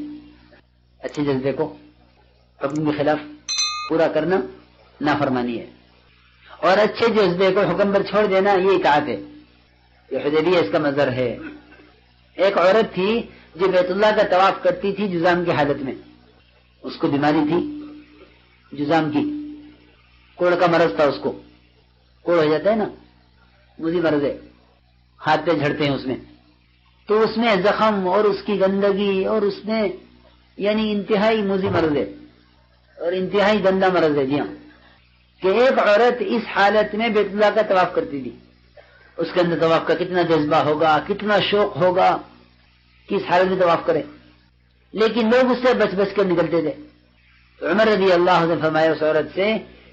اچھے جذبے کو حکم کے خلاف پورا کرنا نافرمانی ہے, اور اچھے جذبے کو حکم پر چھوڑ دینا یہ اطاعت ہے. یہ حدیبیہ اس کا مظہر ہے. ایک عورت تھی جو بیت اللہ کا طواف کرتی تھی جذام کی حالت میں. اس کو بیماری تھی جذام کی, کوڑ کا مرض تھا. اس کو کوڑ ہو جاتا ہے نا, موذی مرض ہے, ہاتھ پہ جھڑتے ہیں اس میں. تو اس میں زخم اور اس کی گندگی اور اس میں یعنی انتہائی موذی مرض ہے اور انتہائی گندا مرض ہے. جی ہاں, کہ ایک عورت اس حالت میں بیت اللہ کا طواف کرتی تھی. اس کے اندر طواف کا کتنا جذبہ ہوگا, کتنا شوق ہوگا کہ اس حالت میں طواف کرے, لیکن لوگ اس سے بچ بچ کر نکلتے تھے. تو عمر رضی اللہ عنہ نے فرمایا اس عورت سے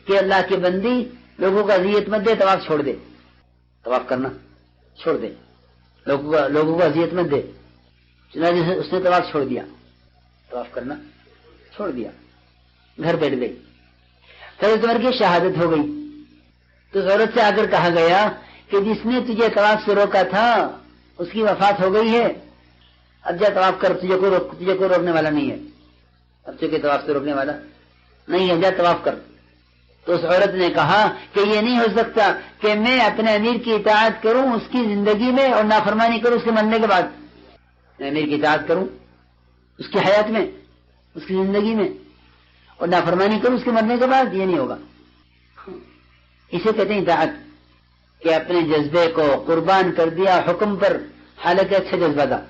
کہ اللہ کی بندی, لوگوں کا اذیت مت دے, طواف چھوڑ دے, طواف کرنا چھوڑ دے, لوگوں کو اذیت مت دے. چنانچہ اس نے طواف چھوڑ دیا, طواف کرنا چھوڑ دیا, گھر بیٹھ گئی. حضرت عمر کی شہادت ہو گئی. تو اس عورت سے آ کر کہا گیا کہ جس نے تجھے طواف سے روکا تھا اس کی وفات ہو گئی ہے, اب جا طواف کر, تجھے کوئی روکنے والا نہیں ہے. اب چونکہ طواف سے روکنے والا نہیں ہے, جا طواف کر. تو اس عورت نے کہا کہ یہ نہیں ہو سکتا کہ میں اپنے امیر کی اطاعت کروں اس کی زندگی میں اور نافرمانی کروں اس کے مرنے کے بعد. میں امیر کی اطاعت کروں اس کی حیات میں, اس کی زندگی میں, اور نافرمانی کروں اس کے مرنے کے بعد, یہ نہیں ہوگا. اسے کہتے ہیں اطاعت, کہ اپنے جذبے کو قربان کر دیا حکم پر, حالانکہ اچھا جذبہ تھا.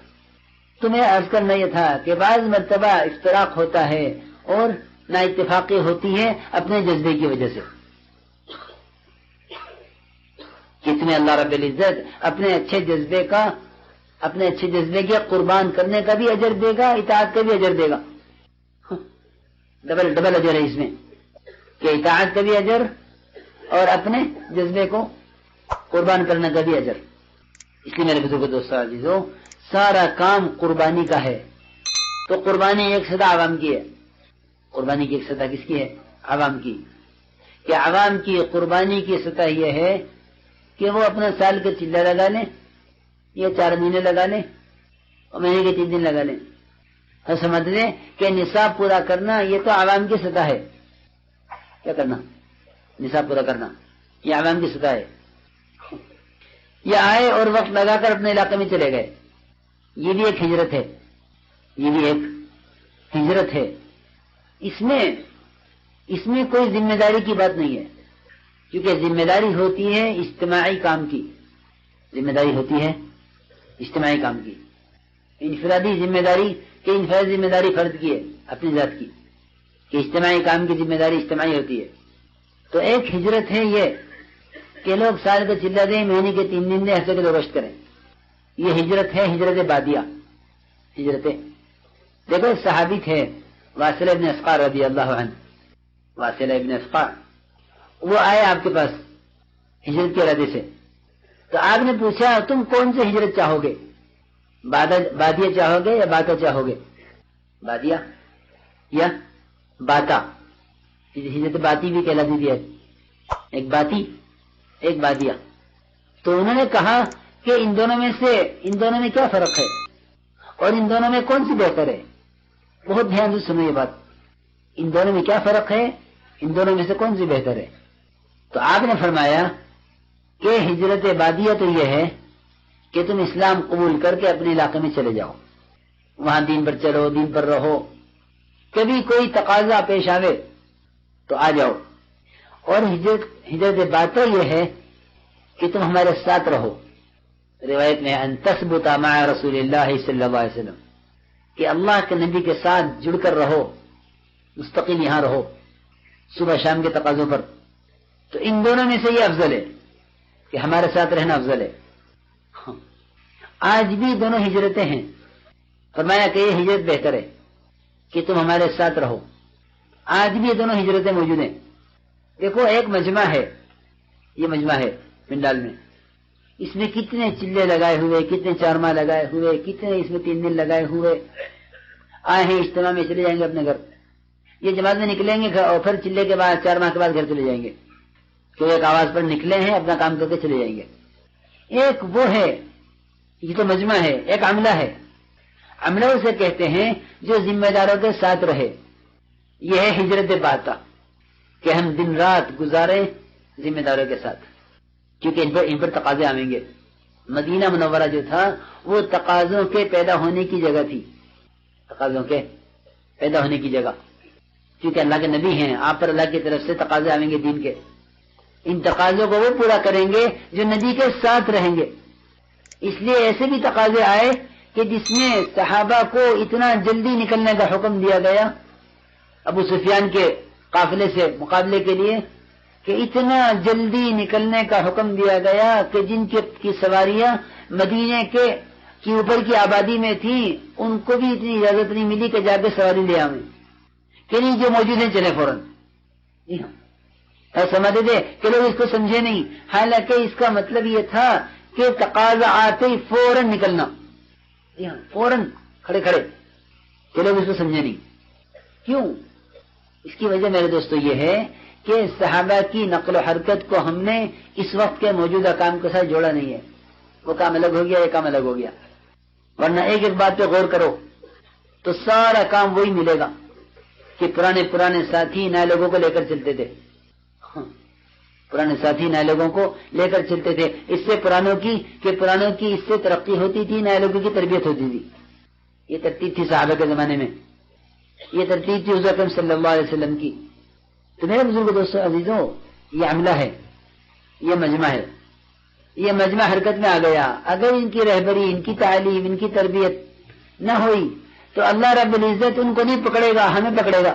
تمہیں عرض کرنا یہ تھا کہ بعض مرتبہ افتراق ہوتا ہے اور نا اتفاقی ہوتی ہے اپنے جذبے کی وجہ سے. کہ تمہیں اللہ رب العزت اپنے اچھے جذبے کے قربان کرنے کا بھی اجر دے گا, اطاعت کا بھی اجر دے گا. ڈبل اجر ہے اس میں, کہ اطاعت کا بھی اجر اور اپنے جذبے کو قربان کرنے کا بھی اجر. اس لیے میرے بزرگوں دوستو عزیزو, سارا کام قربانی کا ہے. تو قربانی ایک سطح عوام کی ہے. قربانی کی ایک سطح کس کی ہے؟ عوام کی. کہ عوام کی قربانی کی سطح یہ ہے کہ وہ اپنا سال کا چلہ لگا لیں, یا 4 مہینے لگا لیں, اور مہینے کے 3 دن لگا لیں. اور سمجھ لیں کہ نصاب پورا کرنا یہ تو عوام کی سطح ہے. کیا کرنا؟ نصاب پورا کرنا, یہ عوام کی سطح ہے. یہ آئے اور وقت لگا کر اپنے علاقے میں چلے گئے, یہ بھی ایک ہجرت ہے. یہ بھی ایک ہجرت ہے. اس میں کوئی ذمہ داری کی بات نہیں ہے, کیونکہ ذمہ داری ہوتی ہے اجتماعی کام کی. ذمہ داری ہوتی ہے اجتماعی کام کی. انفرادی ذمہ داری کہ انفرادی ذمہ داری فرد کی ہے اپنی ذات کی, کہ اجتماعی کام کی ذمہ داری اجتماعی ہوتی ہے. تو ایک ہجرت ہے یہ کہ لوگ سال کا چلہ دیں, مہینے کے 3 دن دیں, ہفتے کے 2 گشت کریں. یہ ہجرت ہے, ہجرت بادیہ. ہجرتیں دیکھو, صحابی تھے واصلہ ابن اسقع رضی اللہ عنہ. واصلہ ابن اسقع وہ آئے آپ کے پاس ہجرت کے ارادے سے. تو آپ نے پوچھا تم کون سے ہجرت چاہو گے, بادیہ چاہو گے یا باتا چاہو گے؟ بادیہ یا باتا. ہجرت باتی بھی کہلاتی ہے, ایک باتی ایک بادیہ. تو انہوں نے کہا کہ ان دونوں میں کیا فرق ہے اور ان دونوں میں کون سی بہتر ہے؟ بہت دھیان سے سنو یہ بات. ان دونوں میں کیا فرق ہے, ان دونوں میں سے کون سی بہتر ہے؟ تو آپ نے فرمایا کہ ہجرت بادیہ تو یہ ہے کہ تم اسلام قبول کر کے اپنے علاقے میں چلے جاؤ, وہاں دین پر چلو, دین پر رہو, کبھی کوئی تقاضا پیش آوے تو آ جاؤ. اور ہجرت باتا یہ ہے کہ تم ہمارے ساتھ رہو. روایت میں ان تثبت مع رسول اللہ صلی اللہ علیہ وسلم, کہ اللہ کے نبی کے ساتھ جڑ کر رہو, مستقل یہاں رہو صبح شام کے تقاضوں پر. تو ان دونوں میں سے یہ افضل ہے کہ ہمارے ساتھ رہنا افضل ہے. آج بھی دونوں ہجرتیں ہیں. فرمایا کہ یہ ہجرت بہتر ہے کہ تم ہمارے ساتھ رہو. آج بھی یہ دونوں ہجرتیں موجود ہیں. دیکھو ایک مجمع ہے, یہ مجمع ہے پنڈال میں, اس میں کتنے چلے لگائے ہوئے, کتنے 4 ماہ لگائے ہوئے, کتنے اس میں 3 دن لگائے ہوئے. آئے ہیں اجتماع میں, چلے جائیں گے اپنے گھر. یہ جماعت میں نکلیں گے اور پھر چلے کے بعد 4 ماہ کے بعد گھر چلے جائیں گے، تو ایک آواز پر نکلے ہیں، اپنا کام کر کے چلے جائیں گے۔ ایک وہ ہے، یہ تو مجمع ہے، ایک عملہ ہے۔ عملہ اسے کہتے ہیں جو ذمہ داروں کے ساتھ رہے۔ یہ ہے ہجرت باتا، کہ ہم دن رات گزارے ذمہ داروں کے ساتھ، کیونکہ ان پر تقاضے آئیں گے۔ مدینہ منورہ جو تھا وہ تقاضوں کے پیدا ہونے کی جگہ تھی، تقاضوں کے پیدا ہونے کی جگہ، کیونکہ اللہ کے نبی ہیں، آپ پر اللہ کی طرف سے تقاضے آئیں گے دین کے۔ ان تقاضوں کو وہ پورا کریں گے جو نبی کے ساتھ رہیں گے۔ اس لیے ایسے بھی تقاضے آئے کہ جس میں صحابہ کو اتنا جلدی نکلنے کا حکم دیا گیا ابو سفیان کے قافلے سے مقابلے کے لیے، کہ اتنا جلدی نکلنے کا حکم دیا گیا کہ جن کی سواریاں مدینے کی اوپر کی آبادی میں تھی ان کو بھی اتنی اجازت نہیں ملی کہ جا کے سواری لے آئیں، کہ نہیں جو موجود ہیں چلے فوراً۔ جی ہاں، سمجھتے تھے کہ لوگ اس کو سمجھے نہیں، حالانکہ اس کا مطلب یہ تھا کہ تقاضا آتے ہی فوراً نکلنا، جی ہاں فوراً کھڑے کھڑے، کہ لوگ اس کو سمجھے نہیں۔ کیوں؟ اس کی وجہ میرے دوستو یہ ہے کہ صحابہ کی نقل و حرکت کو ہم نے اس وقت کے موجودہ کام کے ساتھ جوڑا نہیں ہے۔ وہ کام الگ ہو گیا، یہ کام الگ ہو گیا۔ ورنہ ایک ایک بات پہ غور کرو تو سارا کام وہی ملے گا کہ پرانے ساتھی نئے لوگوں کو لے کر چلتے تھے، پرانے ساتھی نئے لوگوں کو لے کر چلتے تھے۔ اس سے پرانوں کی اس سے ترقی ہوتی تھی، نئے لوگوں کی تربیت ہوتی تھی۔ یہ ترتیب تھی صحابہ کے زمانے میں، یہ ترتیب تھی حضور اکرم صلی اللہ علیہ وسلم کی۔ تو میرے بزرگ دوستوں عزیزوں، یہ عملہ ہے، یہ مجمع ہے، یہ مجمع حرکت میں آ گیا۔ اگر ان کی رہبری، ان کی تعلیم، ان کی تربیت نہ ہوئی تو اللہ رب العزت ان کو نہیں پکڑے گا، ہمیں پکڑے گا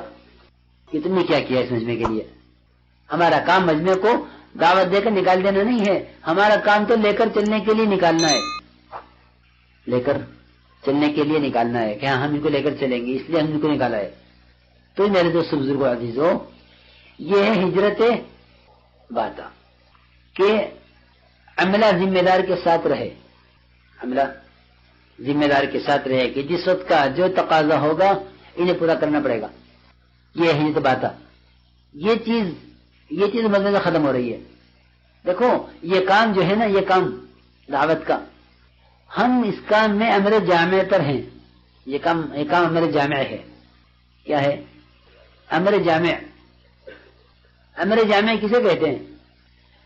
کہ تم نے کیا کیا اس مجمع کے لیے۔ ہمارا کام مجمع کو دعوت دے کر نکال دینا نہیں ہے، ہمارا کام تو لے کر چلنے کے لیے نکالنا ہے، لے کر چلنے کے لیے نکالنا ہے کہ ہاں ہم ان کو لے کر چلیں گے، اس لیے ہم ان کو نکالا ہے۔ تو میرے دوست بزرگوں عزیزوں، یہ ہے ہجرت باتا، کہ عملہ ذمہ دار کے ساتھ رہے، عملہ ذمہ دار کے ساتھ رہے کہ جس وقت کا جو تقاضا ہوگا انہیں پورا کرنا پڑے گا۔ یہ ہے ہجرت باتا۔ یہ چیز مدد میں ختم ہو رہی ہے۔ دیکھو یہ کام جو ہے نا، یہ کام دعوت کا، ہم اس کام میں امر جامع پر ہیں۔ یہ کام امر جامع ہے۔ کیا ہے امر جامع؟ امر جامع کسے کہتے ہیں؟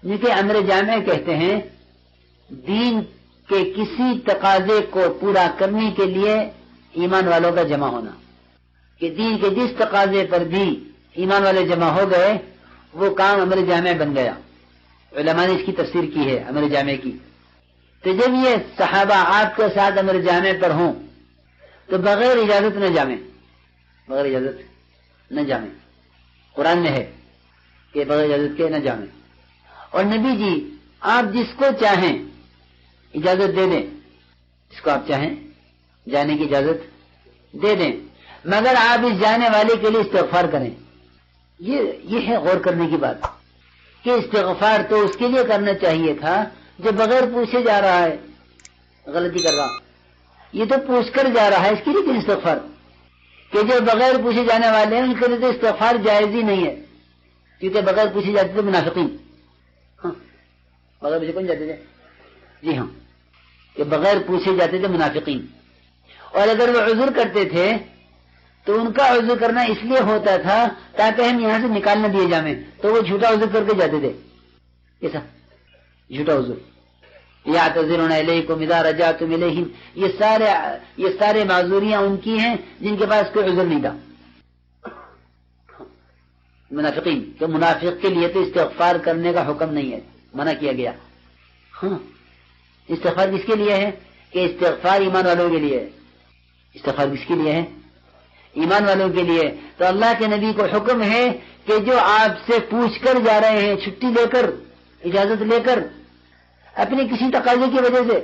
جن کے امر جامع کہتے ہیں دین کے کسی تقاضے کو پورا کرنے کے لیے ایمان والوں کا جمع ہونا، کہ دین کے جس تقاضے پر بھی ایمان والے جمع ہو گئے وہ کام امر جامع بن گیا۔ علماء نے اس کی تفسیر کی ہے امر جامع کی۔ تو جب یہ صحابہ آپ کے ساتھ امر جامع پر ہوں تو بغیر اجازت نہ جامع، بغیر اجازت نہ جامع، قرآن میں ہے کہ بغیر اجازت کے نہ جامع۔ اور نبی جی آپ جس کو چاہیں اجازت دے دیں، جس کو آپ چاہیں جانے کی اجازت دے دیں، مگر آپ اس جانے والے کے لیے استغفار کریں۔ یہ ہے غور کرنے کی بات کہ استغفار تو اس کے لیے کرنا چاہیے تھا جو بغیر پوچھے جا رہا ہے، غلطی کر رہا، یہ تو پوچھ کر جا رہا ہے، اس کے لیے کیوں استغفار؟ کہ جو بغیر پوچھے جانے والے ہیں ان کے لیے تو استغفار جائز ہی نہیں ہے، کیونکہ بغیر پوچھے جاتے تھے منافقین، ہاں بغیر پوچھے کون جاتے تھے؟ جی ہاں، کہ بغیر پوچھے جاتے تھے منافقین۔ اور اگر وہ عذر کرتے تھے تو ان کا عذر کرنا اس لیے ہوتا تھا تاکہ ہم یہاں سے نکال نہ دیے جائیں، تو وہ جھوٹا عذر کر کے جاتے تھے۔ کیسا جھوٹا عذر؟ یعتذرون الیکم اذا رجعتم الیہم، یہ سارے معذوریاں ان کی ہیں جن کے پاس کوئی عذر نہیں تھا۔ منافقین، تو منافق کے لیے تو استغفار کرنے کا حکم نہیں ہے، منع کیا گیا۔ ہاں استغفار کس کے لیے ہے؟ کہ استغفار ایمان والوں کے لیے ہے۔ استغفار کس کے لیے ہے؟ ایمان والوں کے لیے۔ تو اللہ کے نبی کو حکم ہے کہ جو آپ سے پوچھ کر جا رہے ہیں، چھٹی لے کر، اجازت لے کر، اپنے کسی تقاضے کی وجہ سے،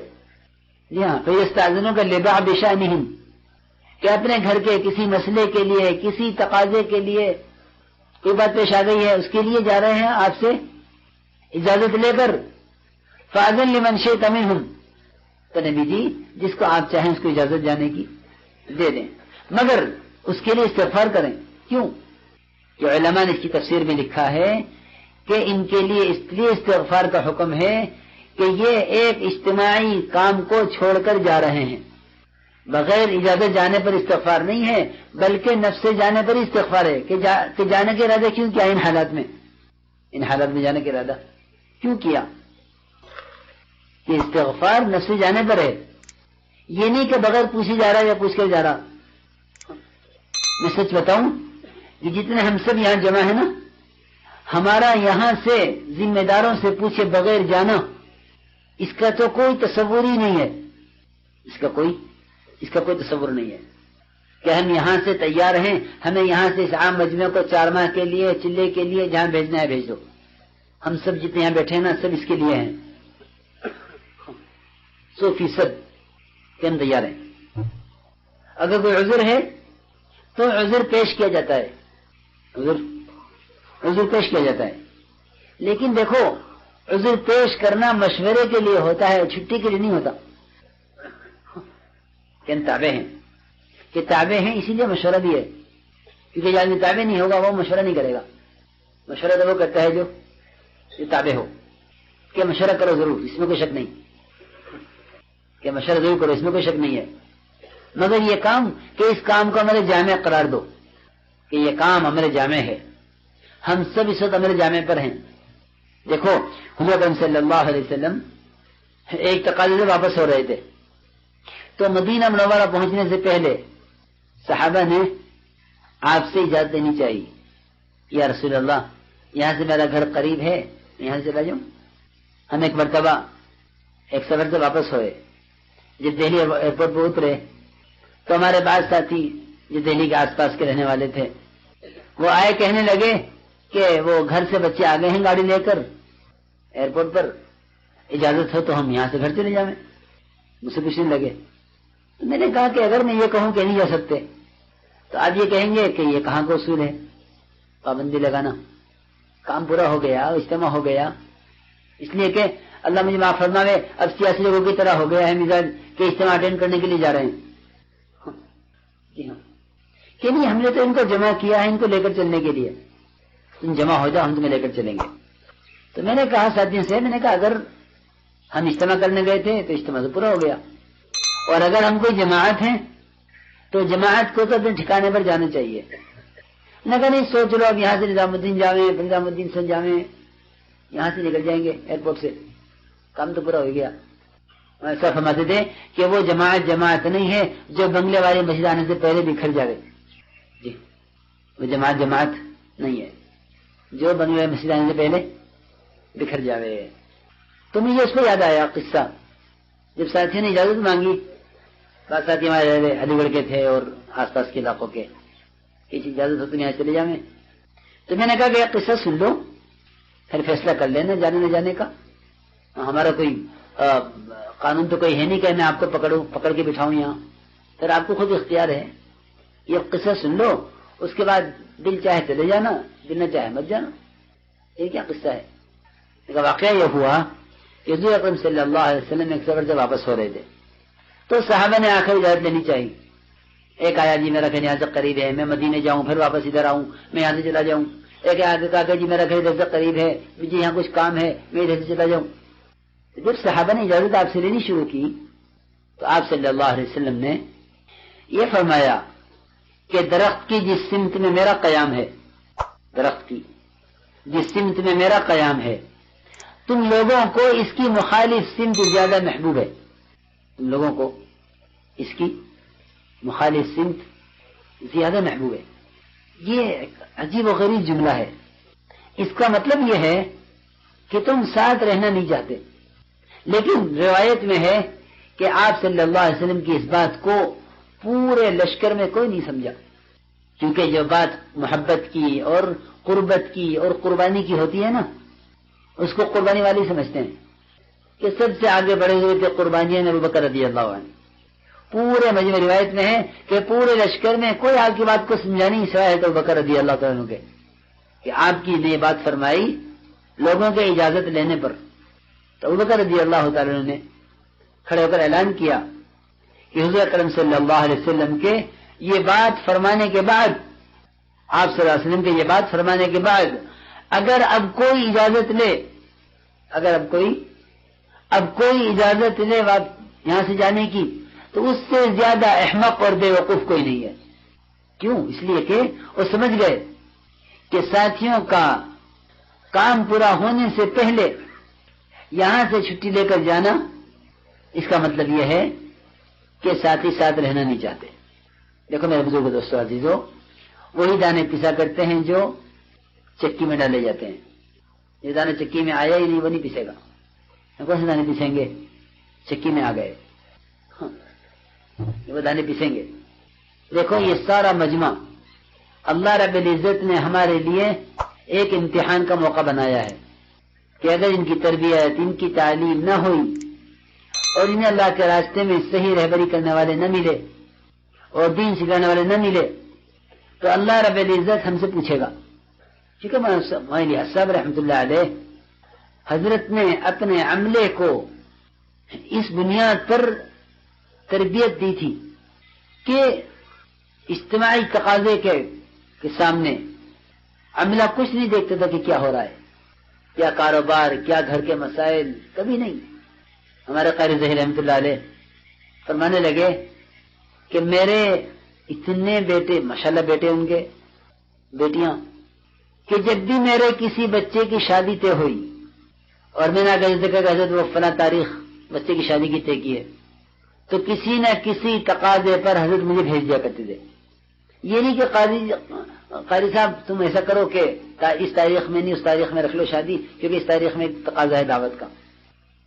جی ہاں فَيَسْتَأْذِنُوكَ لِبَعْضِ شَأْنِهِمْ، کہ اپنے گھر کے کسی مسئلے کے لیے، کسی تقاضے کے لیے کوئی بات پیش آ گئی ہے، اس کے لیے جا رہے ہیں آپ سے اجازت لے کر، فَأَذِن لِمَنْ شِئْتَ مِنْهُمْ، تو نبی جی جس کو آپ چاہیں اس کو اجازت جانے کی دے دیں، مگر اس کے لیے استغفار کریں۔ کیوں؟ جو علماء نے اس کی تفسیر میں لکھا ہے کہ ان کے لیے اس لیے استغفار کا حکم ہے کہ یہ ایک اجتماعی کام کو چھوڑ کر جا رہے ہیں، بغیر اجازت جانے پر استغفار نہیں ہے، بلکہ نفس سے جانے پر استغفار ہے کہ جانے کے ارادہ کیوں کیا؟ ان حالات میں جانے کے ارادہ کیوں کیا؟ کہ استغفار نفس سے جانے پر ہے، یہ نہیں کہ بغیر پوچھے جا رہا یا پوچھ کر جا رہا۔ میں سچ بتاؤں کہ جتنے ہم سب یہاں جمع ہیں نا، ہمارا یہاں سے ذمہ داروں سے پوچھے بغیر جانا، اس کا تو کوئی تصور ہی نہیں ہے، اس کا کوئی تصور نہیں ہے کہ ہم یہاں سے تیار ہیں، ہمیں یہاں سے اس عام مجمع کو 4 ماہ کے لیے چلے کے لیے جہاں بھیجنا ہے بھیج دو۔ ہم سب جتنے یہاں بیٹھے ہیں نا، سب اس کے لیے ہیں 100% کہ ہم تیار ہیں۔ اگر کوئی عذر ہے تو عذر پیش کیا جاتا ہے، عذر پیش کیا جاتا ہے، لیکن دیکھو عذر پیش کرنا مشورے کے لیے ہوتا ہے، چھٹی کے لیے نہیں ہوتا۔ کہ تابع ہیں اسی لیے مشورہ بھی ہے، کیونکہ جو آدمی تابع نہیں ہوگا وہ مشورہ نہیں کرے گا۔ مشورہ تو وہ کرتا ہے جو تابع ہو، کہ مشورہ کرو ضرور، اس میں کوئی شک نہیں، کہ مشورہ ضرور کرو، اس میں کوئی شک نہیں ہے، مگر یہ کام کہ اس کام کو ہمارے جامع قرار دو کہ یہ کام ہمارے جامع ہے، ہم سب اس وقت ہمارے جامع پر ہیں۔ دیکھو حضور اکرم صلی اللہ علیہ وسلم ایک تقاضے سے واپس ہو رہے تھے، تو مدینہ منورہ پہنچنے سے پہلے صحابہ نے آپ سے اجازت دینی چاہیے، یا رسول اللہ یہاں سے میرا گھر قریب ہے، یہاں سے چلا جاؤں۔ ہم ایک مرتبہ ایک سفر سے واپس ہوئے، جب دہلی ایئرپورٹ پر اترے تو ہمارے بعض ساتھی جو دہلی کے آس پاس کے رہنے والے تھے وہ آئے، کہنے لگے کہ وہ گھر سے بچے آ گئے ہیں گاڑی لے کر ایئرپورٹ پر، اجازت ہو تو ہم یہاں سے گھر چلے جائیں۔ مجھ سے پوچھنے لگے، تو میں نے کہا کہ اگر میں یہ کہوں کہ نہیں جا سکتے تو آپ یہ کہیں گے کہ یہ کہاں کا اصول ہے پابندی لگانا؟ کام پورا ہو گیا، اجتماع ہو گیا، اس لیے کہ اللہ مجھے معاف فرماوے اب سیاسی لوگوں کی طرح ہو گیا ہے مزاج کہ اجتماع اٹینڈ کرنے کے لیے جا رہے ہیں۔ جی ہاں، کہ نہیں، ہم نے تو ان کو جمع کیا ہے ان کو لے کر چلنے کے لیے، تم جمع ہو جاؤ، ہم تمہیں لے کر چلیں گے۔ تو میں نے کہا ساتھیوں سے، میں نے کہا اگر ہم اجتماع کرنے گئے تھے تو اجتماع تو پورا ہو گیا، اور اگر ہم کوئی جماعت ہیں تو جماعت کو تو اپنے ٹھکانے پر جانا چاہیے، نہ کہ نہیں سوچ لو اب یہاں سے نظام الدین جاویں، نظام الدین سے جاویں، یہاں سے نکل جائیں گے ایئرپورٹ سے، کام تو پورا ہو گیا۔ ایسا فرماتے تھے کہ وہ جماعت نہیں ہے جو بنگلے والی مسجد آنے سے پہلے بکھر جاوے، جی وہ جماعت نہیں ہے جو بنگلے والی مسجد آنے سے پہلے بکھر جاوے۔ تو مجھے اس کو یاد آیا قصہ، جب ساتھیوں نے اجازت مانگی، بعض ساتھی ہمارے علی گڑھ کے تھے اور آس پاس کے علاقوں کے، کسی اجازت ہو تو یہاں چلے جائیں، تو میں نے کہا کہ یہ قصہ سن لو پھر فیصلہ کر لینا جانے نہ جانے کا، ہمارا کوئی قانون تو کوئی ہے نہیں کہ میں آپ کو پکڑ کے بٹھاؤں یہاں، پھر آپ کو خود اختیار ہے، یہ قصہ سن لو، اس کے بعد دل چاہے چلے جانا، دل نہ چاہے مت جانا۔ یہ کیا قصہ ہے؟ واقعہ یہ ہوا کہ حضور اکرم صلی اللہ علیہ وسلم ایک سفر سے واپس ہو رہے تھے، تو صحابہ نے آخر اجازت لینی چاہیے۔ ایک آیا جی میرا گھر یہاں سے قریب ہے، میں مدینے جاؤں پھر واپس ادھر آؤں، میں یہاں سے چلا جاؤں۔ ایک آیا کہا کہ جی میرا گھر ادھر سے قریب ہے، مجھے یہاں کچھ کام ہے، میں ادھر سے چلا جاؤں۔ جب صحابہ نے اجازت آپ سے لینی شروع کی تو آپ صلی اللہ علیہ وسلم نے یہ فرمایا کہ درخت کی جس سمت میں میرا قیام ہے، درخت کی جس سمت میں میرا قیام ہے، تم لوگوں کو اس کی مخالف سمت زیادہ محبوب ہے، تم لوگوں کو اس کی مخالف سمت زیادہ محبوب ہے۔ یہ عجیب و غریب جملہ ہے، اس کا مطلب یہ ہے کہ تم ساتھ رہنا نہیں چاہتے، لیکن روایت میں ہے کہ آپ صلی اللہ علیہ وسلم کی اس بات کو پورے لشکر میں کوئی نہیں سمجھا، کیونکہ جو بات محبت کی اور قربت کی اور قربانی کی ہوتی ہے نا، اس کو قربانی والی سمجھتے ہیں کہ سب سے آگے بڑھے ہوئے تھے قربانیاں ابو بکر رضی اللہ عنہ۔ پورے مجمع روایت میں ہے کہ پورے لشکر میں کوئی آپ کی بات کو سمجھا نہیں سوائے ابو بکر رضی اللہ تعالیٰ عنہ کے، کہ آپ کی نے بات فرمائی لوگوں کے اجازت لینے پر، تو ابو بکر رضی اللہ تعالیٰ عنہ نے کھڑے ہو کر اعلان کیا کہ حضور اکرم صلی اللہ علیہ وسلم کے یہ بات فرمانے کے بعد آپ صلی اللہ علیہ وسلم کے یہ بات فرمانے کے بعد اگر اب کوئی اجازت لے، اگر اب کوئی اجازت لے یہاں سے جانے کی، تو اس سے زیادہ احمق اور بے وقوف کوئی نہیں ہے۔ کیوں؟ اس لیے کہ وہ سمجھ گئے کہ ساتھیوں کا کام پورا ہونے سے پہلے یہاں سے چھٹی لے کر جانا، اس کا مطلب یہ ہے کہ ساتھی ساتھ رہنا نہیں چاہتے۔ دیکھو میرے بزرگ دوستو عزیزو، وہی دانے پسا کرتے ہیں جو چکی میں ڈالے جاتے ہیں۔ یہ دانے چکی میں آیا ہی نہیں، وہ نہیں پیسے گا۔ کون سے دانے پیسیں گے؟ چکی میں آ گئے وہ دانے پیسیں گے۔ دیکھو یہ سارا مجمع اللہ رب العزت نے ہمارے لیے ایک امتحان کا موقع بنایا ہے کہ اگر ان کی تربیت، ان کی تعلیم نہ ہوئی اور انہیں اللہ کے راستے میں صحیح رہبری کرنے والے نہ ملے اور دین سکھانے والے نہ ملے، تو اللہ رب العزت ہم سے پوچھے گا۔ ٹھیک ہے، مولانا صاحب رحمۃ اللہ علیہ حضرت نے اپنے عملے کو اس بنیاد پر تربیت دی تھی کہ اجتماعی تقاضے کے سامنے عملہ کچھ نہیں دیکھتا تھا کہ کیا ہو رہا ہے، کیا کاروبار، کیا گھر کے مسائل، کبھی نہیں۔ ہمارے قاری ظہیر رحمۃ اللہ علیہ فرمانے لگے کہ میرے اتنے بیٹے، ماشاءاللہ بیٹے ان کے، بیٹیاں، کہ جب بھی میرے کسی بچے کی شادی طے ہوئی اور میں نے اگر ذکر کہ حضرت وہ فلاں تاریخ بچے کی شادی کی طے کی ہے، تو کسی نہ کسی تقاضے پر حضرت مجھے بھیج دیا کرتے تھے۔ یہ نہیں کہ قاری صاحب تم ایسا کرو کہ اس تاریخ میں نہیں اس تاریخ میں رکھ لو شادی، کیونکہ اس تاریخ میں تقاضا ہے دعوت کا۔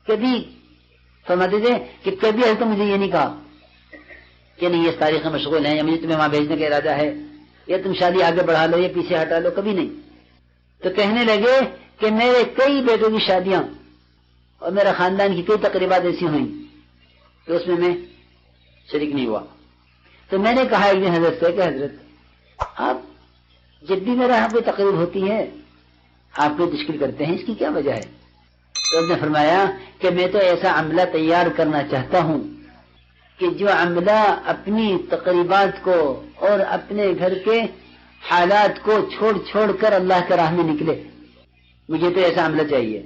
کبھی فرماتے تھے کہ کبھی حضرت مجھے یہ نہیں کہا کہ نہیں اس تاریخ میں مشغول ہیں یا مجھے تمہیں وہاں بھیجنے کا ارادہ ہے یا تم شادی آگے بڑھا لو یا پیچھے ہٹا لو، کبھی نہیں۔ تو کہنے لگے کہ میرے کئی بیٹوں کی شادیاں اور میرا خاندان کی کئی تقریبات ایسی ہوئیں کہ اس میں شریک نہیں ہوا۔ تو میں نے کہا ایک دن حضرت سے کہ حضرت آپ جب بھی میرے یہاں کوئی تقریب ہوتی ہے آپ کوئی تشکیل کرتے ہیں، اس کی کیا وجہ ہے؟ تو اس نے فرمایا کہ میں تو ایسا عملہ تیار کرنا چاہتا ہوں کہ جو عملہ اپنی تقریبات کو اور اپنے گھر کے حالات کو چھوڑ کر اللہ کے راہ میں نکلے۔ مجھے تو ایسا عملہ چاہیے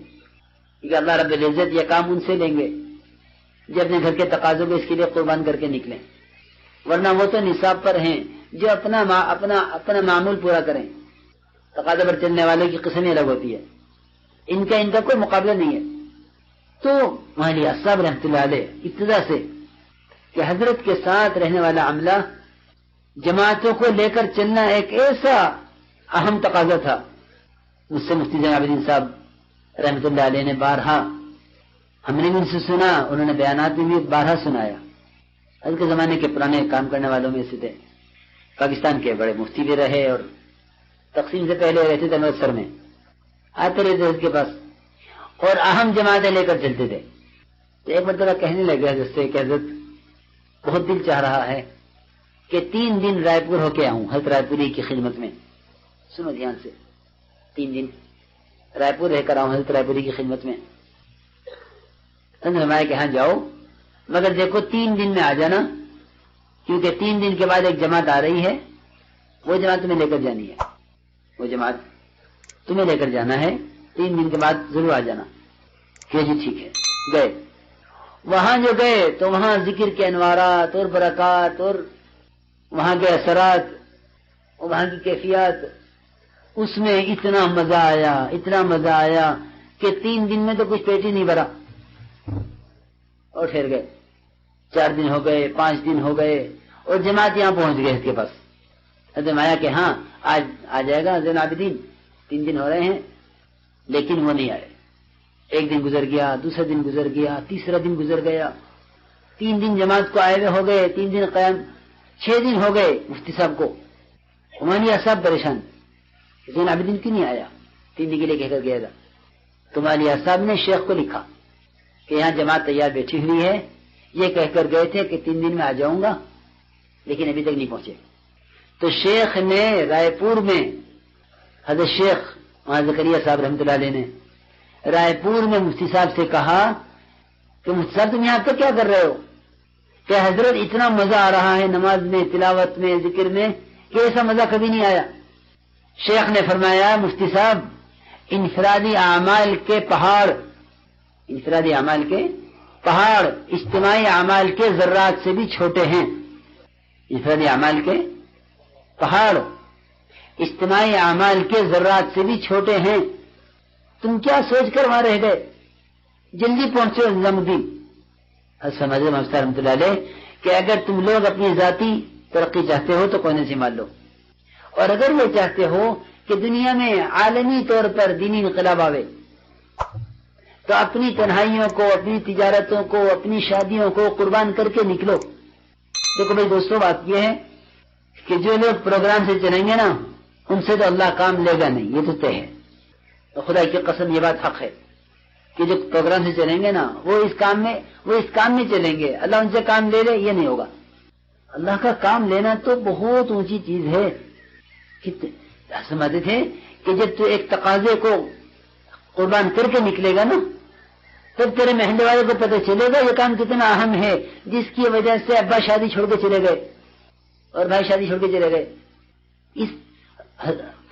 کہ اللہ رب العزت یہ کام ان سے لیں گے جو اپنے گھر کے تقاضوں کو اس کے لیے قربان کر کے نکلیں، ورنہ وہ تو نصاب پر ہیں جو اپنا معمول پورا کریں۔ تقاضے پر چلنے والے کی قسم الگ ہوتی ہے، ان کا کوئی مقابلہ نہیں ہے۔ تو مولانا صاحب رحمۃ اللہ علیہ ابتدا سے کہ حضرت کے ساتھ رہنے والا عملہ جماعتوں کو لے کر چلنا ایک ایسا اہم تقاضا تھا۔ مجھ سے مفتی جناب الدین صاحب رحمۃ اللہ علیہ نے بارہا، ہم نے بھی ان سے سنا، انہوں نے بیانات میں بھی بارہا سنایا۔ آج کے زمانے کے پرانے کام کرنے والوں میں سے تھے، پاکستان کے بڑے مفتی بھی رہے اور تقسیم سے پہلے رہتے تھے امرتسر میں، آتے رہتے اس کے پاس اور اہم جماعتیں لے کر چلتے تھے۔ تو ایک مرتبہ کہنے لگے حضرت سے کہ حضرت بہت دل چاہ رہا ہے کہ 3 دن رائے پور ہو کے آؤں حضرت رائے پوری کی خدمت میں۔ سنو دھیان سے، 3 دن رائے پور رہ کر آؤں حضرت رائے پوری کی خدمت میں۔ فرمایا کہ ہاں جاؤ، مگر دیکھو 3 دن میں آ جانا، کیونکہ 3 دن کے بعد ایک جماعت آ رہی ہے، وہ جماعت تمہیں لے کر جانی ہے، وہ جماعت تمہیں لے کر جانا ہے، 3 دن کے بعد ضرور آ جانا۔ کہ جی ٹھیک ہے۔ گئے، وہاں جو گئے تو وہاں ذکر کے انوارات اور برکات اور وہاں کے اثرات اور وہاں کی کیفیات، اس میں اتنا مزہ آیا کہ 3 دن میں تو کچھ پیٹ ہی نہیں بھرا اور ٹھہر گئے۔ 4 دن ہو گئے، 5 دن ہو گئے اور جماعت یہاں پہنچ گئے اس کے پاس۔ فرمایا کہ ہاں آج آ جائے گا زین العابدین، 3 دن ہو رہے ہیں، لیکن وہ نہیں آئے۔ 1 دن گزر گیا، دوسرا دن گزر گیا، تیسرا دن گزر گیا، 3 دن جماعت کو آئے ہوئے ہو گئے، 3 دن قیام، 6 دن ہو گئے مفتی صاحب کو۔ مولانا صاحب پریشان، زین العابدین کیوں نہیں آیا؟ 3 دن کے لیے کہہ کر گیا تھا۔ تو مولانا صاحب نے شیخ کو لکھا کہ یہاں جماعت تیار بیٹھی ہوئی ہے، یہ کہہ کر گئے تھے کہ 3 دن میں آ جاؤں گا، لیکن ابھی تک نہیں پہنچے۔ تو شیخ نے رائے پور میں، حضرت شیخ مولانا زکریا صاحب رحمۃ اللہ علیہ نے رائے پور میں مفتی صاحب سے کہا کہ مفتی صاحب تم یہاں تک کیا کر رہے ہو؟ کہ حضرت اتنا مزہ آ رہا ہے نماز میں، تلاوت میں، ذکر میں کہ ایسا مزہ کبھی نہیں آیا۔ شیخ نے فرمایا مفتی صاحب انفرادی اعمال کے پہاڑ اجتماعی اعمال کے ذرات سے بھی چھوٹے ہیں. انفرادی اعمال کے پہاڑ اجتماعی اعمال کے ذرات سے بھی چھوٹے ہیں. تم کیا سوچ کر وہاں رہ گئے؟ جلدی پہنچو نظام الدین. رحمۃ اللہ علیہ کہ اگر تم لوگ اپنی ذاتی ترقی چاہتے ہو تو کونے سے مان لو، اور اگر یہ چاہتے ہو کہ دنیا میں عالمی طور پر دینی انقلاب آوے تو اپنی تنہائیوں کو، اپنی تجارتوں کو، اپنی شادیوں کو قربان کر کے نکلو. دیکھو بھائی دوستوں، بات یہ ہے کہ جو لوگ پروگرام سے چلیں گے نا ان سے تو اللہ کام لے گا نہیں، یہ تو طے ہے. تو خدا کی قسم یہ بات حق ہے کہ جو پروگرام سے چلیں گے نا وہ اس کام میں چلیں گے، اللہ ان سے کام لے لے یہ نہیں ہوگا. اللہ کا کام لینا تو بہت اونچی چیز ہے. سمجھتے تھے کہ جب تو ایک تقاضے کو قربان کر کے نکلے گا نا تب تیرے محلے والے کو پتہ چلے گا یہ کام کتنا اہم ہے، جس کی وجہ سے ابا شادی چھوڑ کے چلے گئے اور بھائی شادی چھوڑ کے چلے گئے.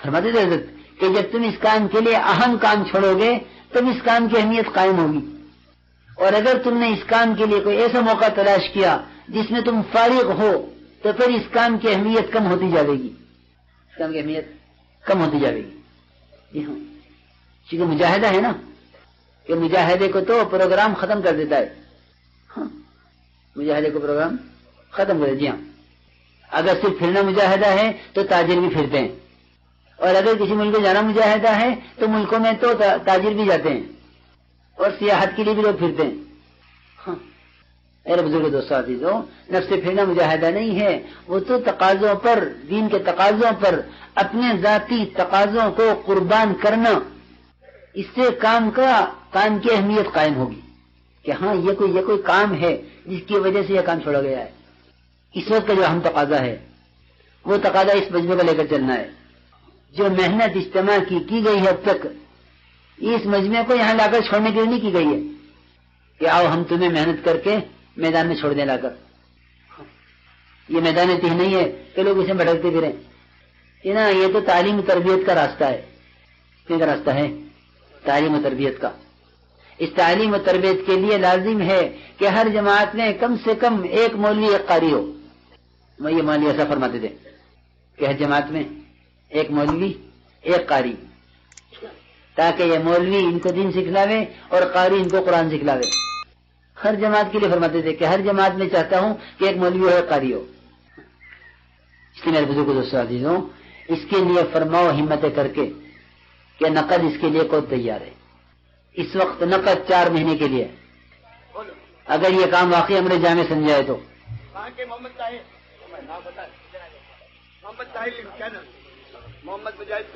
فرماتے تھے حضرت کہ جب تم اس کام کے لیے اہم کام چھوڑو گے تب اس کام کی اہمیت قائم ہوگی، اور اگر تم نے اس کام کے لیے کوئی ایسا موقع تلاش کیا جس میں تم فارغ ہو تو پھر اس کام کی اہمیت کم ہوتی جائے گی. جی ہاں، کیونکہ مجاہدہ ہے نا کہ مجاہدے کو تو پروگرام ختم کر دیتا ہے. ہاں، مجاہدے کو پروگرام ختم کر دیتا. جی ہاں، اگر صرف پھرنا مجاہدہ ہے تو تاجر بھی پھرتے ہیں، اور اگر کسی ملک کو جانا مجاہدہ ہے تو ملکوں میں تو تاجر بھی جاتے ہیں اور سیاحت کے لیے بھی لوگ پھرتے ہیں. ہاں میرے بزرگ دوستوں عزیزوں، نفس سے پھرنا مجاہدہ نہیں ہے، وہ تو تقاضوں پر، دین کے تقاضوں پر اپنے ذاتی تقاضوں کو قربان کرنا. اس سے کام کی اہمیت قائم ہوگی کہ ہاں یہ کوئی کام ہے جس کی وجہ سے یہ کام چھوڑا گیا ہے. اس وقت کا جو اہم تقاضا ہے وہ تقاضا اس مجمع کو لے کر چلنا ہے. جو محنت اجتماع کی گئی ہے اب تک، اس مجمع کو یہاں لا کر چھوڑنے کے لیے نہیں کی گئی ہے کہ آؤ ہم تمہیں محنت کر کے میدان میں چھوڑ دیں لا کر. یہ میدان تہ نہیں ہے کہ لوگ اسے بھٹکتے پھریں. یہ تو تعلیم و تربیت کا راستہ ہے. کیا راستہ ہے؟ تعلیم و تربیت کا. اس تعلیم و تربیت کے لیے لازم ہے کہ ہر جماعت میں کم سے کم ایک مولوی ایک قاری ہو. یہ مولوی ایسا فرماتے تھے کہ ہر جماعت میں ایک مولوی ایک قاری، تاکہ یہ مولوی ان کو دین سکھلاوے اور قاری ان کو قرآن سکھلاوے. ہر جماعت کے لیے فرماتے تھے کہ ہر جماعت میں چاہتا ہوں کہ ایک مولوی ہو ایک قاری ہو. اس لیے میرے بزرگ دوستوں عزیزوں، اس کے لیے فرماؤ ہمتیں کر کے کہ نقد اس کے لیے کون تیار ہے. اس وقت نقد 4 مہینے کے لیے، اگر یہ کام واقعی ہمارے جامع سمجھائے تو. محمد مجاہد